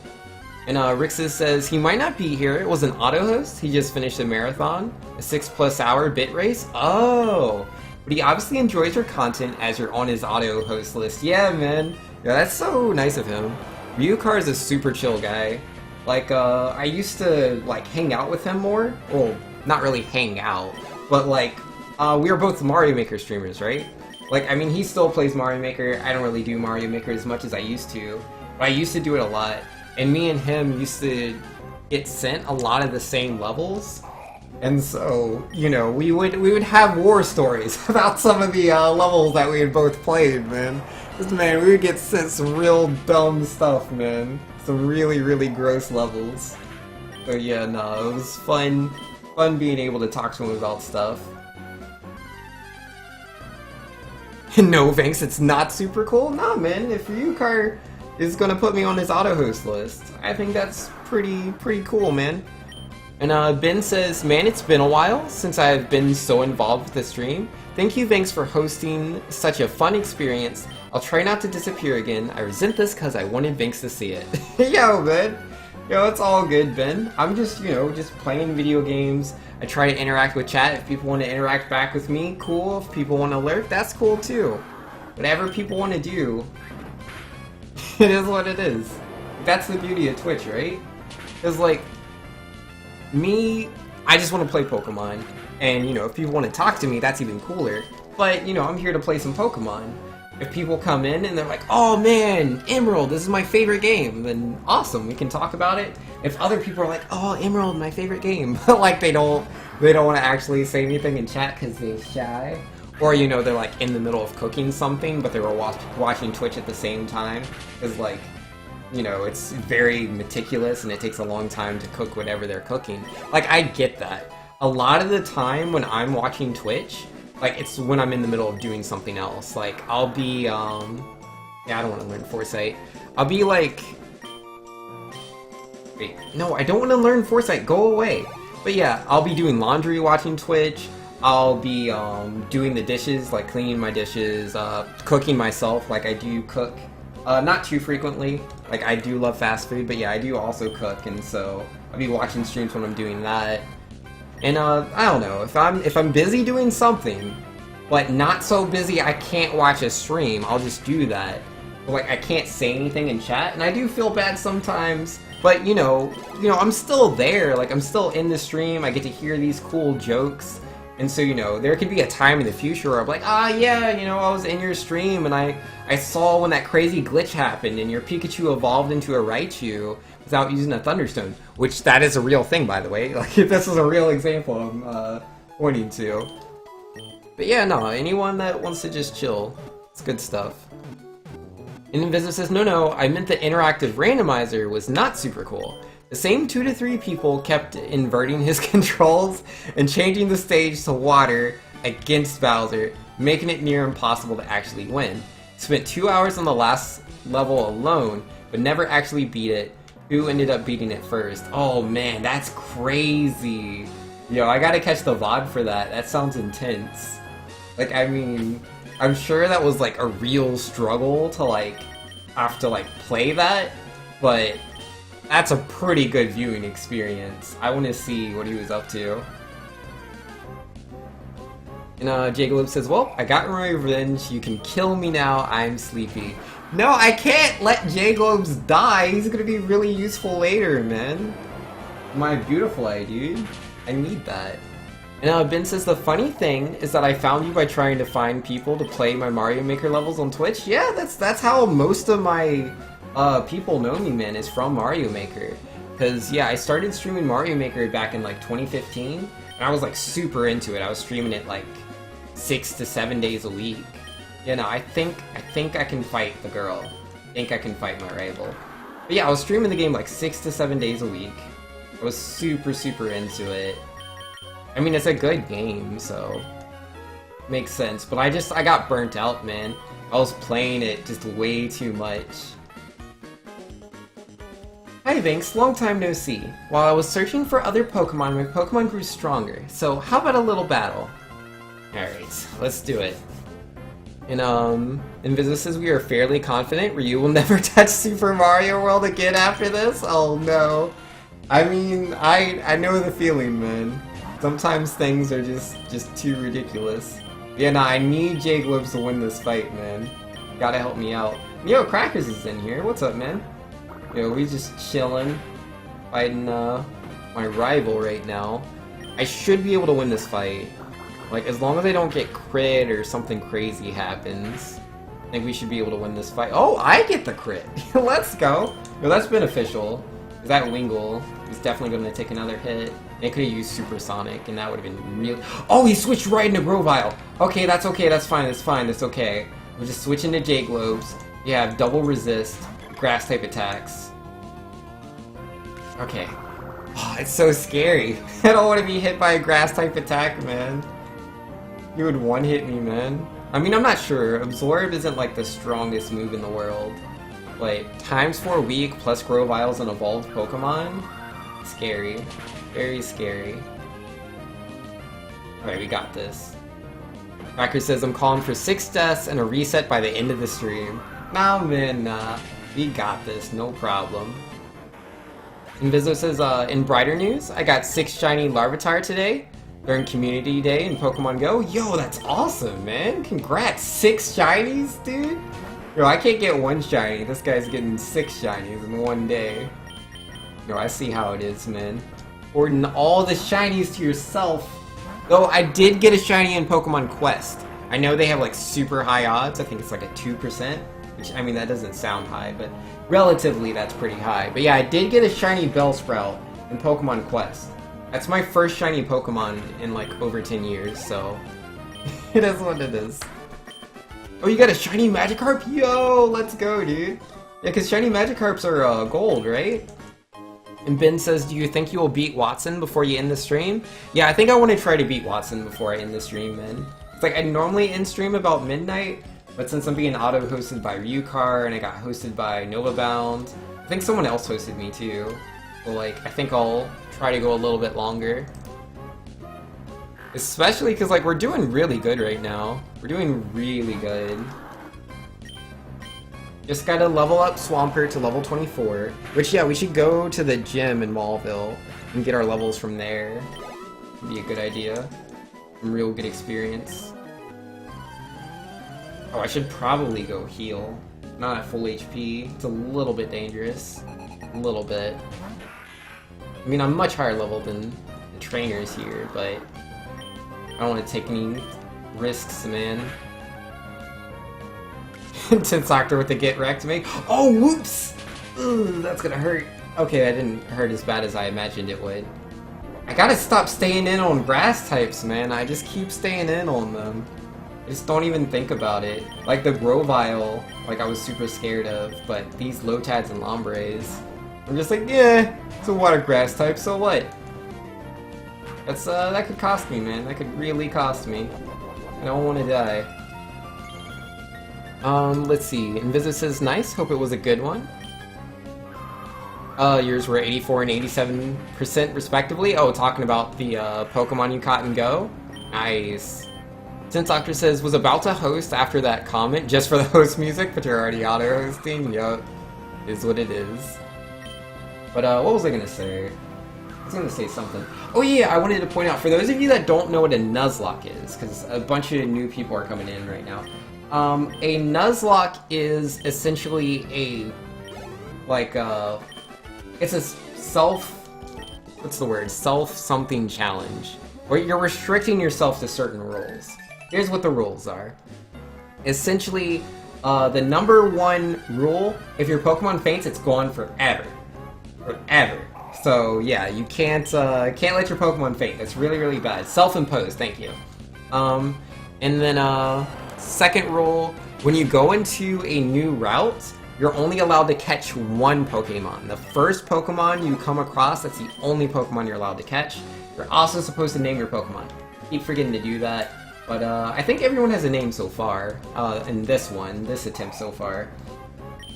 And Rixus says he might not be here. It was an auto host. He just finished a marathon, a 6+ hour bit race. Oh, but he obviously enjoys your content as you're on his auto host list. Yeah, man. Yeah, that's so nice of him. Ryukar is a super chill guy. Like, I used to, like, hang out with him more. Well, not really hang out, but, like, we were both Mario Maker streamers, right? Like, I mean, he still plays Mario Maker. I don't really do Mario Maker as much as I used to, but I used to do it a lot. And me and him used to get sent a lot of the same levels. And so, you know, we would have war stories about some of the levels that we had both played, man. Just, man, we would get sent some real dumb stuff, man. Some really, really gross levels. So yeah, no, it was fun being able to talk to him about stuff. No, Vanks, it's not super cool? Nah, man, if Ryukar is gonna put me on his auto-host list, I think that's pretty cool, man. And Ben says, man, it's been a while since I've been so involved with the stream. Thank you, Vanks, for hosting such a fun experience. I'll try not to disappear again. I resent this because I wanted Vanks to see it. Yo, man. Yo, it's all good, Ben. I'm just, you know, just playing video games. I try to interact with chat. If people want to interact back with me, cool. If people want to lurk, that's cool too. Whatever people want to do, it is what it is. That's the beauty of Twitch, right? Because, like, me, I just want to play Pokemon. And, you know, if people want to talk to me, that's even cooler. But, you know, I'm here to play some Pokemon. If people come in and they're like, oh man, Emerald, this is my favorite game, then awesome, we can talk about it. If other people are like, oh, Emerald, my favorite game, but like they don't want to actually say anything in chat because they're shy. Or, you know, they're like in the middle of cooking something, but they were watching Twitch at the same time. Because, like, you know, it's very meticulous and it takes a long time to cook whatever they're cooking. Like, I get that. A lot of the time when I'm watching Twitch, like, it's when I'm in the middle of doing something else. Like, I'll be, yeah, I don't want to learn Foresight. I'll be like... Wait, no, I don't want to learn Foresight, go away. But yeah, I'll be doing laundry watching Twitch. I'll be, doing the dishes, like cleaning my dishes, cooking myself, like I do cook. Not too frequently, like I do love fast food, but yeah, I do also cook, and so I'll be watching streams when I'm doing that. And I don't know, if I'm busy doing something, but not so busy I can't watch a stream, I'll just do that. But, like, I can't say anything in chat, and I do feel bad sometimes, but you know, I'm still there, like I'm still in the stream, I get to hear these cool jokes, and so, you know, there could be a time in the future where I'm like, ah, yeah, you know, I was in your stream and I saw when that crazy glitch happened and your Pikachu evolved into a Raichu without using a Thunderstone, which that is a real thing, by the way. Like, this is a real example I'm pointing to. But yeah, no, anyone that wants to just chill, it's good stuff. And Invisible says, no, I meant the interactive randomizer was not super cool. The same 2 to 3 people kept inverting his controls and changing the stage to water against Bowser, making it near impossible to actually win. Spent 2 hours on the last level alone, but never actually beat it. Who ended up beating it first? Oh man, that's crazy. Yo, I gotta catch the VOD for that. That sounds intense. Like, I mean, I'm sure that was like a real struggle to like have to like play that, but that's a pretty good viewing experience. I want to see what he was up to. And Jagaloop says, well, I got my revenge. You can kill me now. I'm sleepy. No, I can't let J-Globes die. He's gonna be really useful later, man. My beautiful eye, dude. I need that. And Ben says, the funny thing is that I found you by trying to find people to play my Mario Maker levels on Twitch. Yeah, that's how most of my people know me, man, is from Mario Maker. Because, yeah, I started streaming Mario Maker back in, like, 2015, and I was, like, super into it. I was streaming it, like, 6 to 7 days a week. You know, I think I can fight the girl. I think I can fight my rival. But yeah, I was streaming the game like 6 to 7 days a week. I was super into it. I mean, it's a good game, so makes sense. But I got burnt out, man. I was playing it just way too much. Hi Vinks, long time no see. While I was searching for other Pokemon, my Pokemon grew stronger. So how about a little battle? Alright, let's do it. And Invisible says we are fairly confident Ryu will never touch Super Mario World again after this? Oh no. I mean, I know the feeling, man. Sometimes things are just too ridiculous. Yeah, nah, I need Jagglobes to win this fight, man. Gotta help me out. Yo, Crackers is in here. What's up, man? Yo, we just chilling. Fighting, my rival right now. I should be able to win this fight. Like, as long as I don't get crit or something crazy happens, I think we should be able to win this fight. Oh, I get the crit! Let's go! Yo, that's beneficial. That Wingull is definitely going to take another hit. They could have used Supersonic, and that would have been real. Oh, he switched right into Grovyle! Okay, that's okay, that's fine, that's okay. We'll just switch into Jagglobes. You have double resist, grass type attacks. Okay. Oh, it's so scary. I don't want to be hit by a grass type attack, man. You would one-hit me, man. I mean, I'm not sure. Absorb isn't like the strongest move in the world. Like, ×4 weak plus Grovyle's an evolved Pokemon? Scary. Very scary. Alright, we got this. Cracker says, I'm calling for 6 deaths and a reset by the end of the stream. Nah, man, nah. We got this, no problem. Inviso says, in brighter news, I got 6 shiny Larvitar today during Community Day in Pokemon Go. Yo, that's awesome, man. Congrats. 6 shinies, dude? Yo, I can't get 1 shiny. This guy's getting 6 shinies in 1 day. Yo, I see how it is, man. Hoarding all the shinies to yourself. Though, I did get a shiny in Pokemon Quest. I know they have, like, super high odds. I think it's like a 2%. Which, I mean, that doesn't sound high, but relatively that's pretty high. But yeah, I did get a shiny Bellsprout in Pokemon Quest. That's my first shiny Pokemon in, like, over 10 years, so... it is what it is. Oh, you got a shiny Magikarp? Yo, let's go, dude. Yeah, because shiny Magikarps are gold, right? And Ben says, do you think you will beat Watson before you end the stream? Yeah, I think I want to try to beat Watson before I end the stream, man. It's like, I normally end stream about midnight, but since I'm being auto-hosted by Ryukar and I got hosted by Novabound, I think someone else hosted me too. Well, like, I think I'll try to go a little bit longer. Especially because, like, we're doing really good right now. We're doing really good. Just gotta level up Swampert to level 24. Which, yeah, we should go to the gym in Mallville and get our levels from there. Would be a good idea. Some real good experience. Oh, I should probably go heal. Not at full HP. It's a little bit dangerous. A little bit. I mean, I'm much higher level than the trainers here, but I don't want to take any risks, man. Intense Doctor with the get wrecked me. Oh, whoops! Ugh, that's gonna hurt. Okay, that didn't hurt as bad as I imagined it would. I gotta stop staying in on grass types, man. I just keep staying in on them. I just don't even think about it. Like the Grovyle, like I was super scared of, but these Lotads and Lombres, I'm just like, yeah, it's a water grass type, so what? That's, that could cost me, man. That could really cost me. I don't want to die. Let's see. Inviso says, nice. Hope it was a good one. Yours were 84 and 87% respectively. Oh, talking about the, Pokemon you caught and go? Nice. Since Doctor says, was about to host after that comment just for the host music, but you're already auto-hosting. Yup. Is what it is. But, what was I gonna say? I was gonna say something. Oh yeah, I wanted to point out, for those of you that don't know what a Nuzlocke is, because a bunch of new people are coming in right now. A Nuzlocke is essentially a, like, it's a self-something challenge, where you're restricting yourself to certain rules. Here's what the rules are. Essentially, the number 1 rule, if your Pokemon faints, it's gone forever. Forever. So, yeah, you can't let your Pokemon faint. That's really, really bad. Self-imposed, thank you. And then, second rule, when you go into a new route, you're only allowed to catch 1 Pokemon. The first Pokemon you come across, that's the only Pokemon you're allowed to catch. You're also supposed to name your Pokemon. Keep forgetting to do that. But, I think everyone has a name so far, in this attempt so far.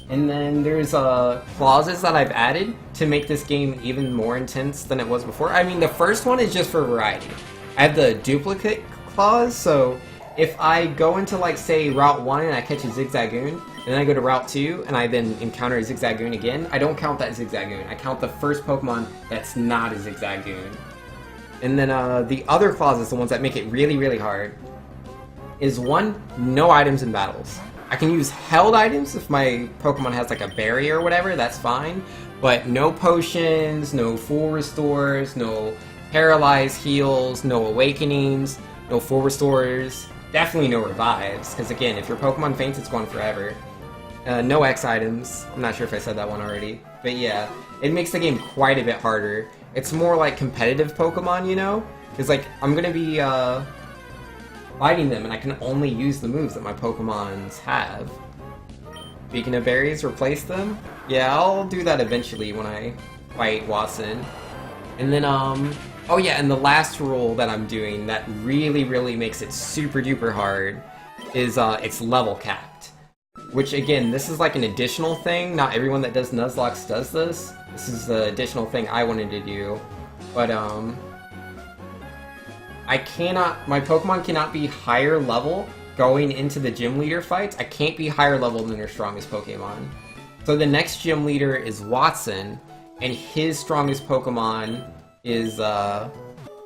And then there's, clauses that I've added to make this game even more intense than it was before. I mean, the first one is just for variety. I have the duplicate clause, so if I go into, like, say, Route 1 and I catch a Zigzagoon, and then I go to Route 2 and I then encounter a Zigzagoon again, I don't count that Zigzagoon. I count the first Pokemon that's not a Zigzagoon. And then, the other clauses, the ones that make it really, really hard, is one, no items in battles. I can use held items if my Pokemon has like a berry or whatever, that's fine. But no potions, no full restores, no paralyze heals, no awakenings, no full restores, definitely no revives. Because again, if your Pokemon faints, it's gone forever. No X items. I'm not sure if I said that one already. But yeah, it makes the game quite a bit harder. It's more like competitive Pokemon, you know? Because like, I'm going to be fighting them and I can only use the moves that my Pokemons have. Speaking of berries, replace them? Yeah, I'll do that eventually when I fight Watson. And then, oh yeah, and the last rule that I'm doing that really, really makes it super duper hard is it's level capped. Which again, this is like an additional thing. Not everyone that does Nuzlocke does this. This is the additional thing I wanted to do. But my Pokemon cannot be higher level going into the gym leader fights. I can't be higher level than their strongest Pokemon. So the next gym leader is Watson, and his strongest Pokemon is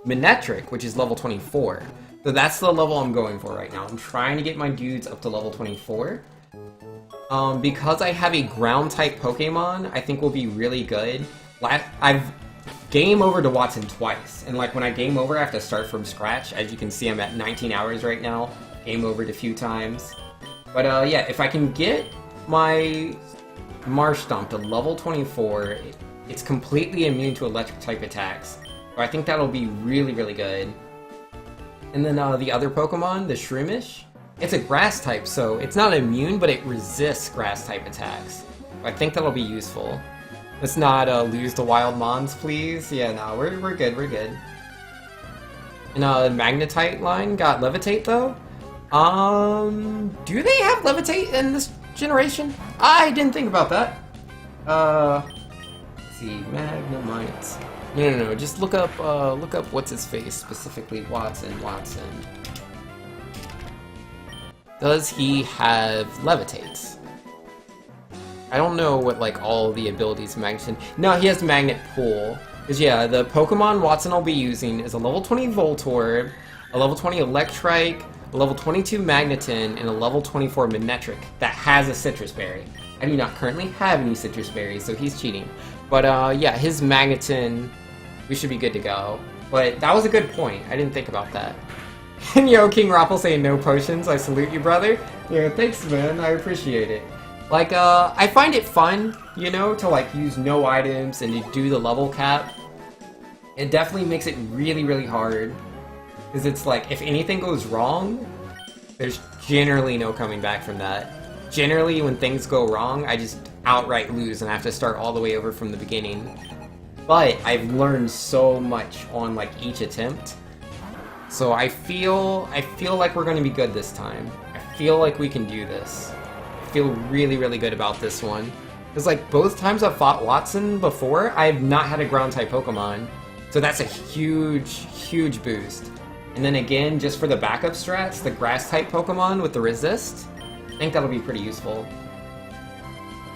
Manectric, which is level 24. So that's the level I'm going for right now. I'm trying to get my dudes up to level 24. Because I have a ground-type Pokemon, I think will be really good. I've game over to Watson twice, and like when I game over, I have to start from scratch. As you can see, I'm at 19 hours right now. Game overed a few times. But yeah, if I can get my Marshtomp to level 24, it's completely immune to electric-type attacks. So I think that'll be really, really good. And then the other Pokemon, the Shroomish, it's a grass type, so it's not immune, but it resists grass type attacks. I think that'll be useful. Let's not lose to Wild Mons, please. Yeah, no, we're good, we're good. And Magnetite line got Levitate though. Do they have Levitate in this generation? I didn't think about that. Let's see, Magnemite. No, just look up what's his face, specifically Watson. Does he have Levitate? I don't know what like all the abilities Magnet. No, he has Magnet Pull. Cause yeah, the Pokemon Watson will be using is a level 20 Voltorb, a level 20 Electrike, a level 22 Magneton, and a level 24 Manectric that has a Citrus Berry. I do not currently have any Citrus Berries, so he's cheating. But yeah, his Magneton, we should be good to go. But that was a good point. I didn't think about that. And yo, King Roppel saying no potions. I salute you, brother. Yeah, thanks, man. I appreciate it. Like, I find it fun, you know, to like use no items and to do the level cap. It definitely makes it really, really hard. Because it's like, if anything goes wrong, there's generally no coming back from that. Generally, when things go wrong, I just outright lose and I have to start all the way over from the beginning. But I've learned so much on like each attempt. So I feel like we're going to be good this time. I feel like we can do this. I feel really, really good about this one. Because like both times I've fought Watson before, I have not had a ground-type Pokemon. So that's a huge, huge boost. And then again, just for the backup strats, the grass-type Pokemon with the resist, I think that'll be pretty useful.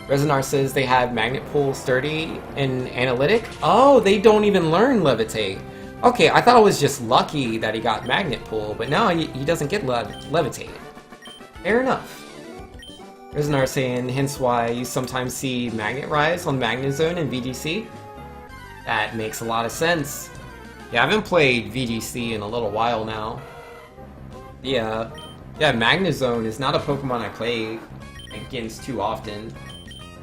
Resonar says they have Magnet Pull, Sturdy, and Analytic. Oh, they don't even learn Levitate. Okay, I thought it was just lucky that he got Magnet Pull, but now he doesn't get Levitate. Fair enough. Resonar saying, hence why you sometimes see Magnet Rise on Magnezone and VGC. That makes a lot of sense. Yeah, I haven't played VGC in a little while now. Yeah, Magnezone is not a Pokemon I play against too often.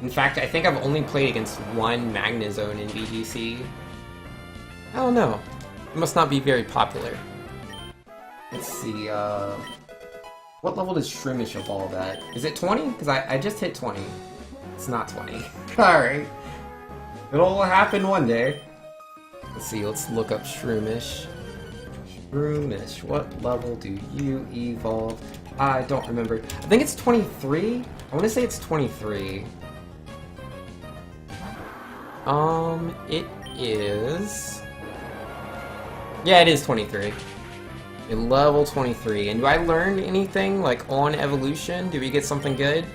In fact, I think I've only played against one Magnezone in VGC. I don't know. It must not be very popular. Let's see, what level does Shroomish evolve at? Is it 20? Because I just hit 20. It's not 20. Alright. It'll happen one day. Let's see, let's look up Shroomish. Shroomish, what level do you evolve? I don't remember. I think it's 23? I want to say it's 23. It is... Yeah, it is 23. In level 23. And do I learn anything, like, on evolution? Do we get something good?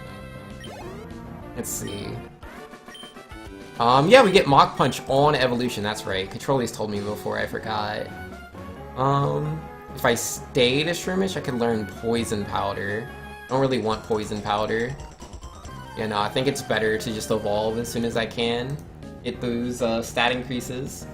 Let's see. Yeah, we get Mach Punch on evolution, that's right. Controller's told me before, I forgot. if I stay to Shroomish, I could learn Poison Powder. I don't really want Poison Powder. Yeah, no, I think it's better to just evolve as soon as I can. Get those stat increases.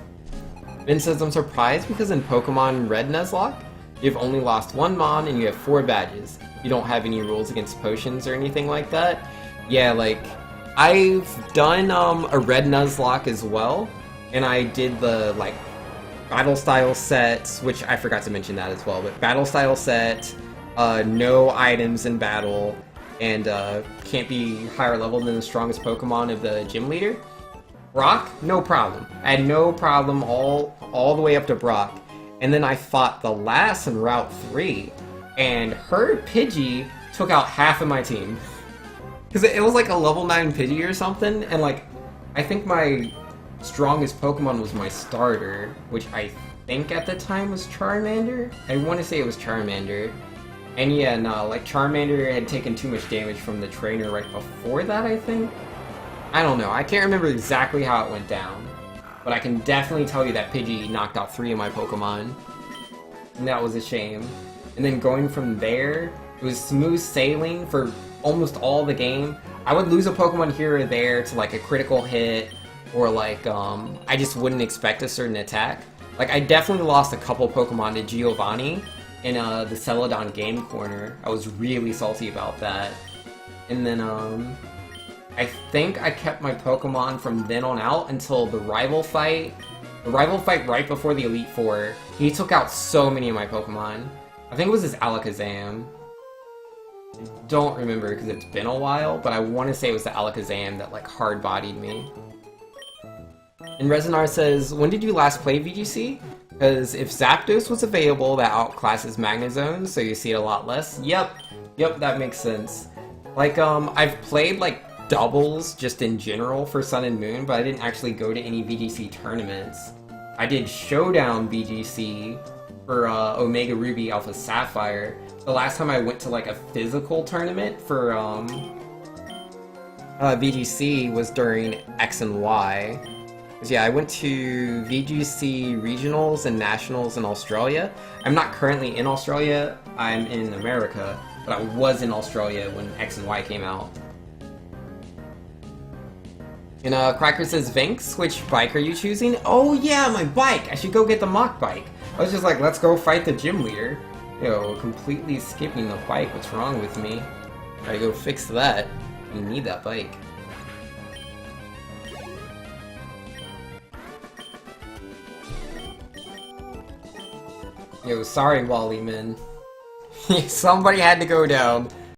Ben says, I'm surprised because in Pokemon Red Nuzlocke, you've only lost 1 Mon and you have 4 badges. You don't have any rules against potions or anything like that. Yeah, like, I've done a Red Nuzlocke as well, and I did the, like, battle style sets, which I forgot to mention that as well, but battle style set, no items in battle, and can't be higher level than the strongest Pokemon of the gym leader. Brock, no problem. I had no problem all the way up to Brock. And then I fought the last in Route 3, and her Pidgey took out half of my team. Because it was like a level 9 Pidgey or something, and like, I think my strongest Pokemon was my starter, which I think at the time was Charmander? I want to say it was Charmander. And yeah, no, like Charmander had taken too much damage from the trainer right before that, I think? I don't know, I can't remember exactly how it went down. But I can definitely tell you that Pidgey knocked out 3 of my Pokemon. And that was a shame. And then going from there, it was smooth sailing for almost all the game. I would lose a Pokemon here or there to like a critical hit, or like, I just wouldn't expect a certain attack. Like, I definitely lost a couple Pokemon to Giovanni in the Celadon Game Corner. I was really salty about that. And then, I think I kept my Pokemon from then on out until the rival fight. The rival fight right before the Elite Four. He took out so many of my Pokemon. I think it was his Alakazam. I don't remember because it's been a while, but I want to say it was the Alakazam that like hard-bodied me. And Resonar says, when did you last play VGC? Because if Zapdos was available, that outclasses Magnezone, so you see it a lot less. Yep, that makes sense. Like, I've played like doubles just in general for Sun and Moon, but I didn't actually go to any VGC tournaments. I did Showdown VGC for Omega Ruby Alpha Sapphire. The last time I went to like a physical tournament for VGC was during X and Y. Because yeah, I went to VGC Regionals and Nationals in Australia. I'm not currently in Australia, I'm in America, but I was in Australia when X and Y came out. And Cracker says, Vinx, which bike are you choosing? Oh yeah, my bike! I should go get the mock bike. I was just like, let's go fight the gym leader. Yo, completely skipping the bike, what's wrong with me? Gotta go fix that. You need that bike. Yo, sorry, Wally, man. Somebody had to go down.